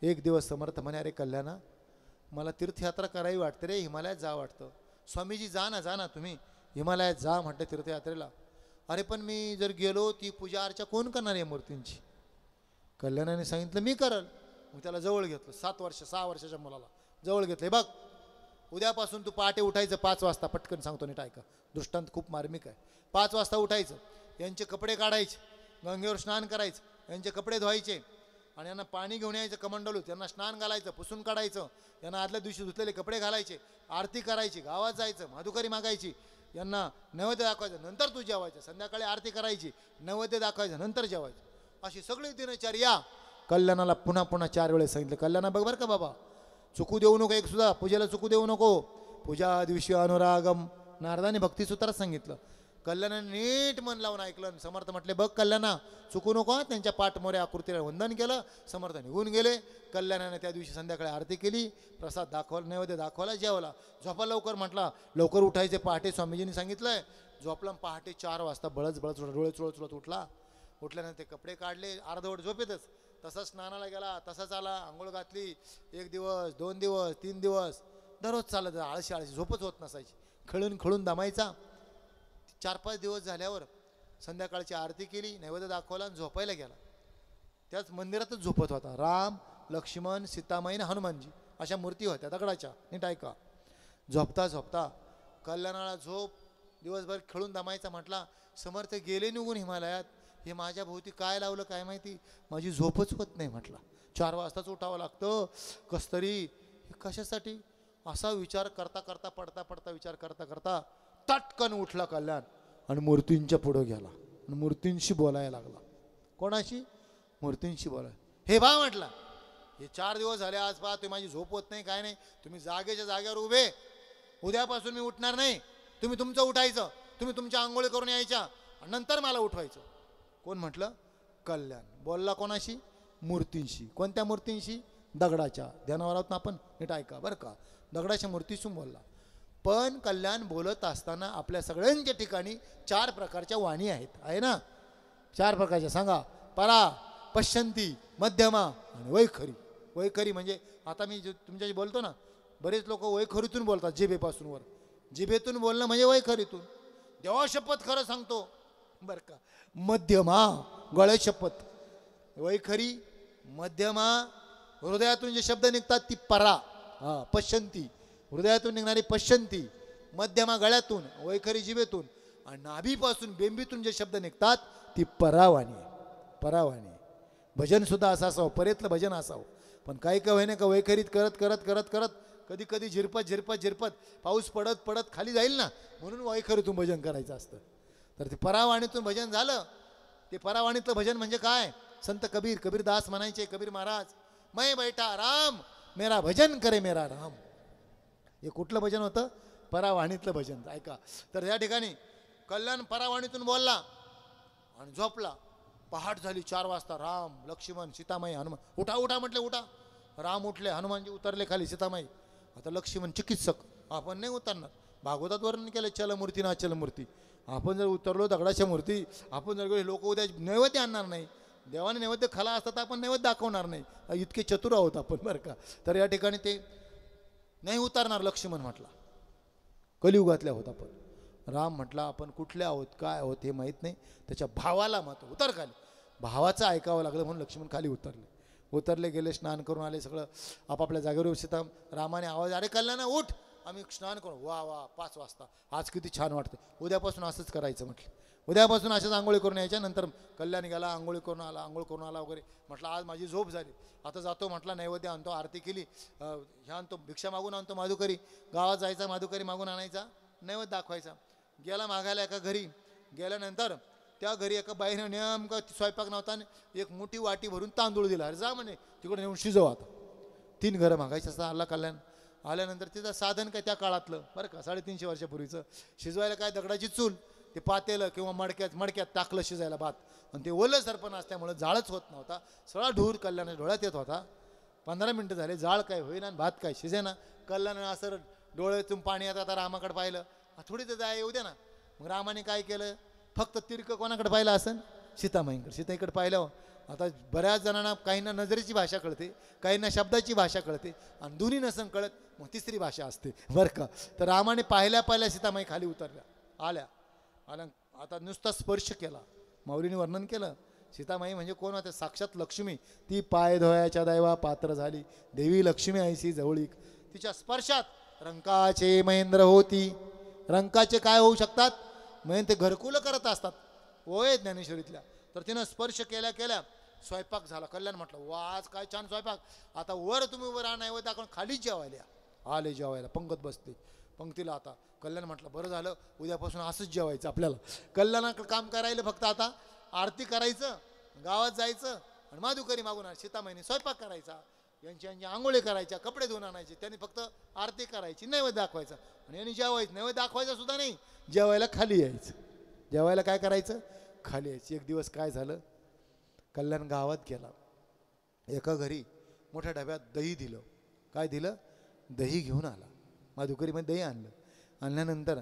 एक दिवस समर्थ म्हणे, अरे कल्याणा, मला तीर्थयात्रा करावी वाटते रे, हिमालयात जा वाटतं. स्वामीजी जा ना तुम्ही हिमालयात जा म्हटलं तीर्थयात्रेला. अरे पण मी जर गेलो ती पूजा अर्चा कोण करणार आहे मूर्तींची? कल्याणाने सांगितलं मी करल. मग त्याला जवळ घेतलं. 6 वर्षाच्या मुलाला जवळ घेतलं. बघ उद्यापासून तू पहाटे उठायचं 5 वाजता. पटकन सांगतो नीट ऐका, दृष्टांत खूप मार्मिक आहे. 5 वाजता उठायचं, यांचे कपडे काढायचे, गंगेवर स्नान करायचं, यांचे कपडे धुवायचे आणि यांना पाणी घेऊन यायचं कमंडलू, त्यांना स्नान घालायचं, पुसून काढायचं, यांना आदल्या दिवशी धुतलेले कपडे घालायचे, आरती करायची, गावात जायचं, माधुकरी मागायची, यांना नैवेद्य दाखवायचं, नंतर तू जेवायचं. संध्याकाळी आरती करायची, नैवेद्य दाखवायचं, नंतर जेवायचं. अशी सगळी दिनचर्या कल्याणाला पुन्हा 4 वेळेस सांगितलं. कल्याणा बघ बरं का बाबा, चुकू देऊ नको, एक सुद्धा पूजेला चुकू देऊ नको. पूजा दिवशी अनुरागम. नारदाने भक्तिसूत्रात सांगितलं. कल्याणाने नीट मन लावून ऐकलं. समर्थ म्हटले बघ कल्याणा, चुकू नको. त्यांच्या पाठमोऱ्या आकृतीला वंदन केलं. समर्थ निघून गेले. कल्याणाने त्या दिवशी संध्याकाळी आरती केली, प्रसाद दाखवला, नैवेद्य दाखवला, जेवला. झोपा लवकर म्हटला. लवकर उठायचे पहाटे, स्वामीजींनी सांगितलंय. झोपला पहाटे 4 वाजता बळच डोळे चुळत उठला. उठल्यानंतर कपडे काढले, अर्धवट झोपेतच. तसाच स्नानाला गेला, तसाच आला, आंघोळ घातली. 1 दिवस, 2 दिवस, 3 दिवस दररोज चालत. आळशी झोपच होत नसायची. खळून दमायचा. 4-5 दिवस झाल्यावर संध्याकाळची आरती केली, नैवेद्य दाखवला आणि झोपायला गेला. त्याच मंदिरातच झोपत होता. राम, लक्ष्मण, सीतामाई आणि हनुमानजी अशा मूर्ती होत्या दगडाच्या. नीट ऐका. झोपता कल्याणाला झोप. दिवसभर खेळून दमायचा. म्हटला समर्थ गेले निघून हिमालयात, हे माझ्या भोवती काय लावलं काय माहिती, माझी झोपच होत नाही. म्हटला 4 वाजताच उठावं लागतं कसतरी. हे कशासाठी? असा विचार करता पडता विचार करता तटकन उठला कल्याण आणि मूर्तींच्या पुढं गेला आणि मूर्तींशी बोलायला लागला. कोणाशी? मूर्तींशी बोलायला. हे बा म्हटला, हे 4 दिवस झाले आज पहा, तुम्ही माझी झोप होत नाही काय नाही, तुम्ही जागेच्या जागेवर उभे. उद्यापासून मी उठणार नाही. तुम्ही तुमचं उठायचं, तुम्ही तुमच्या आंघोळी करून यायच्या, नंतर मला उठवायचं. कोण म्हटलं? कल्याण. बोलला कोणाशी? मूर्तींशी. कोणत्या मूर्तींशी? दगडाच्या. ध्यानावर आहोत ना आपण, नीट ऐका बरं का. दगडाच्या मूर्तीशी बोलला. पण कल्याण बोलत असताना आपल्या सगळ्यांच्या ठिकाणी 4 प्रकारच्या वाणी आहेत. आहे ना? 4 प्रकारच्या सांगा. परा, पश्यंती, मध्यमा आणि वैखरी. वैखरी म्हणजे आता मी तुमच्याशी बोलतो ना, बरेच लोक वैखरीतून बोलतात, जिभेपासून वर. जिभेतून बोलणं म्हणजे वैखरीतून. देवा शपथ खरं सांगतो बरं का. मध्यमा, गळे शपथ. वैखरी, मध्यमा, हृदयातून जे शब्द निघतात ती परा. पश्यंती, हृदयातून निघणारी पश्यंती. मध्यमा गळ्यातून, वैखरी जिभेतून. आणि नाभीपासून, बेंबीतून जे शब्द निघतात ती परावाणी. परावाणी. भजन सुद्धा असं असावं, परेतलं भजन असावं. पण काही का होईना का वैखरीत करत कधी झिरपत पाऊस पडत खाली जाईल ना, म्हणून वैखरीतून भजन करायचं असतं. तर ते परावाणीतून भजन झालं. ते परावाणीतलं भजन म्हणजे काय? संत कबीरदास म्हणायचे, कबीर महाराज, मैं बैठा राम मेरा भजन करे मेरा राम. हे कुठलं भजन होतं? परावाणीतलं भजन. ऐका. तर या ठिकाणी कल्याण परावाणीतून बोलला आणि झोपला. पहाट झाली 4 वाजता. राम, लक्ष्मण, सीतामाई, हनुमान, उठा उठा म्हटले. उठा. राम उठले, हनुमानजी उतरले खाली, सीतामाई. आता लक्ष्मण चिकित्सक, आपण नाही उतरणार. भागवतात वर्णन केलं चलमूर्ती ना चलमूर्ती. आपण जर उतरलो दगडाच्या मूर्ती, आपण जर लोक उद्या नैवेद्य आणणार नाही. देवाने नैवेद्य खाला असता तर आपण नैवेद्य दाखवणार नाही. इतके चतुर आहोत आपण बरं का. तर या ठिकाणी ते नाही उतरणार. लक्ष्मण म्हटला, कलियुगातले आहोत आपण. राम म्हटला, आपण कुठले आहोत काय आहोत हे माहीत नाही. त्याच्या भावाला मत उतर खाली. भावाचं ऐकावं लागलं म्हणून लक्ष्मण खाली उतरले गेले, स्नान करून आले. सगळं आपापल्या जागेवर व्यवस्थित. रामाने आवाज, अरे कल्याणा उठ, आम्ही स्नान करू. वा वा, 5 वाजता, आज किती छान वाटतं. उद्यापासून असंच करायचं म्हटलं. उद्यापासून अशाच आंघोळी करून यायच्या. नंतर कल्याण गेला, आंघोळी करून आला वगैरे. म्हटलं आज माझी झोप झाली, आता जातो म्हटलं, नैवेद्य आणतो, आरती केली, ह्या आणतो, भिक्षा मागून आणतो, माधुकरी गावात जायचा, माधुकरी मागून आणायचा, नैवेद्य दाखवायचा. गेला मागायला एका घरी. गेल्यानंतर त्या घरी एका बाईनं नेमका स्वयंपाक नव्हता, एक मोठी वाटी भरून तांदूळ दिला. अरे जा म्हणे तिकडे नेऊन शिजव. आता 3 घरं मागायचं असं. आला कल्याण. आल्यानंतर तिथं साधन काय त्या काळातलं बरं का, 350 वर्षापूर्वीचं. शिजवायला काय दगडाची चूल, ते पातेलं किंवा मडक्यात टाकलं शिजायला भात. आणि ते ओलं सरपण असल्यामुळं जाळच होत नव्हता. सगळा धूर कल्याण डोळ्यात येत होता. 15 मिनटं झाले, जाळ काय होईना आणि भात काय शिजेना. कल्याण असं डोळ्यातून पाणी येतं. आता रामाकडे पाहिलं, थोडी तर जाय येऊ द्या ना. मग रामाने काय केलं, फक्त तिरक कोणाकडे पाहिलं असेल, सीतामाईंकडे. सीताईकडे पाहिलं. आता बऱ्याच जणांना, काहींना नजरेची भाषा कळते, काहींना शब्दाची भाषा कळते, आणि दोन्ही नसन कळत मग तिसरी भाषा असते बरं का. तर रामाने पाहिल्या सीतामाई खाली उतरल्या, आल्या. आता नुसता स्पर्श केला. माऊलीने वर्णन केलं, सीतामाई म्हणजे कोण होते, साक्षात लक्ष्मी. ती पाय धोयाच्या दैवा पात्र झाली, देवी लक्ष्मी ऐशी जवळीक. तिच्या स्पर्शात रंकाचे महेंद्र होती. रंकाचे काय होऊ शकतात, म्हणजे ते घरकुलं करत असतात होय ज्ञानेश्वरीतल्या. तर तिनं स्पर्श केल्या स्वयंपाक झाला. कल्याण म्हटलं, वा आज काय छान स्वयंपाक. आता वर तुम्ही वर नैवेद्य दाखवून खाली जेवायला. आले जेवायला, पंगत बसते पंक्तीला. आता कल्याण म्हटलं, बरं झालं, उद्यापासून असंच जेवायचं आपल्याला. कल्याणाकडे काम करायला फक्त आता आरती करायचं, गावात जायचं आणि माधुकरी मागून सीतामाईने स्वयंपाक करायचा, यांची आंघोळी करायच्या, कपडे धुवून आणायचे, त्यांनी फक्त आरती करायची, नैवेद्य दाखवायचा आणि यांनी जेवायचं. नैवेद्य दाखवायचा सुद्धा नाही, जेवायला खाली यायचं. जेवायला काय करायचं, खाली यायचं. एक दिवस काय झालं, कल्याण गावात गेला. एका घरी मोठ्या डब्यात दही दिलं. काय दिलं, दही घेऊन आला. माधुकरीमध्ये दही आणलं. आणल्यानंतर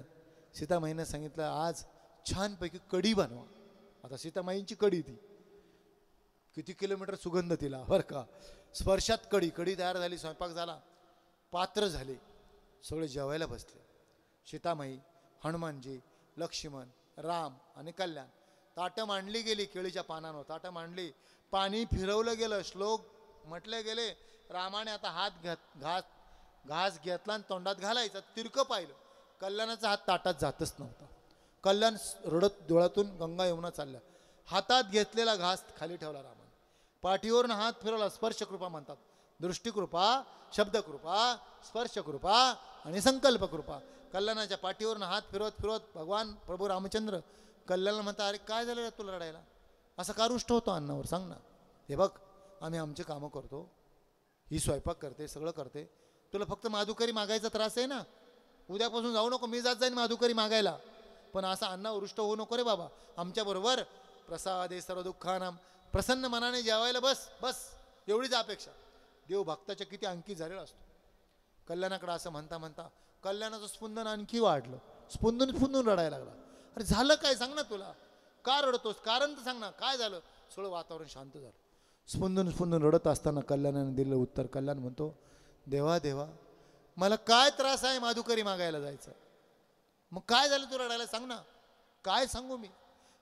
सीतामाईनं सांगितलं, आज छानपैकी कढी बनवा. आता सीतामाईंची कढी ती किती किलोमीटर सुगंध तिला बरं का. स्पर्शात कढी तयार झाली. स्वयंपाक झाला, पात्र झाले, सगळे जेवायला बसले. सीतामाई, हनुमानजी, लक्ष्मण, राम आणि कल्याण. ताटं मांडली गेली केळीच्या पानांवर. ताटं मांडली, पाणी फिरवलं गेलं, श्लोक म्हटले गेले. रामाने आता घास घेतला आणि तोंडात घालायचा. तिरकं पाहिलं, कल्याणाचा हात ताटात जातच नव्हता. कल्याण रडत डोळ्यातून गंगा यमुना चालल्या. हातात घेतलेला घास खाली ठेवला रामाने. पाठीवरून हात फिरवला. स्पर्शकृपा म्हणतात. दृष्टिकृपा, शब्दकृपा, स्पर्शकृपा आणि संकल्पकृपा. कल्याणाच्या पाठीवरून हात फिरवत भगवान प्रभू रामचंद्र कल्याणला म्हणतात, अरे काय झालं तुला रडायला, असं का रुष्ट होतो अन्नावर, सांग ना. हे बघ, आम्ही आमचे कामं करतो, ही स्वयंपाक करते, सगळं करते, तुला फक्त माधुकरी मागायचा त्रास आहे ना. उद्यापासून जाऊ नको, मी जात जाईन माधुकरी मागायला, पण असा अन्नावर रुष्ट होऊ नको रे बाबा. आमच्याबरोबर प्रसादे सर्व दुःखानाम, प्रसन्न मनाने जेवायला बस एवढीच अपेक्षा. देव भक्ताच्या किती अंकी झालेला असतो. कल्याणाकडे असं म्हणता कल्याणाचं स्पंदन आणखी वाढलं. स्पंदून रडायला लागला. अरे झालं काय, सांग ना, तुला का रडतोस, कारण तर सांग ना, काय झालं. सगळं वातावरण शांत झालं. स्पंदून रडत असताना कल्याणाने दिलेलं उत्तर. कल्याण म्हणतो, देवा मला काय त्रास आहे माधुकरी मागायला जायचं. मग काय झालं तू रडायला, सांग ना. काय सांगू मी.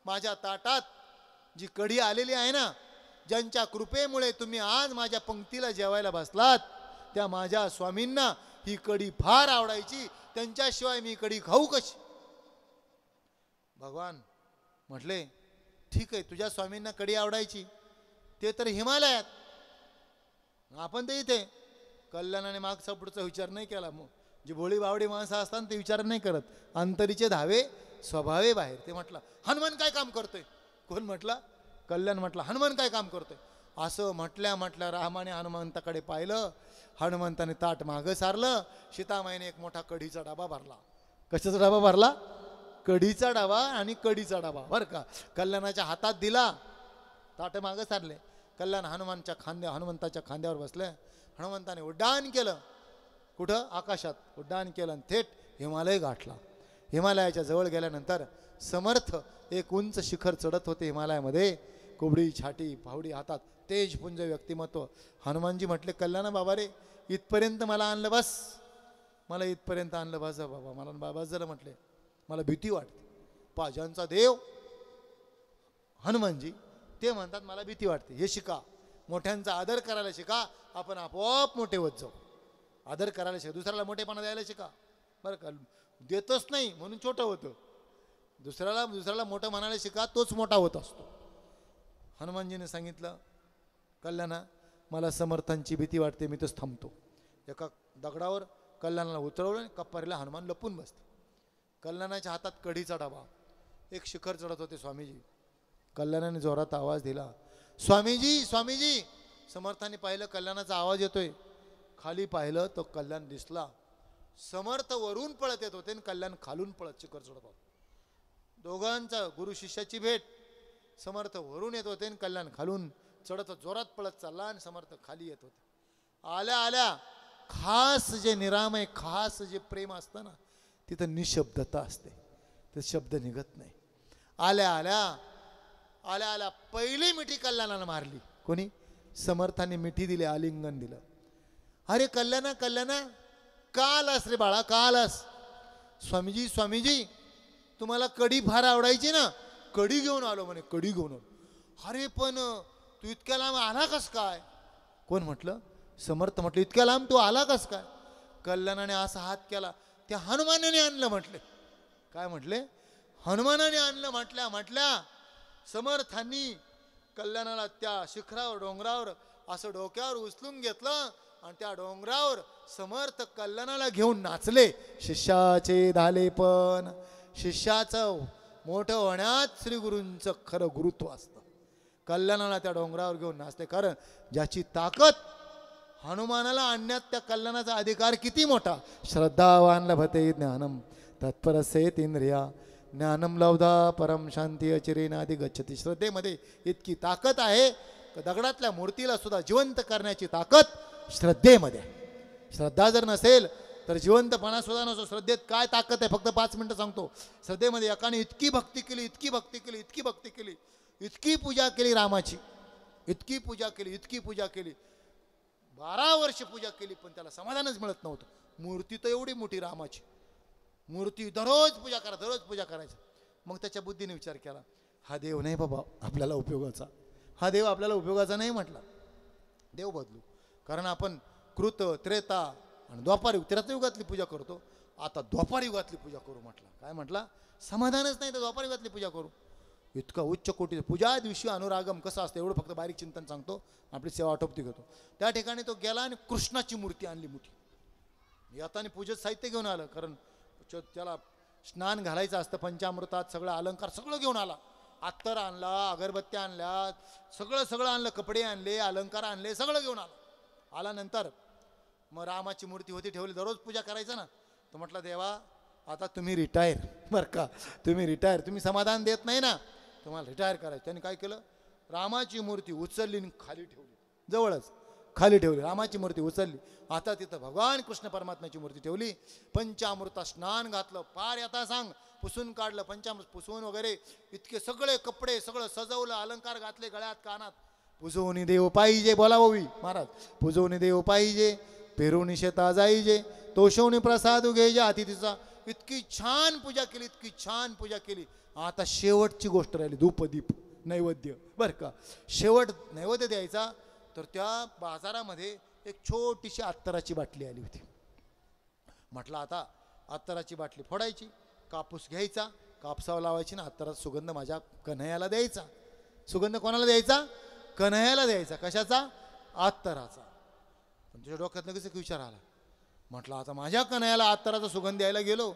माझ्या ताटात जी कढी आलेली आहे ना, ज्यांच्या कृपेमुळे तुम्ही आज माझ्या पंक्तीला जेवायला बसलात, त्या माझ्या स्वामींना ही कढी फार आवडायची, त्यांच्याशिवाय मी कढी खाऊ कशी. भगवान म्हटले, ठीक आहे, तुझ्या स्वामींना कढी आवडायची, ते तर हिमालयात, आपण ते इथे. कल्याणाने मागचा पुढचा विचार नाही केला. मग जी भोळी बावडी माणसं असतात ते विचार नाही करत. अंतरीचे धावे स्वभावे बाहेर. ते म्हटलं, हनुमान काय काम करतोय. कोण म्हटलं, कल्याण म्हटलं, हनुमान काय काम करतोय. असं म्हटल्या रामाने हनुमंताकडे पाहिलं. हनुमंताने ताट मागं सारलं. सीतामाईने एक मोठा कढीचा डबा भरला. कशाचा डबा भरला, कढीचा डाबा आणि कडीचा डाबा बरं का. कल्याणाच्या हातात दिला, ताट मागं सारले. कल्याण हनुमंताच्या खांद्यावर बसले. हनुमंताने उड्डाण केलं. कुठं? आकाशात उड्डाण केलं आणि थेट हिमालय गाठला. हिमालयाच्या जवळ गेल्यानंतर समर्थ एक उंच शिखर चढत होते हिमालयामध्ये. कुबडी छाटी फावडी हातात, तेजपुंज व्यक्तिमत्व. हनुमानजी म्हटले, कल्याण बाबा रे, इथपर्यंत मला आणलं बस, मला इथपर्यंत आणलं बस बाबा, मला बाबा झालं म्हटले, मला भीती वाटते. पाजांचा देव हनुमानजी ते म्हणतात मला भीती वाटते. हे शिका, मोठ्यांचा आदर करायला शिका, आपण आपोआप मोठे होत जाऊ. आदर करायला शिका, दुसऱ्याला मोठेपणा द्यायला शिका बरं का. देतच नाही म्हणून छोटं होतं. दुसऱ्याला मोठं म्हणायला शिका, तोच मोठा होत असतो. हनुमानजीने सांगितलं, कल्याणा मला समर्थांची भीती वाटते, मी तोच थांबतो. एका दगडावर कल्याणाला उतरवलं, कप्पारीला हनुमान लपून बसते. कल्याणाच्या हातात कढीचा डबा. एक शिखर चढत होते स्वामीजी. कल्याणाने जोरात आवाज दिला, स्वामीजी स्वामीजी. समर्थाने पाहिलं कल्याणाचा आवाज येतोय. खाली पाहिलं तो कल्याण दिसला. समर्थ वरून पळत येत होते आणि कल्याण खालून पळत शिखर चढत होते. दोघांचा गुरु शिष्याची भेट. समर्थ वरून येत होते आणि कल्याण खालून चढत जोरात पळत चालला आणि समर्थ खाली येत होते. आल्या आल्या खास जे निरामय, खास जे प्रेम असतं ना, तिथं निशब्दता असते, ते शब्द निघत नाही. आल्या आल्या आल्या आल्या पहिली मिठी कल्याणाला मारली. कोणी? समर्थाने मिठी दिली, आलिंगन दिलं. अरे कल्याणा कल्याणा, का आलास रे बाळा, का आलास? स्वामीजी स्वामीजी तुम्हाला कढी फार आवडायची ना, कढी घेऊन आलो म्हणे, कढी घेऊन आलो. अरे पण तू इतक्या लांब आला कस काय? कोण म्हटलं? समर्थ म्हटलं, इतक्या लांब तू आला कस काय? कल्याणाने असा हात केला, त्या हनुमानाने आणलं म्हटले. काय म्हटले? हनुमानाने आणलं म्हटल्या. समर्थांनी कल्याणाला त्या शिखरावर डोंगरावर असं डोक्यावर उचलून घेतलं आणि त्या डोंगरावर समर्थ कल्याणाला घेऊन नाचले. शिष्याचे झाले पण. शिष्याचं मोठं होण्यात श्री गुरूंचं खरं गुरुत्व असतं. कल्याणाला त्या डोंगरावर घेऊन नाचते, कारण ज्याची ताकद हनुमानाला आणण्यात त्या कल्याणाचा अधिकार किती मोठा. श्रद्धावान लभते ज्ञानम तत्परसेत इंद्रिया ज्ञानम लब्धा परम शांती अचिरेनादि गच्छति. श्रद्धेमध्ये इतकी ताकद आहे, दगडातल्या मूर्तीला सुद्धा जिवंत करण्याची ताकद श्रद्धेमध्ये. श्रद्धा जर नसेल तर जिवंतपणा सुद्धा नसतो. श्रद्धेत काय ताकद आहे फक्त 5 मिनिटं सांगतो. श्रद्धेमध्ये एकाने इतकी भक्ती केली, इतकी भक्ती केली, इतकी भक्ती केली, इतकी पूजा केली रामाची, इतकी पूजा केली, इतकी पूजा केली, 12 वर्ष पूजा केली, पण त्याला समाधानच मिळत नव्हतं. मूर्ती तर एवढी मोठी रामाची मूर्ती, दररोज पूजा करा, दररोज पूजा करायचं. मग त्याच्या बुद्धीने विचार केला, हा देव नाही बाबा आपल्याला उपयोगाचा, हा देव आपल्याला उपयोगाचा नाही म्हटला. देव बदलू, कारण आपण कृत त्रेता आणि द्वापार युग, त्रेता युगातली पूजा करतो, आता द्वापार युगातली पूजा करू म्हटला. काय म्हटला? समाधानच नाही तर द्वापार युगातली पूजा करू. इतका उच्च कोटी पूजा दिवशी अनुरागम कसं असतं एवढं फक्त बारीक चिंतन सांगतो, आपली सेवा आटोपती घेतो. त्या ठिकाणी तो गेला आणि कृष्णाची मूर्ती आणली मोठी. याताने पूजेत साहित्य घेऊन आलं, कारण त्याला स्नान घालायचं असतं, पंचामृतात सगळं अलंकार सगळं घेऊन आला. अत्तर आणला, अगरबत्त्या आणल्या, सगळं आणलं, कपडे आणले, अलंकार आणले, सगळं घेऊन आल्यानंतर मग रामाची मूर्ती होती ठेवली, दररोज पूजा करायचं ना. तो म्हटलं, देवा आता तुम्ही रिटायर बरं का, तुम्ही रिटायर, तुम्ही समाधान देत नाही ना, तुम्हाला रिटायर करायचं. त्यांनी काय केलं? रामाची मूर्ती उचलली आणि खाली ठेवली, जवळच खाली ठेवली. रामाची मूर्ती उचलली, आता तिथं भगवान कृष्ण परमात्म्याची मूर्ती ठेवली. पंचामृता स्नान घातलं, पार आता सांग पुसून काढलं, पंचामृत पुसून वगैरे इतके सगळे कपडे सगळं सजवलं, अलंकार घातले गळ्यात कानात. पुजवणी देव पाहिजे, बोला ओवी महाराज, पुजवणी देव पाहिजे, पेरुणी शेता जाईजे, तोषवणी प्रसाद घ्यायचे अतिथीचा. इतकी छान पूजा केली, इतकी छान पूजा केली. आता शेवटची गोष्ट राहिली, धूपदीप नैवेद्य बरं का. शेवट नैवेद्य द्यायचा, तर त्या बाजारामध्ये एक छोटीशी अत्तराची बाटली आली होती. म्हटलं आता अत्तराची बाटली फोडायची, कापूस घ्यायचा, कापसावर लावायची ना, अत्तराचा सुगंध माझ्या कन्हैयाला द्यायचा. सुगंध कोणाला द्यायचा? कन्हैयाला द्यायचा. कशाचा? अत्तराचा. पण तुझ्या डोक्यात लगेच एक विचार आला. म्हटलं आता माझ्या कन्हैयाला अत्तराचा सुगंध द्यायला गेलो,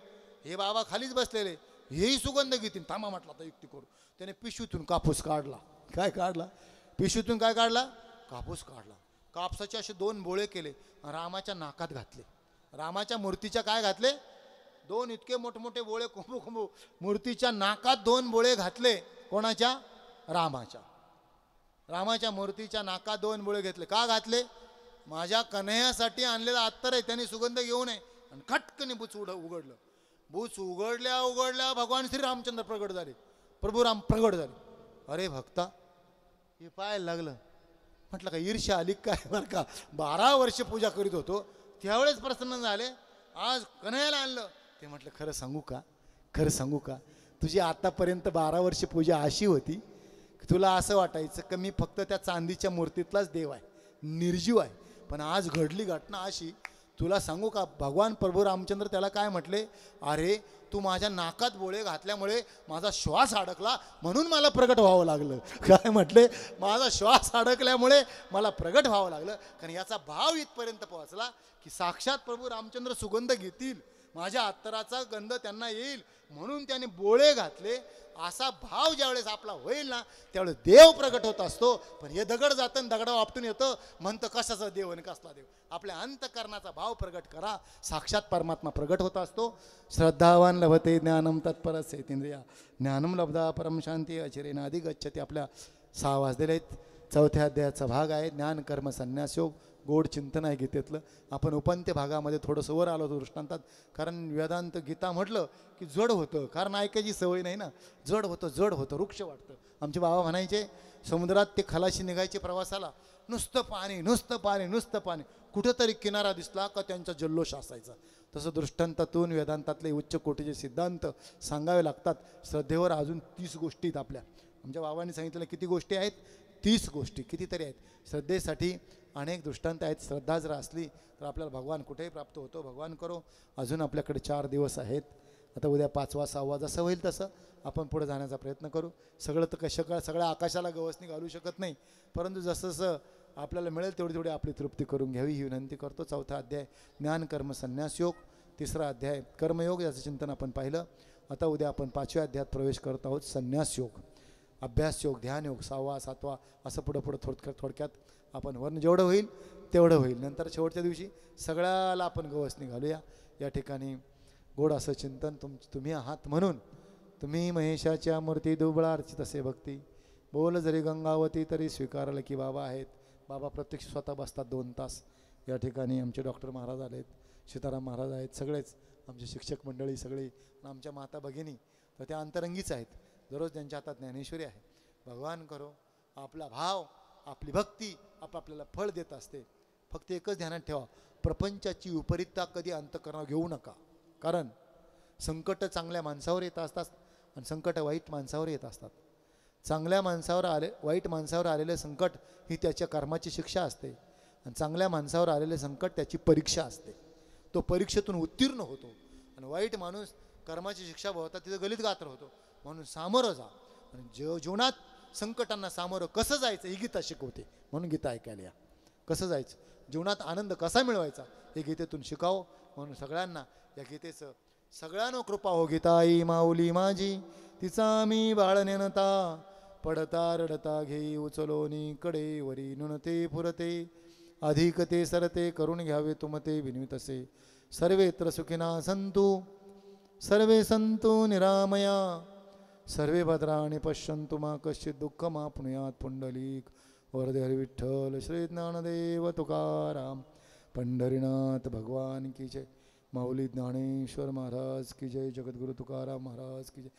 हे बाबा खालीच बसलेले, हेही सुगंध घेतील, थांबा म्हटलं आता युक्ती करू. त्याने पिशवीतून कापूस काढला. काय काढला? पिशवीतून काय काढला? कापूस काढला. कापसाचे असे 2 बोळे केले, रामाच्या नाकात घातले. रामाच्या मूर्तीच्या काय घातले? दोन इतके मोठमोठे बोळे खुंबू खुंबू मूर्तीच्या नाकात 2 बोळे घातले. कोणाच्या? रामाच्या. रामाच्या मूर्तीच्या नाकात 2 बोळे घेतले. का घातले? माझ्या कन्हैयासाठी आणलेला अत्तर आहे, त्याने सुगंध घेऊ नये. आणि खटकने बुच उघडलं. बुच उघडल्या उघडल्या भगवान श्री रामचंद्र प्रगट झाले. प्रभू राम प्रगट झाले. अरे भक्ता, हे पाहायला लागलं. म्हटलं का ईर्ष्या आली काय? बरं का 12 वर्ष पूजा करीत होतो, त्यावेळेस प्रसन्न झाले, आज कन्हैयाला आणलं. ते म्हटलं खरं सांगू का, खरं सांगू का, तुझी आतापर्यंत 12 वर्ष पूजा अशी होती की तुला असं वाटायचं की मी फक्त त्या चांदीच्या मूर्तीतलाच देव आहे, निर्जीव आहे. पण आज घडली घटना अशी, तुला सांगू का, भगवान प्रभू रामचंद्र त्याला काय म्हटले? अरे तू माझ्या नाकात बोळे घातल्यामुळे माझा श्वास अडकला, म्हणून मला प्रगट व्हावं लागलं. काय म्हटले? माझा श्वास अडकल्यामुळे मला प्रगट व्हावं लागलं. कारण याचा भाव इथपर्यंत पोहोचला की साक्षात प्रभू रामचंद्र सुगंध घेतील, माझ्या अत्तराचा गंध त्यांना येईल, म्हणून त्याने बोळे घातले. असा भाव ज्यावेळेस आपला होईल ना, त्यावेळेस देव प्रगट होत असतो. पण हे दगड जातं, दगडावर आपटून येतं, म्हणतं कशाचा देव आणि कसला देव. आपल्या अंतकरणाचा भाव प्रगट करा, साक्षात परमात्मा प्रगट होत असतो. श्रद्धावान लभते ज्ञानम तत्परसेंद्रिया ज्ञानम लब्धा परम शांती अचिरेन आधी गच्छते. आपल्या 6 वाजलेले आहेत. 4थ्या अध्यायाचा भाग आहे ज्ञान कर्म संन्यास योग. गोड चिंतन आहे गीतेतलं. आपण उपंत्य भागामध्ये थोडंसं वर आलो होतो दृष्टांतात. कारण वेदांत गीता म्हटलं की जड होतं, कारण ऐकायची सवय नाही ना. जड होतं, जड होतं, वृक्ष वाटतं. आमचे बाबा म्हणायचे, समुद्रात ते खलाशी निघायचे प्रवासाला, नुसतं पाणी, नुसतं पाणी, नुसतं पाणी. कुठंतरी किनारा दिसला का त्यांचा जल्लोष असायचा. तसं दृष्टांतातून वेदांतातले उच्च कोटीचे सिद्धांत सांगावे लागतात. श्रद्धेवर अजून 30 गोष्टी आहेत आपल्या. आमच्या बाबांनी सांगितलेल्या किती गोष्टी आहेत? 30 गोष्टी कितीतरी आहेत. श्रद्धेसाठी अनेक दृष्टांत आहेत. श्रद्धा जर असली तर आपल्याला भगवान कुठेही प्राप्त होतो. भगवान करो. अजून आपल्याकडे 4 दिवस आहेत. आता उद्या 5वा 6वा जसं होईल तसं आपण पुढे जाण्याचा प्रयत्न करू. सगळं तर सगळ्या आकाशाला गवसणी घालू शकत नाही, परंतु जसं जसं आपल्याला मिळेल तेवढी तेवढी आपली तृप्ती करून घ्यावी ही विनंती करतो. 4था अध्याय ज्ञान कर्म संन्यास योग. 3रा अध्याय कर्मयोग, याचं चिंतन आपण पाहिलं. आता उद्या आपण 5व्या अध्यायात प्रवेश करत आहोत, संन्यास योग, अभ्यास योग, ध्यान योग, 6वा 7वा असं पुढं पुढं थोडक्यात आपण वर्ण जेवढं होईल तेवढं होईल. नंतर शेवटच्या दिवशी सगळ्याला आपण गवसणी घालूया. या ठिकाणी गोड असं चिंतन तुम्ही आहात म्हणून. तुम्ही महेशाच्या मूर्ती दुबळार्चित असे भक्ती, बोल जरी गंगावती तरी स्वीकारलं की बाबा आहेत. बाबा प्रत्यक्ष स्वतः बसतात 2 तास. या ठिकाणी आमचे डॉक्टर महाराज आलेत, सीताराम महाराज आहेत, सगळेच आमचे शिक्षक मंडळी सगळी, आमच्या माता भगिनी तर त्या अंतरंगीच आहेत. दररोज त्यांच्या हातात ज्ञानेश्वरी आहे. भगवान करो आपला भाव, आपली भक्ती आपल्याला फळ देत असते. फक्त एकच ध्यानात ठेवा, प्रपंचाची विपरीतता कधी अंतःकरणावर घेऊ नका. कारण संकट चांगल्या माणसावर येत असतात आणि संकट वाईट माणसावर येत असतात. चांगल्या माणसावर वाईट माणसावर आलेले संकट ही त्याच्या कर्माची शिक्षा असते, आणि चांगल्या माणसावर आलेले संकट त्याची परीक्षा असते. तो परीक्षेतून उत्तीर्ण होतो. आणि वाईट माणूस कर्माची शिक्षा भोवता तिथं गलित गात्र होतो. म्हणून सामोरं जा. आणि जीवनात संकटांना सामोरं कसं जायचं ही गीता शिकवते. म्हणून गीता ऐकायला या. कसं जायचं, जीवनात आनंद कसा मिळवायचा हे गीतेतून शिकावं. म्हणून सगळ्यांना या गीतेचं सगळ्यांना कृपा हो. गीताई माऊली माझी तिचा मी बाळ नेनता, पडता रडता घेई उचलोनी कडे वरी नुनते पुरते, अधिक ते सरते करून घ्यावे तुमते विनितसे. सर्वेत्र सुखिना संतु सर्वे संतु निरामया, सर्वे भद्राणि पश्यन्तु मा कश्चित् दुःखमाप्नुयात्. पुंडलीक वरदे हरि विठ्ठल श्री ज्ञानदेव तुकाराम पंढरीनाथ भगवान की जय. माऊली ज्ञानेश्वर महाराज की जय. जगद्गुरु तुकाराम महाराज की जय.